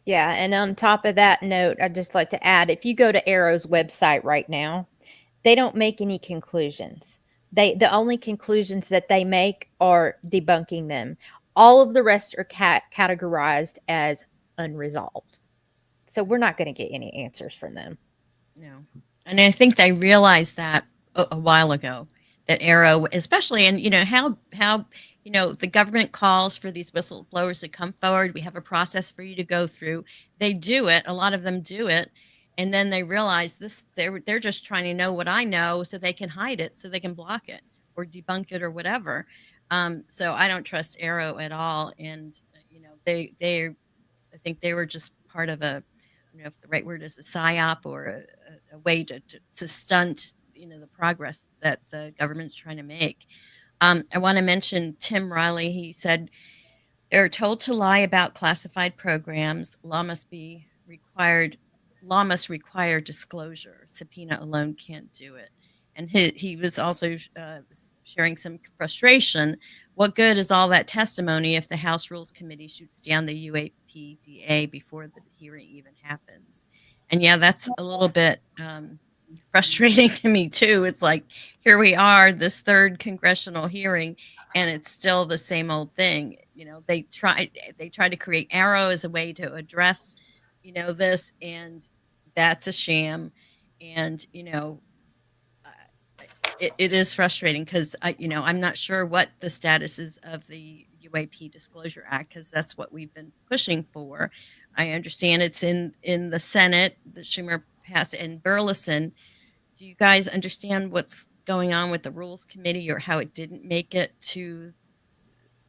Yeah, and on top of that note, I'd just like to add, if you go to Arrow's website right now, they don't make any conclusions. The only conclusions that they make are debunking them. All of the rest are categorized as unresolved. So we're not going to get any answers from them. No. And I think they realized that a while ago, that Arrow, especially, and how the government calls for these whistleblowers to come forward. We have a process for you to go through. They do it. A lot of them do it. And then they realize they're just trying to know what I know so they can hide it, so they can block it or debunk it or whatever. So I don't trust Arrow at all. And, I think they were just part of a, I don't know if the right word is a psyop or a way to stunt, the progress that the government's trying to make. I want to mention Tim Riley. He said, they're told to lie about classified programs. Law must require disclosure. Subpoena alone can't do it. And he was also sharing some frustration. What good is all that testimony if the House Rules Committee shoots down the UAPDA before the hearing even happens? And yeah, that's a little bit frustrating to me too. It's like, here we are, this third congressional hearing, and it's still the same old thing. They try to create Arrow as a way to address, this, and that's a sham. And it is frustrating because I'm not sure what the status is of the UAP Disclosure Act, because that's what we've been pushing for. I understand it's in the Senate, the Schumer passed, and Burleson. Do you guys understand what's going on with the Rules Committee, or how it didn't make it to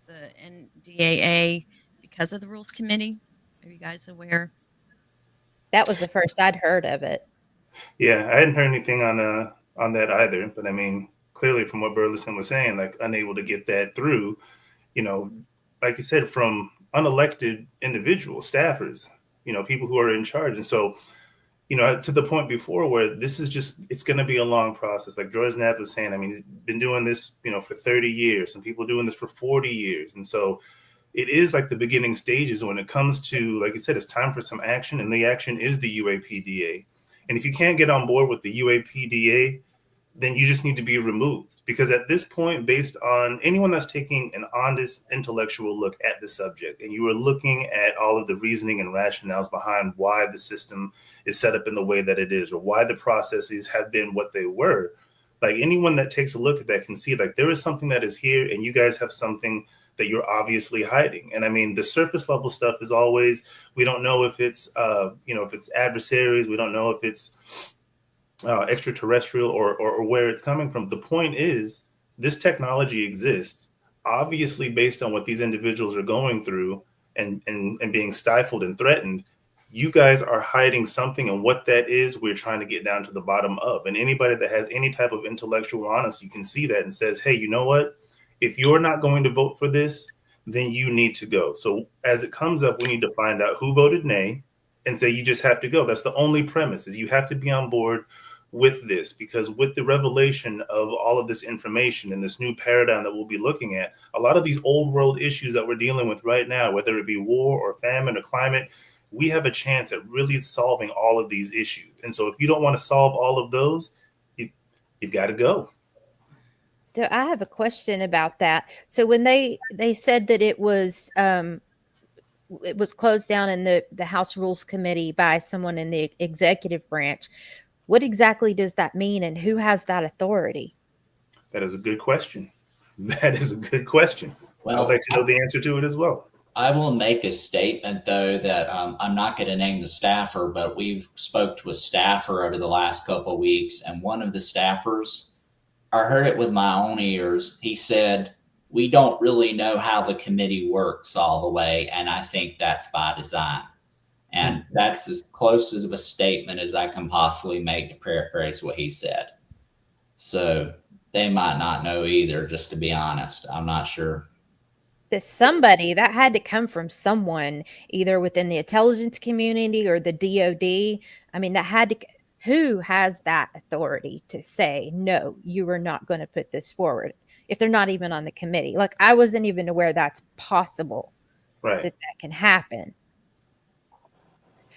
the NDAA because of the Rules Committee? Are you guys aware? That was the first I'd heard of it. Yeah, I hadn't heard anything on that either. But I mean, clearly from what Burleson was saying, like unable to get that through, like you said, from unelected individuals, staffers, people who are in charge. And so, to the point before where this is it's going to be a long process. Like George Knapp was saying, I mean, he's been doing this, for 30 years, some people doing this for 40 years. And so it is like the beginning stages when it comes to, like you said, it's time for some action, and the action is the UAPDA. And if you can't get on board with the UAPDA, then you just need to be removed. Because at this point, based on anyone that's taking an honest intellectual look at the subject, and you are looking at all of the reasoning and rationales behind why the system is set up in the way that it is, or why the processes have been what they were, like anyone that takes a look at that can see like there is something that is here, and you guys have something that you're obviously hiding. And I mean, the surface level stuff is always, we don't know if it's, if it's adversaries, we don't know if it's extraterrestrial or where it's coming from. The point is, this technology exists, obviously based on what these individuals are going through and being stifled and threatened. You guys are hiding something, and what that is, we're trying to get down to the bottom of. And anybody that has any type of intellectual honesty can see that and says, hey, you know what? If you're not going to vote for this, then you need to go. So as it comes up, we need to find out who voted nay and say you just have to go. That's the only premise, is you have to be on board with this, because with the revelation of all of this information and this new paradigm that we'll be looking at, a lot of these old world issues that we're dealing with right now, whether it be war or famine or climate, we have a chance at really solving all of these issues. And so if you don't want to solve all of those, you've got to go. So I have a question about that. So when they said that it was closed down in the House Rules Committee by someone in the executive branch, what exactly does that mean, and who has that authority? That is a good question. That is a good question. Well, I'd like to know the answer to it as well. I will make a statement, though, that I'm not going to name the staffer, but we've spoke to a staffer over the last couple of weeks, and one of the staffers, I heard it with my own ears. He said, we don't really know how the committee works all the way, and I think that's by design. And that's as close of a statement as I can possibly make to paraphrase what he said. So they might not know either, just to be honest. I'm not sure. Somebody that had to come from someone, either within the intelligence community or the DOD. I mean, that had to. Who has that authority to say, no, you are not going to put this forward, if they're not even on the committee? Like, I wasn't even aware that's possible, right? That can happen.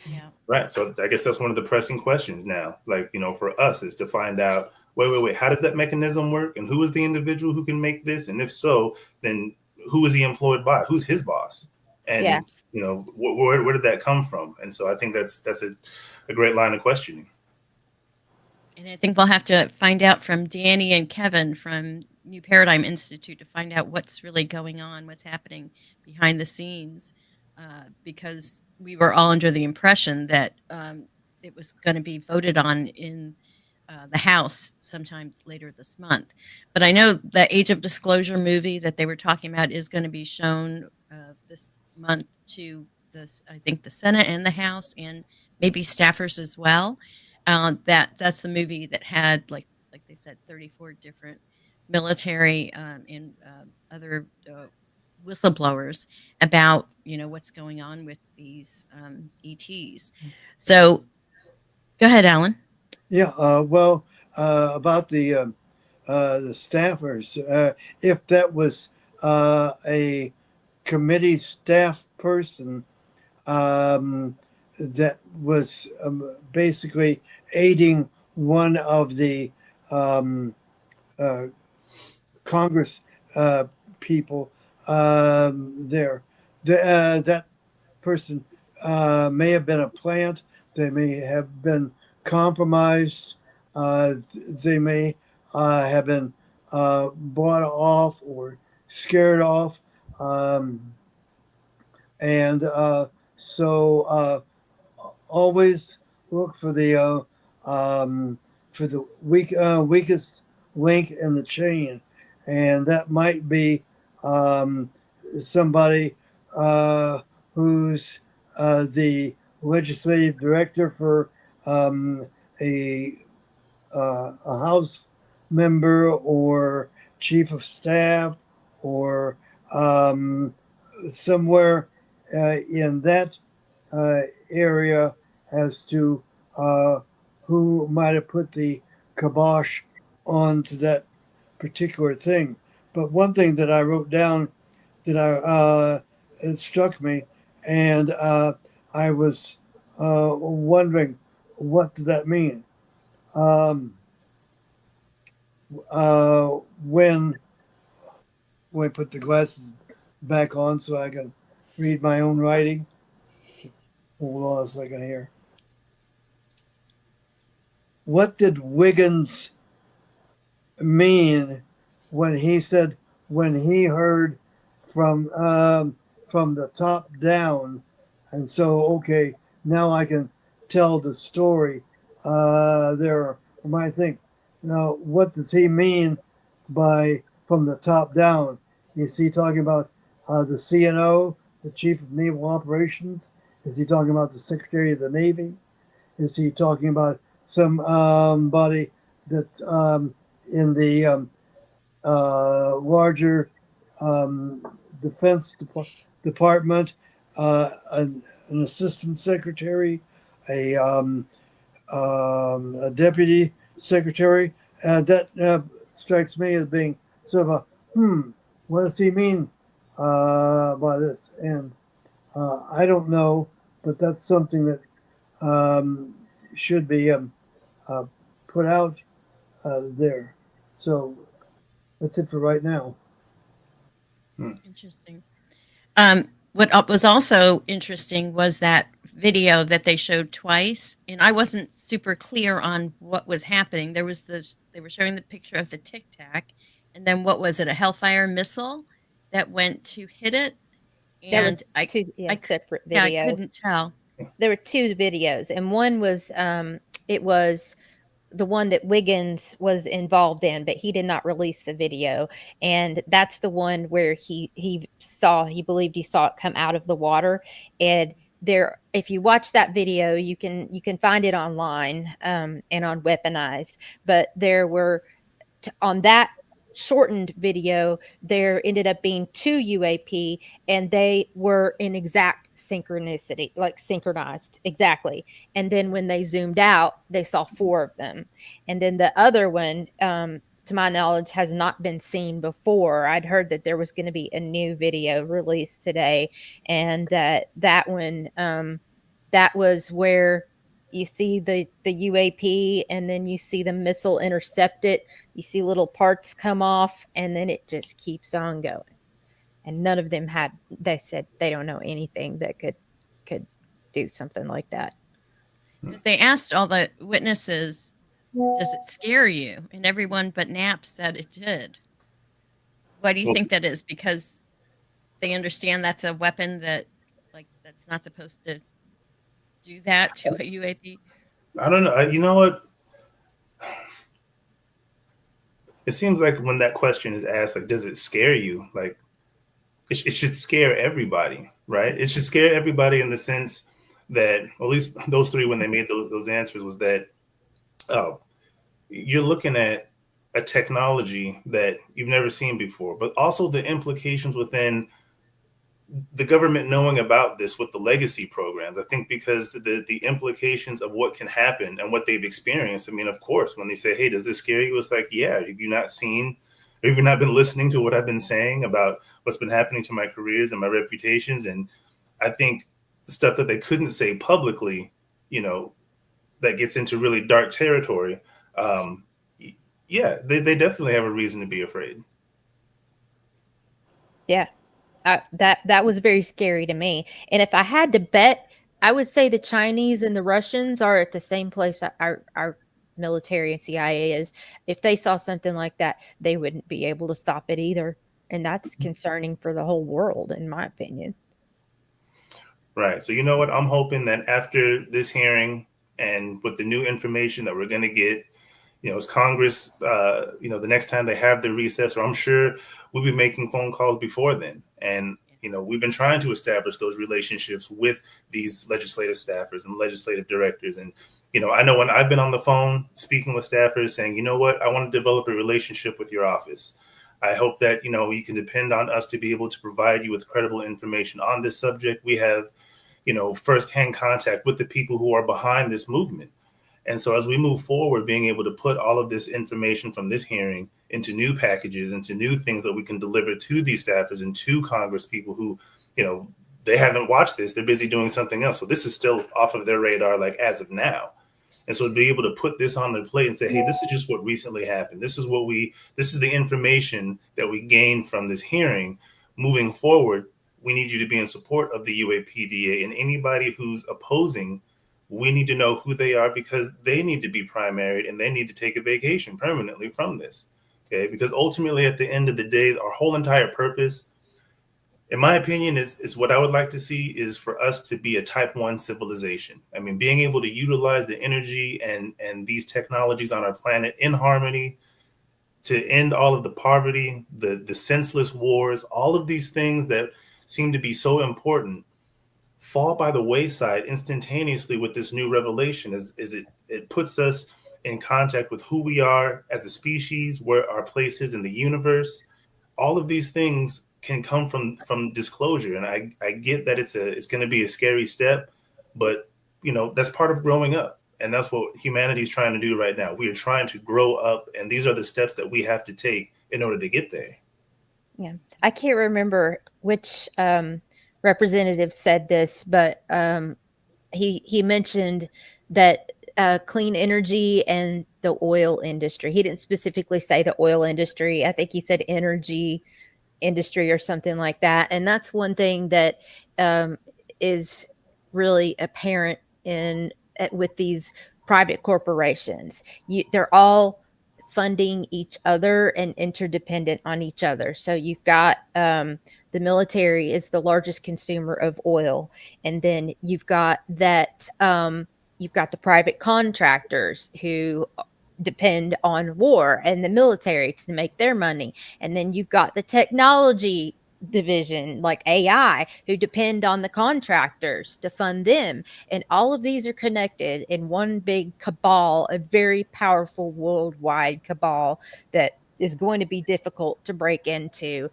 Yeah. Right. So I guess that's one of the pressing questions now, like, for us, is to find out, wait, how does that mechanism work? And who is the individual who can make this? And if so, then who was he employed by? Who's his boss? And Yeah. you know, where did that come from? And so I think that's a great line of questioning. And I think we'll have to find out from Danny and Kevin from New Paradigm Institute to find out what's really going on, what's happening behind the scenes, because we were all under the impression that it was going to be voted on in the House sometime later this month. But I know the Age of Disclosure movie that they were talking about is going to be shown this month to this, I think, the Senate and the House, and maybe staffers as well. That's the movie that had, like they said, 34 different military and other whistleblowers about what's going on with these ETs. So go ahead, Alan. Yeah, about the staffers, if that was a committee staff person that was basically aiding one of the Congress people there, that person may have been a plant. They may have been compromised. They may have been bought off or scared off. And so always look for the weakest link in the chain, and that might be somebody who's the legislative director for a House member or chief of staff or somewhere in that area as to who might have put the kibosh onto that particular thing. But one thing that I wrote down that it struck me, and I was wondering, what did that mean? When I put the glasses back on so I can read my own writing. Hold on a second here. What did Wiggins mean when he said, when he heard from the top down? And so, okay, now I can tell the story. There might think, now, what does he mean by from the top down? Is he talking about the CNO, the Chief of Naval Operations? Is he talking about the Secretary of the Navy? Is he talking about somebody that's in the larger Defense Department, an assistant secretary, a deputy secretary? That strikes me as being sort of a, what does he mean by this? And I don't know, but that's something that should be put out there. So that's it for right now. Interesting. What was also interesting was that video that they showed twice, and I wasn't super clear on what was happening. They were showing the picture of the Tic Tac, and then what was it, a Hellfire missile that went to hit it? There And was two separate videos. Yeah, I couldn't tell. There were two videos, and one was it was the one that Wiggins was involved in, but he did not release the video. And that's the one where he believed he saw it come out of the water. And there, if you watch that video, you can find it online and on Weaponized. But there were on that shortened video, there ended up being two UAP, and they were in exact synchronicity, like synchronized exactly. And then when they zoomed out, they saw four of them. And then the other one, to my knowledge, has not been seen before. I'd heard that there was going to be a new video released today, and that one, that was where you see the UAP, and then you see the missile intercept it. You see little parts come off, and then it just keeps on going. and none of them had. They said they don't know anything that could do something like that. Because they asked all the witnesses, does it scare you? And everyone but Knapp said it did. Why do you think that is? Because they understand that's a weapon that's not supposed to do that to a UAP? I don't know. You know what? It seems like when that question is asked, like, does it scare you? Like, it should scare everybody, right? It should scare everybody in the sense that, at least those three, when they made those answers, was that, oh, you're looking at a technology that you've never seen before, but also the implications within the government knowing about this with the legacy programs. I think because the implications of what can happen and what they've experienced. I mean, of course, when they say, hey, does this scare you? It's like, yeah, have you not seen, or have you not been listening to what I've been saying about what's been happening to my careers and my reputations? And I think stuff that they couldn't say publicly, you know, that gets into really dark territory. Yeah, they definitely have a reason to be afraid. Yeah. That was very scary to me. And if I had to bet, I would say the Chinese and the Russians are at the same place our military and CIA is. If they saw something like that, they wouldn't be able to stop it either. And that's concerning for the whole world, in my opinion. Right. So you know what? I'm hoping that after this hearing and with the new information that we're going to get, you know, as Congress, you know, the next time they have their recess, or I'm sure we'll be making phone calls before then. And, you know, we've been trying to establish those relationships with these legislative staffers and legislative directors. And, you know, I know when I've been on the phone speaking with staffers saying, you know what, I want to develop a relationship with your office. I hope that, you know, you can depend on us to be able to provide you with credible information on this subject. We have, you know, firsthand contact with the people who are behind this movement. And so as we move forward, being able to put all of this information from this hearing into new packages, into new things that we can deliver to these staffers and to Congress people who, you know, they haven't watched this, they're busy doing something else. So this is still off of their radar, like as of now. And so to be able to put this on their plate and say, hey, this is just what recently happened. This is the information that we gained from this hearing. Moving forward, we need you to be in support of the UAPDA, and anybody who's opposing, we need to know who they are, because they need to be primaried and they need to take a vacation permanently from this. Okay. Because ultimately at the end of the day, our whole entire purpose, in my opinion, is what I would like to see is for us to be a type 1 civilization. I mean, being able to utilize the energy and these technologies on our planet in harmony to end all of the poverty, the senseless wars, all of these things that seem to be so important fall by the wayside instantaneously with this new revelation. It puts us in contact with who we are as a species, where our place is in the universe. All of these things can come from disclosure. And I get that it's going to be a scary step, but you know, that's part of growing up. And that's what humanity is trying to do right now. We are trying to grow up, and these are the steps that we have to take in order to get there. Yeah. I can't remember which representative said this, but he mentioned that clean energy and the oil industry. He didn't specifically say the oil industry. I think he said energy industry or something like that. And that's one thing that is really apparent with these private corporations. They're all funding each other and interdependent on each other. So you've got the military is the largest consumer of oil, and then you've got that you've got the private contractors who depend on war and the military to make their money, and then you've got the technology division like AI who depend on the contractors to fund them, and all of these are connected in one big cabal, a very powerful worldwide cabal that is going to be difficult to break into.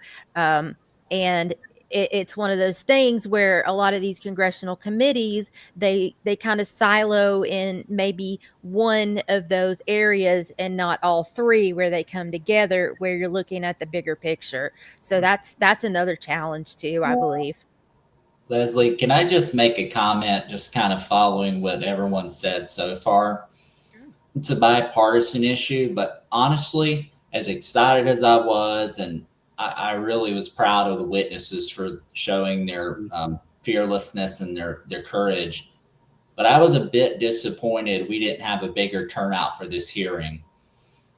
And it's one of those things where a lot of these congressional committees, they kind of silo in maybe one of those areas and not all three, where they come together, where you're looking at the bigger picture. So that's another challenge too, I believe. Lesley, can I just make a comment, just kind of following what everyone said so far? It's a bipartisan issue, but honestly, as excited as I was and I really was proud of the witnesses for showing their fearlessness and their courage. But I was a bit disappointed we didn't have a bigger turnout for this hearing.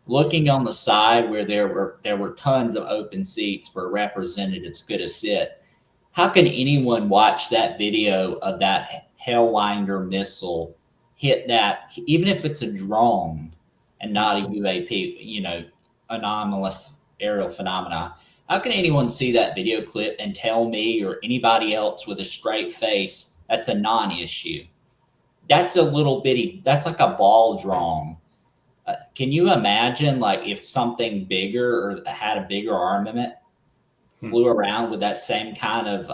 Looking on the side where there were tons of open seats where representatives could have sit, how can anyone watch that video of that Hellwinder missile hit that, even if it's a drone and not a UAP, anomalous aerial phenomena? How can anyone see that video clip and tell me or anybody else with a straight face that's a non-issue? That's a little bitty, that's like a ball drone. Can you imagine, like, if something bigger or had a bigger armament flew around with that same kind of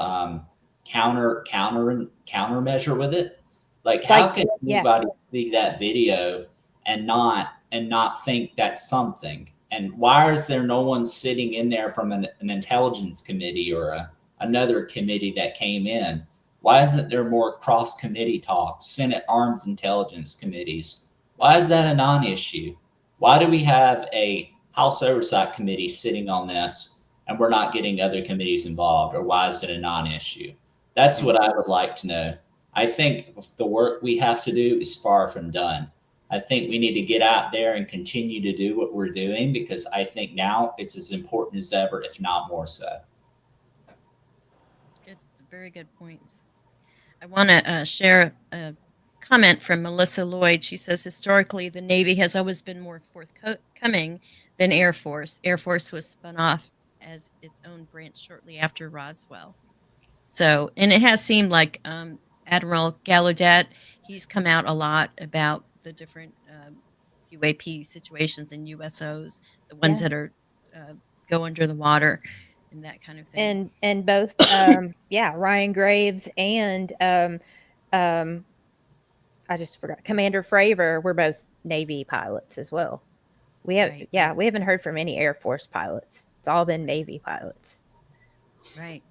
countermeasure with it? Like, how can anybody see that video and not think that's something? And why is there no one sitting in there from an intelligence committee or another committee that came in? Why isn't there more cross-committee talks, Senate Armed Intelligence Committees? Why is that a non-issue? Why do we have a House Oversight Committee sitting on this and we're not getting other committees involved? Or why is it a non-issue? That's what I would like to know. I think the work we have to do is far from done. I think we need to get out there and continue to do what we're doing, because I think now it's as important as ever, if not more so. Good, very good points. I want to share a comment from Melissa Lloyd. She says, historically, the Navy has always been more forthcoming than Air Force. Air Force was spun off as its own branch shortly after Roswell. So, and it has seemed like Admiral Gallaudet, he's come out a lot about the different UAP situations and USOs, the ones that are go under the water and that kind of thing. And both Ryan Graves and I just forgot, Commander Fravor were both Navy pilots as well. We have we haven't heard from any Air Force pilots. It's all been Navy pilots. Right.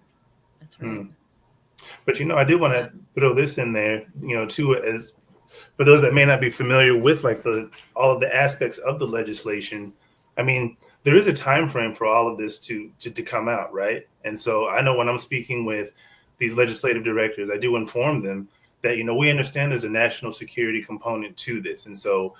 That's right. But I did want to throw this in there, too, as for those that may not be familiar with like all of the aspects of the legislation. I mean, there is a time frame for all of this to come out, right? And so I know when I'm speaking with these legislative directors, I do inform them that we understand there's a national security component to this, and so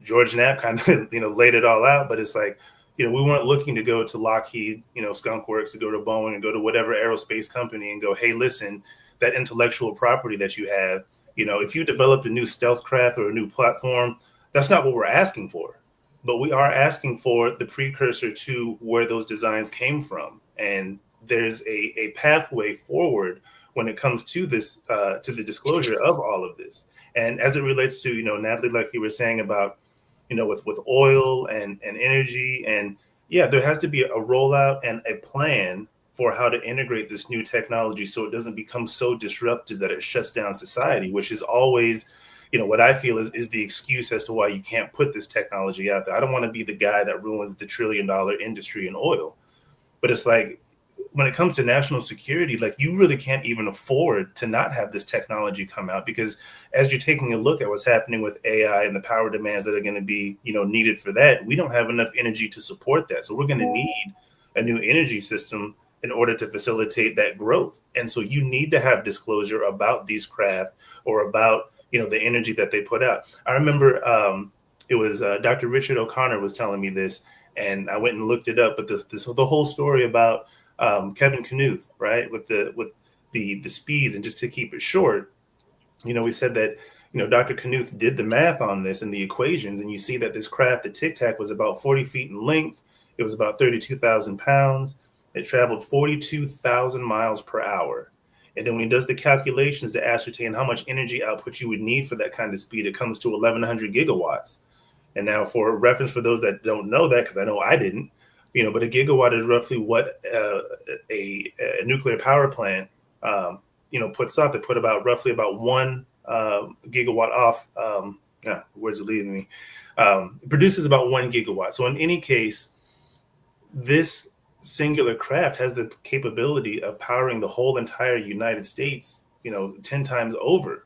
George Knapp kind of laid it all out, but it's like we weren't looking to go to Lockheed, Skunk Works, to go to Boeing, and go to whatever aerospace company and go, hey, listen, that intellectual property that you have, if you developed a new stealth craft or a new platform, that's not what we're asking for. But we are asking for the precursor to where those designs came from. And there's a pathway forward when it comes to this, to the disclosure of all of this. And as it relates to, Natalie, like you were saying about, with oil and energy, and there has to be a rollout and a plan for how to integrate this new technology so it doesn't become so disruptive that it shuts down society, which is always, what I feel is the excuse as to why you can't put this technology out there. I don't want to be the guy that ruins the $1 trillion industry in oil. But it's like, when it comes to national security, like, you really can't even afford to not have this technology come out, because as you're taking a look at what's happening with AI and the power demands that are going to be, needed for that, we don't have enough energy to support that. So we're going to need a new energy system in order to facilitate that growth. And so you need to have disclosure about these craft or about, the energy that they put out. I remember it was Dr. Richard O'Connor was telling me this, and I went and looked it up. But the whole story about Kevin Knuth, right, with the speeds, and just to keep it short, we said that Dr. Knuth did the math on this and the equations, and you see that this craft, the Tic Tac, was about 40 feet in length. It was about 32,000 pounds. It traveled 42,000 miles per hour. And then when he does the calculations to ascertain how much energy output you would need for that kind of speed, it comes to 1,100 gigawatts. And now, for reference, for those that don't know that, because I know I didn't, but a gigawatt is roughly what a nuclear power plant, puts off. They put roughly about 1 gigawatt off. Where's it leaving me? It produces about 1 gigawatt. So in any case, this singular craft has the capability of powering the whole entire United States, 10 times over.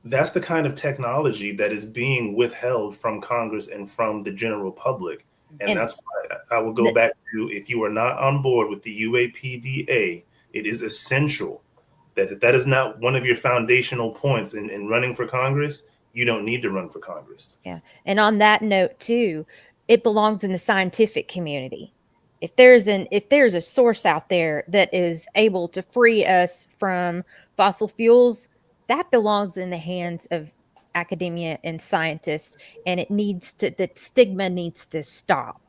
That's the kind of technology that is being withheld from Congress and from the general public. And that's why I will go back to, if you are not on board with the UAPDA, it is essential that if that is not one of your foundational points in running for Congress, you don't need to run for Congress. Yeah. And on that note too, it belongs in the scientific community. If there's a source out there that is able to free us from fossil fuels, that belongs in the hands of academia and scientists, and the stigma needs to stop.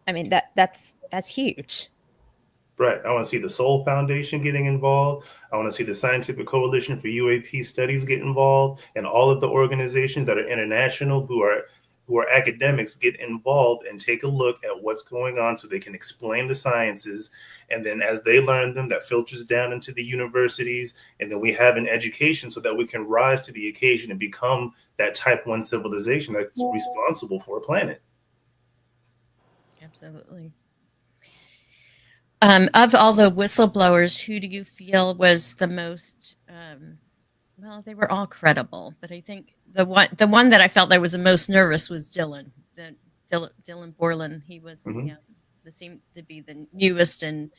I mean, that's huge. Right. I want to see the Soul Foundation getting involved. I want to see the Scientific Coalition for UAP Studies get involved, and all of the organizations that are international who are academics get involved and take a look at what's going on so they can explain the sciences. And then as they learn them, that filters down into the universities. And then we have an education so that we can rise to the occasion and become that type 1 civilization that's responsible for a planet. Absolutely. Of all the whistleblowers, who do you feel was the most, well, they were all credible, but I think the one that I felt that was the most nervous was Dylan Borland. He was the seemed to be the newest and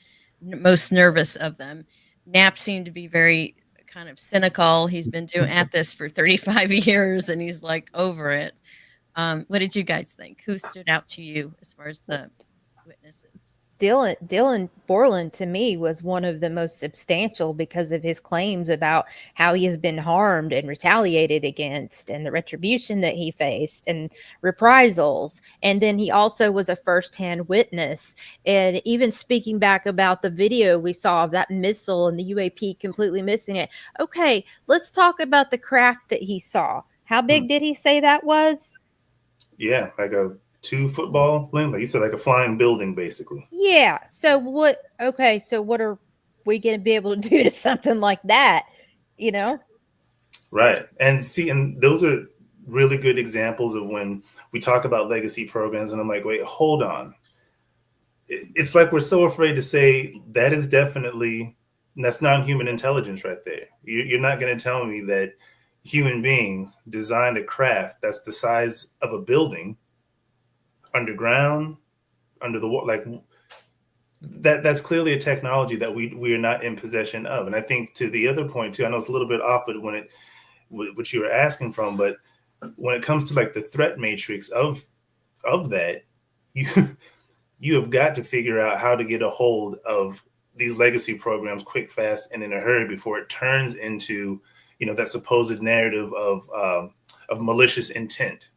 most nervous of them. Knapp seemed to be very kind of cynical. He's been doing at this for 35 years and he's like over it. What did you guys think? Who stood out to you as far as the witnesses? Dylan Borland to me was one of the most substantial because of his claims about how he has been harmed and retaliated against and the retribution that he faced and reprisals. And then he also was a firsthand witness. And even speaking back about the video we saw of that missile and the UAP completely missing it. Okay, let's talk about the craft that he saw. How big did he say that was? Yeah, like a 2 football length, like you said, like a flying building, basically. Yeah. So what are we going to be able to do to something like that? You know? Right. And see, and those are really good examples of when we talk about legacy programs. And I'm like, wait, hold on. It's like we're so afraid to say that is definitely, that's not human intelligence right there. You're not going to tell me that human beings designed a craft that's the size of a building underground, under the water, like that's clearly a technology that we are not in possession of. And I think to the other point too, I know it's a little bit off, but what you were asking from, but when it comes to like the threat matrix of that, you have got to figure out how to get a hold of these legacy programs quick, fast, and in a hurry before it turns into, that supposed narrative of malicious intent.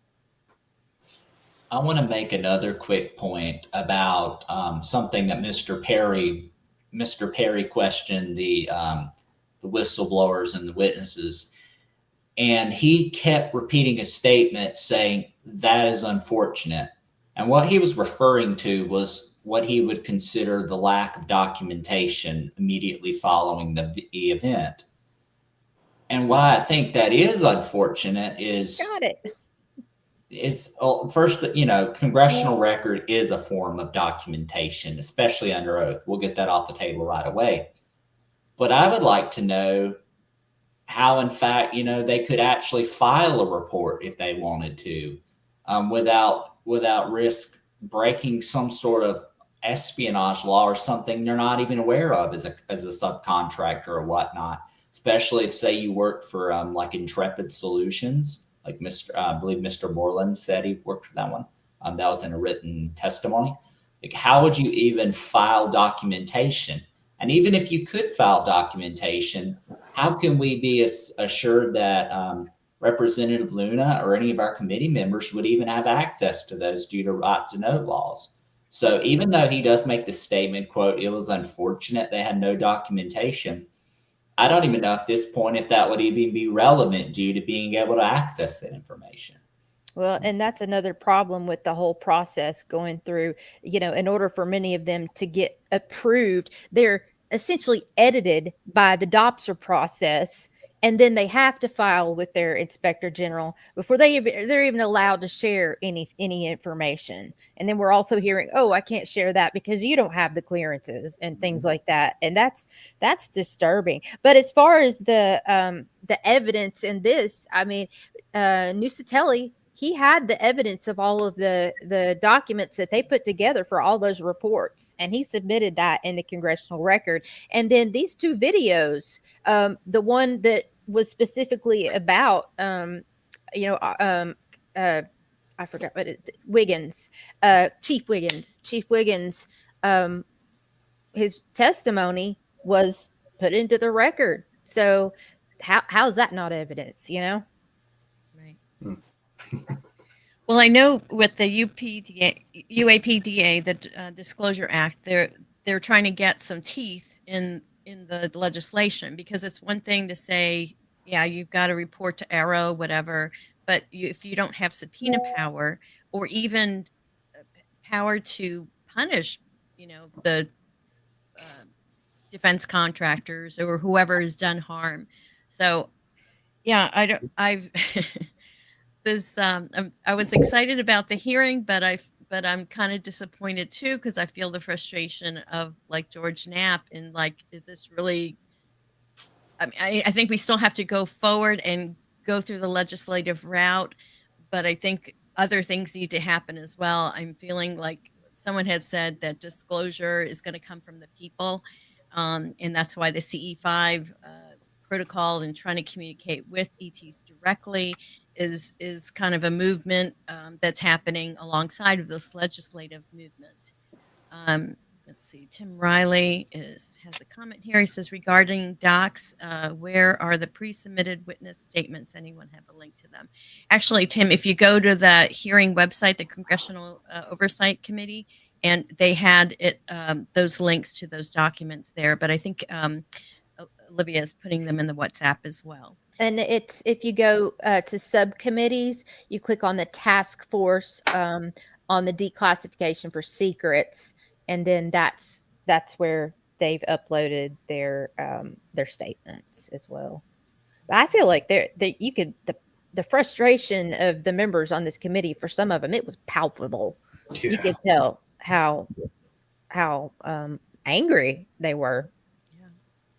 I want to make another quick point about something that Mr. Perry questioned the whistleblowers and the witnesses, and he kept repeating a statement saying that is unfortunate. And what he was referring to was what he would consider the lack of documentation immediately following the event. And why I think that is unfortunate is first, congressional record is a form of documentation, especially under oath. We'll get that off the table right away. But I would like to know how, in fact, they could actually file a report if they wanted to, without risk breaking some sort of espionage law or something they're not even aware of as a subcontractor or whatnot. Especially if, say, you worked for like Intrepid Solutions. Like I believe Mr. Borland said he worked for that one. That was in a written testimony. Like, how would you even file documentation? And even if you could file documentation, how can we be assured that Representative Luna or any of our committee members would even have access to those due to right to know laws? So even though he does make the statement, quote, it was unfortunate they had no documentation, I don't even know at this point if that would even be relevant due to being able to access that information. Well, and that's another problem with the whole process going through, in order for many of them to get approved, they're essentially edited by the DOPSR process. And then they have to file with their inspector general before they're even allowed to share any information. And then we're also hearing, oh, I can't share that because you don't have the clearances and things like that. And that's disturbing. But as far as the evidence in this, I mean, Nusatelli, he had the evidence of all of the documents that they put together for all those reports, and he submitted that in the congressional record. And then these two videos, the one that was specifically about, I forgot what Wiggins, Chief Wiggins, his testimony was put into the record. So how is that not evidence, Right. Well, I know with the UAPDA, the Disclosure Act, they're trying to get some teeth in the legislation, because it's one thing to say, yeah, you've got to report to Arrow, whatever, but if you don't have subpoena power or even power to punish, the defense contractors or whoever has done harm. So, yeah, I've this I was excited about the hearing, but I'm kind of disappointed too, because I feel the frustration of like George Knapp, and like, is this really? I mean, I think we still have to go forward and go through the legislative route, but I think other things need to happen as well. I'm feeling like someone has said that disclosure is going to come from the people, and that's why the CE5 protocol and trying to communicate with ETs directly is kind of a movement that's happening alongside of this legislative movement. Let's see, Tim Riley has a comment here. He says, regarding docs, where are the pre-submitted witness statements? Anyone have a link to them? Actually, Tim, if you go to the hearing website, the Congressional Oversight Committee, and they had it, those links to those documents there, but I think Olivia is putting them in the WhatsApp as well. And it's, if you go to subcommittees, you click on the task force on the declassification for secrets, and then that's where they've uploaded their statements as well. But I feel like the frustration of the members on this committee, for some of them, it was palpable. Yeah. You could tell how angry they were.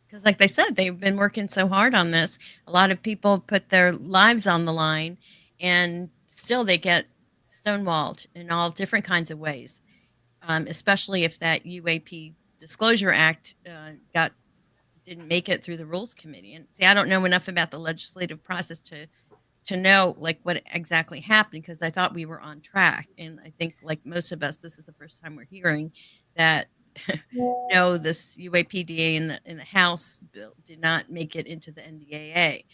Because like they said, they've been working so hard on this. A lot of people put their lives on the line, and still they get stonewalled in all different kinds of ways, especially if that UAP Disclosure Act didn't make it through the Rules Committee. And see, I don't know enough about the legislative process to know like what exactly happened, because I thought we were on track. And I think, like most of us, this is the first time we're hearing that no, this UAPDA in the House bill did not make it into the NDAA.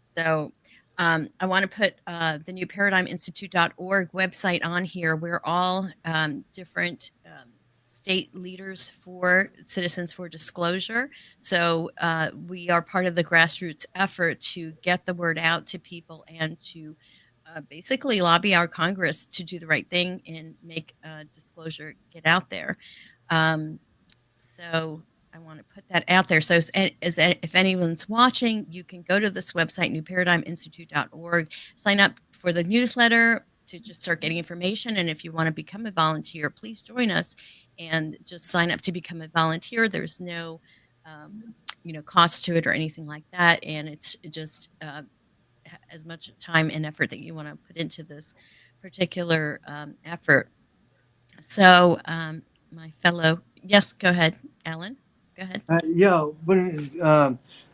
So I want to put the newparadigminstitute.org website on here, where all different state leaders for Citizens for Disclosure. So we are part of the grassroots effort to get the word out to people and to basically lobby our Congress to do the right thing and make disclosure get out there. So I want to put that out there. So if anyone's watching, you can go to this website, newparadigminstitute.org, sign up for the newsletter to just start getting information. And if you want to become a volunteer, please join us and just sign up to become a volunteer. There's no, cost to it or anything like that. And it's just as much time and effort that you want to put into this particular effort. So my fellow, yes, go ahead, Alan. Go ahead. Yeah, when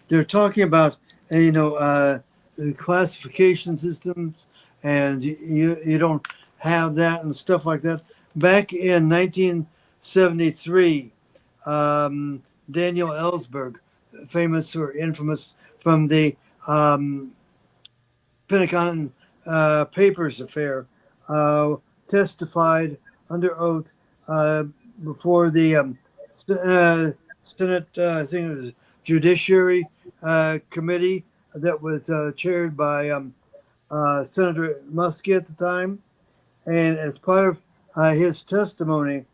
they're talking about the classification systems, and you don't have that and stuff like that. Back in 1973, Daniel Ellsberg, famous or infamous from the Pentagon Papers affair, testified under oath before the Senate, I think it was Judiciary Committee that was chaired by Senator Muskie at the time. And as part of his testimony,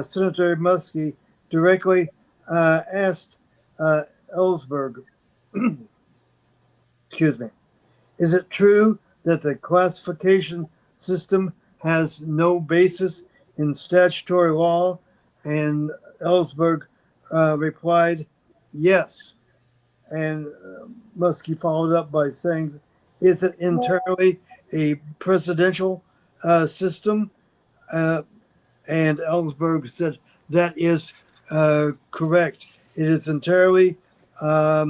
Senator Muskie directly asked Ellsberg, excuse me, is it true that the classification system has no basis in statutory law? And Ellsberg replied, yes. And Muskie followed up by saying is it entirely a presidential system? And Ellsberg said that is correct. It is entirely a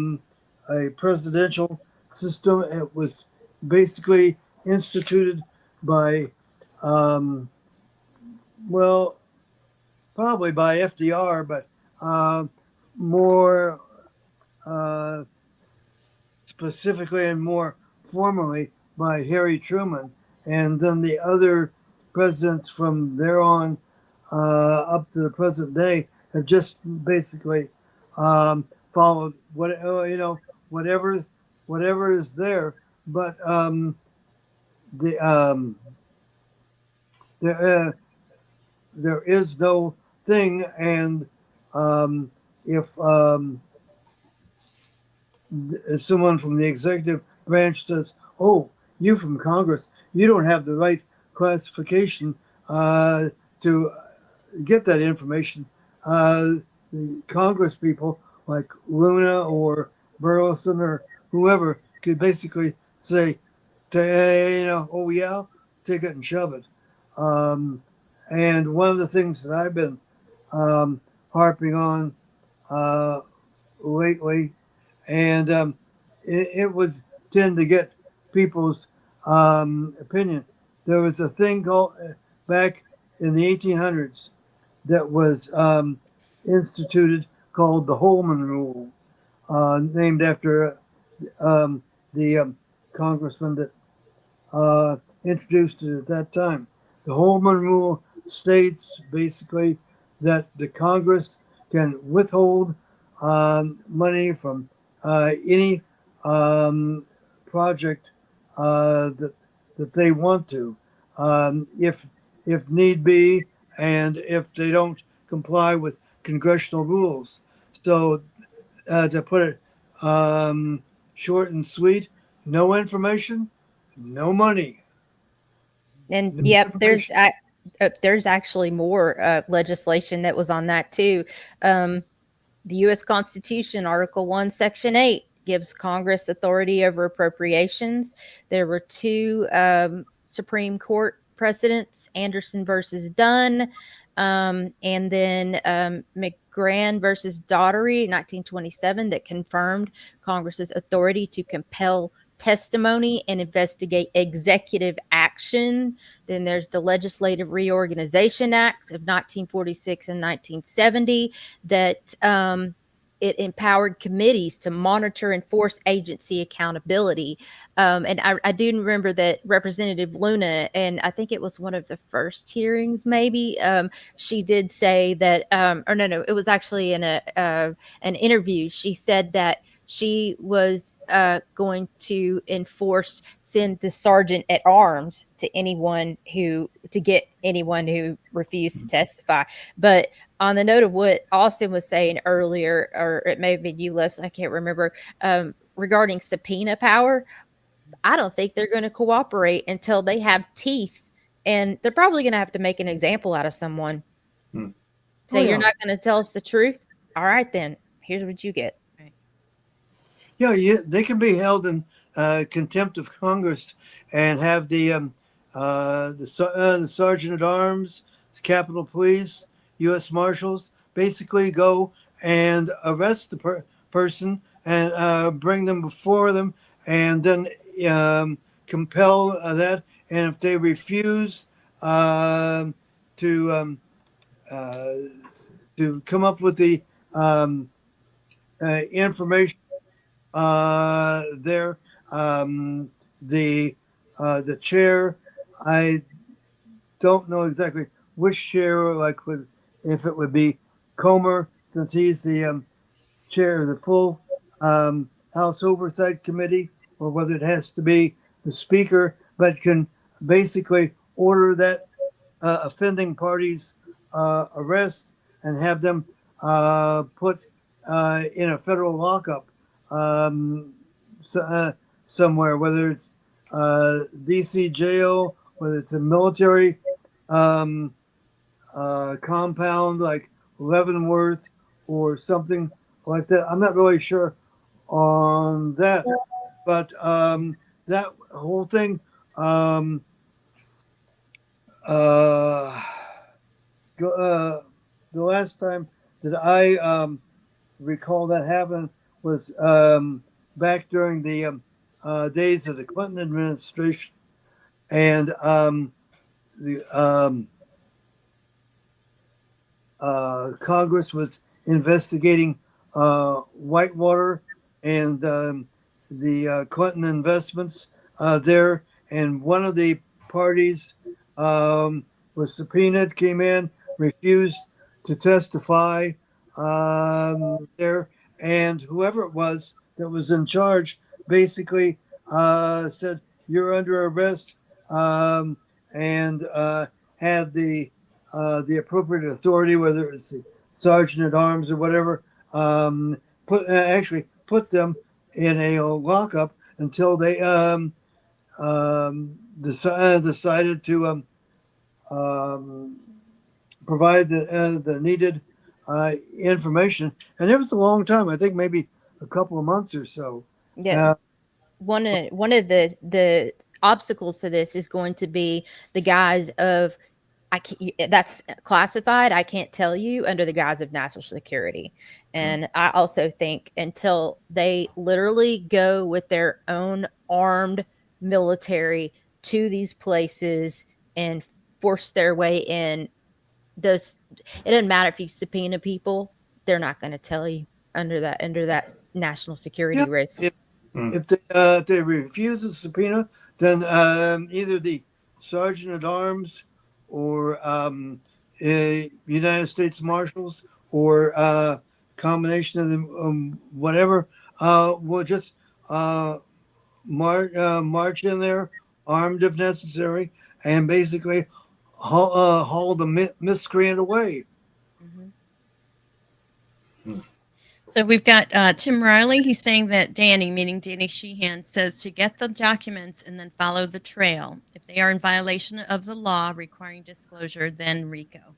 presidential system. It was basically instituted by, well, probably by FDR, but more uh, specifically and more formally by Harry Truman. And then the other presidents from there on up to the present day have just basically followed whatever is there. But the there is no thing, and if someone from the executive branch says, "Oh, you from Congress, you don't have the right classification to get that information," the Congress people like Luna or Burleson or whoever could basically say, "Oh yeah, take it and shove it." And one of the things that I've been harping on lately, and it would tend to get people's opinion. There was a thing called back in the 1800s that was instituted called the Holman Rule, named after the congressman that introduced it at that time. The Holman Rule states basically that the Congress can withhold money from any project that they want to, if need be, and if they don't comply with congressional rules. So to put it short and sweet, no information, no money. And No yep, information. there's actually more legislation that was on that too. The U.S. Constitution, Article 1, Section 8, gives Congress authority over appropriations. There were two Supreme Court precedents, Anderson versus Dunn, and then McGran versus Daugherty, 1927, that confirmed Congress's authority to compel testimony and investigate executive action. Then there's the Legislative Reorganization Acts of 1946 and 1970 that it empowered committees to monitor and force agency accountability. And I do remember that Representative Luna, and I think it was one of the first hearings, maybe, she did say that, or no, it was actually in an interview. She said that she was going to send the sergeant at arms to get anyone who refused to testify. But on the note of what Austin was saying earlier, or it may have been you, Leslie, I can't remember, regarding subpoena power, I don't think they're going to cooperate until they have teeth, and they're probably going to have to make an example out of someone. So you're not going to tell us the truth? All right, then here's what you get. Yeah, they can be held in contempt of Congress and have the sergeant at arms, the Capitol Police, U.S. Marshals basically go and arrest the person and bring them before them, and then compel that. And if they refuse to come up with the information there. The chair, I don't know exactly which chair, if it would be Comer, since he's the chair of the full House Oversight Committee, or whether it has to be the Speaker, but can basically order that offending party's arrest and have them put in a federal lockup somewhere, whether it's DC jail, whether it's a military compound like Leavenworth or something like that. I'm not really sure on that, but that whole thing, uh, the last time that I recall that happened was back during the days of the Clinton administration, and the Congress was investigating Whitewater and the Clinton investments there, and one of the parties was subpoenaed, came in, refused to testify there, and whoever it was that was in charge basically said, "You're under arrest," and had the appropriate authority, whether it was the sergeant at arms or whatever, actually put them in a lockup until they decided to provide the needed information. And it was a long time. I think maybe a couple of months or so. Yeah. One of the obstacles to this is going to be the guise of that's classified. I can't tell you under the guise of national security. And I also think until they literally go with their own armed military to these places and force their way in, it doesn't matter if you subpoena people, they're not going to tell you under that national security risk. If they refuse the subpoena, then either the sergeant at arms or United States Marshals or combination of them, whatever, will just march in there armed if necessary and basically haul the miscreant away. So we've got Tim Riley. He's saying that Danny, meaning Danny Sheehan, says to get the documents and then follow the trail. If they are in violation of the law requiring disclosure, then RICO.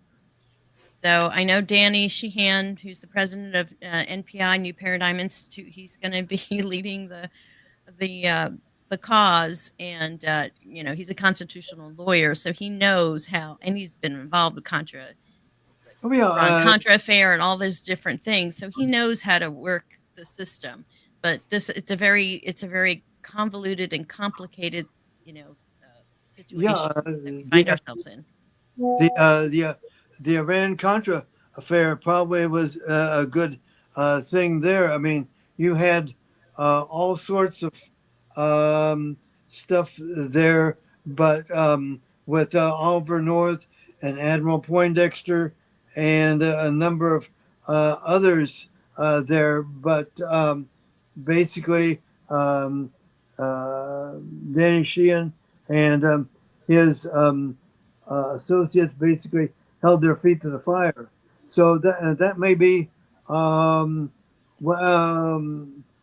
So I know Danny Sheehan, who's the president of NPI, New Paradigm Institute, he's going to be leading the cause, and he's a constitutional lawyer, so he knows how, and he's been involved with Contra affair and all those different things, so he knows how to work the system. But it's a very convoluted and complicated situation that we find ourselves in. The Iran Contra affair probably was a good thing there. I mean, you had all sorts of stuff there, but with Oliver North and Admiral Poindexter and a number of others there, but basically Danny Sheehan and his associates basically held their feet to the fire. So that may be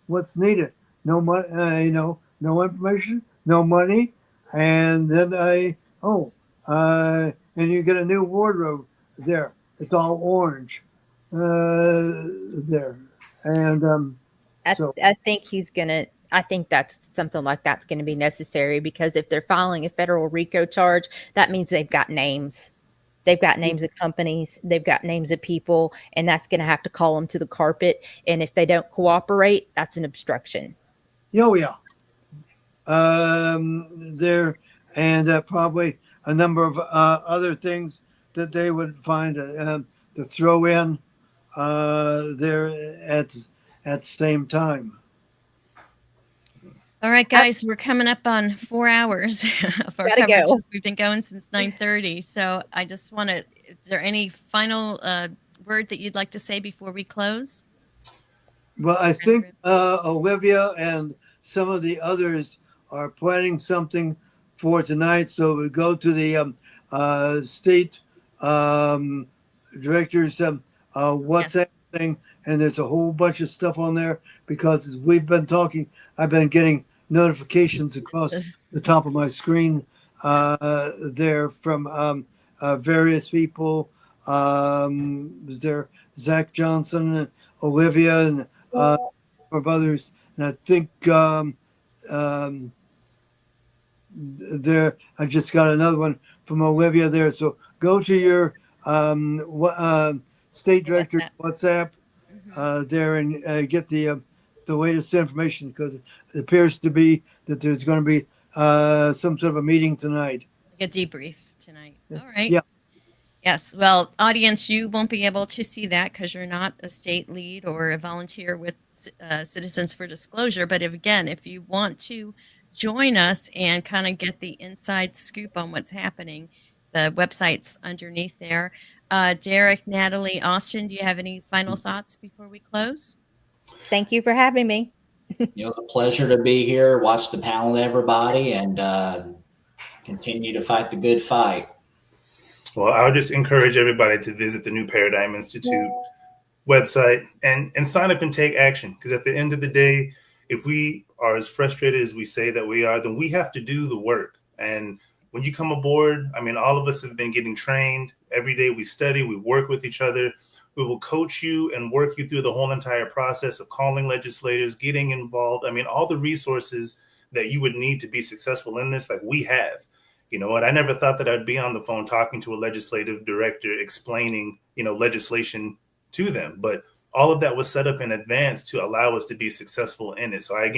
what's needed. No money, no information, no money, and then and you get a new wardrobe there. It's all orange there, and I think that's something like that's going to be necessary, because if they're filing a federal RICO charge, that means they've got names. They've got names of companies, they've got names of people, and that's going to have to call them to the carpet. And if they don't cooperate, that's an obstruction. Yeah. There, and probably a number of other things that they would find to throw in there at the same time. All right, guys, we're coming up on 4 hours of our coverage. Go. We've been going since 9:30. So I just want to, is there any final word that you'd like to say before we close? Well, I think Olivia and some of the others are planning something for tonight. So we go to the state director's WhatsApp thing, and there's a whole bunch of stuff on there, because as we've been talking, I've been getting notifications across the top of my screen there from various people. There, Zach Johnson, and Olivia, and of others. And I think there, I just got another one from Olivia there. So go to your state director WhatsApp there and get the latest information, because it appears to be that there's going to be some sort of a meeting tonight. Like a debrief tonight. All right. Yeah. Yes. Well, audience, you won't be able to see that because you're not a state lead or a volunteer with Citizens for Disclosure. But if you want to join us and kind of get the inside scoop on what's happening, the website's underneath there. Derek, Natalie, Austin, do you have any final thoughts before we close? Thank you for having me. It was a pleasure to be here, watch the panel, everybody, and continue to fight the good fight. Well, I would just encourage everybody to visit the New Paradigm Institute website and sign up and take action. Because at the end of the day, if we are as frustrated as we say that we are, then we have to do the work. And when you come aboard, I mean, all of us have been getting trained. Every day we study, we work with each other. We will coach you and work you through the whole entire process of calling legislators, getting involved. I mean, all the resources that you would need to be successful in this, like we have. You know what? I never thought that I'd be on the phone talking to a legislative director explaining, legislation to them. But all of that was set up in advance to allow us to be successful in it. So I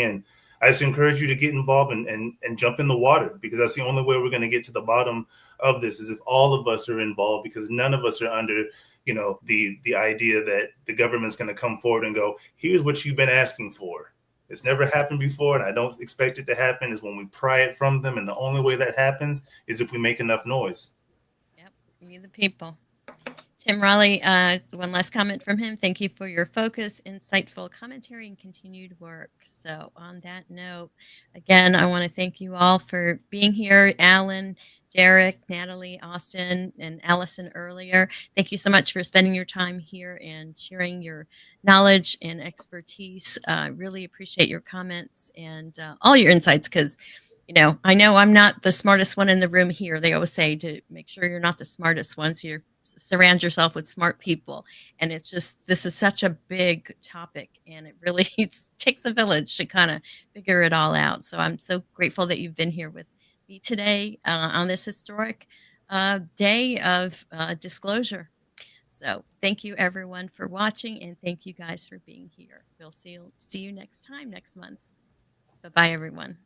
just encourage you to get involved and jump in the water, because that's the only way we're going to get to the bottom of this, is if all of us are involved, because none of us are under, the idea that the government's going to come forward and go, here's what you've been asking for. It's never happened before, and I don't expect it to happen, is when we pry it from them. And the only way that happens is if we make enough noise. Yep, we the people. Tim Raleigh, one last comment from him. Thank you for your focus, insightful commentary, and continued work. So on that note, again, I want to thank you all for being here. Alan, Derek, Natalie, Austin, and Allison earlier. Thank you so much for spending your time here and sharing your knowledge and expertise. Really appreciate your comments and all your insights, because I know I'm not the smartest one in the room here. They always say to make sure you're not the smartest one, so you surround yourself with smart people. And it's just, this is such a big topic, and it really takes a village to kind of figure it all out. So I'm so grateful that you've been here with me today on this historic day of disclosure. So thank you everyone for watching, and thank you guys for being here. We'll see you next time next month. Bye-bye, everyone.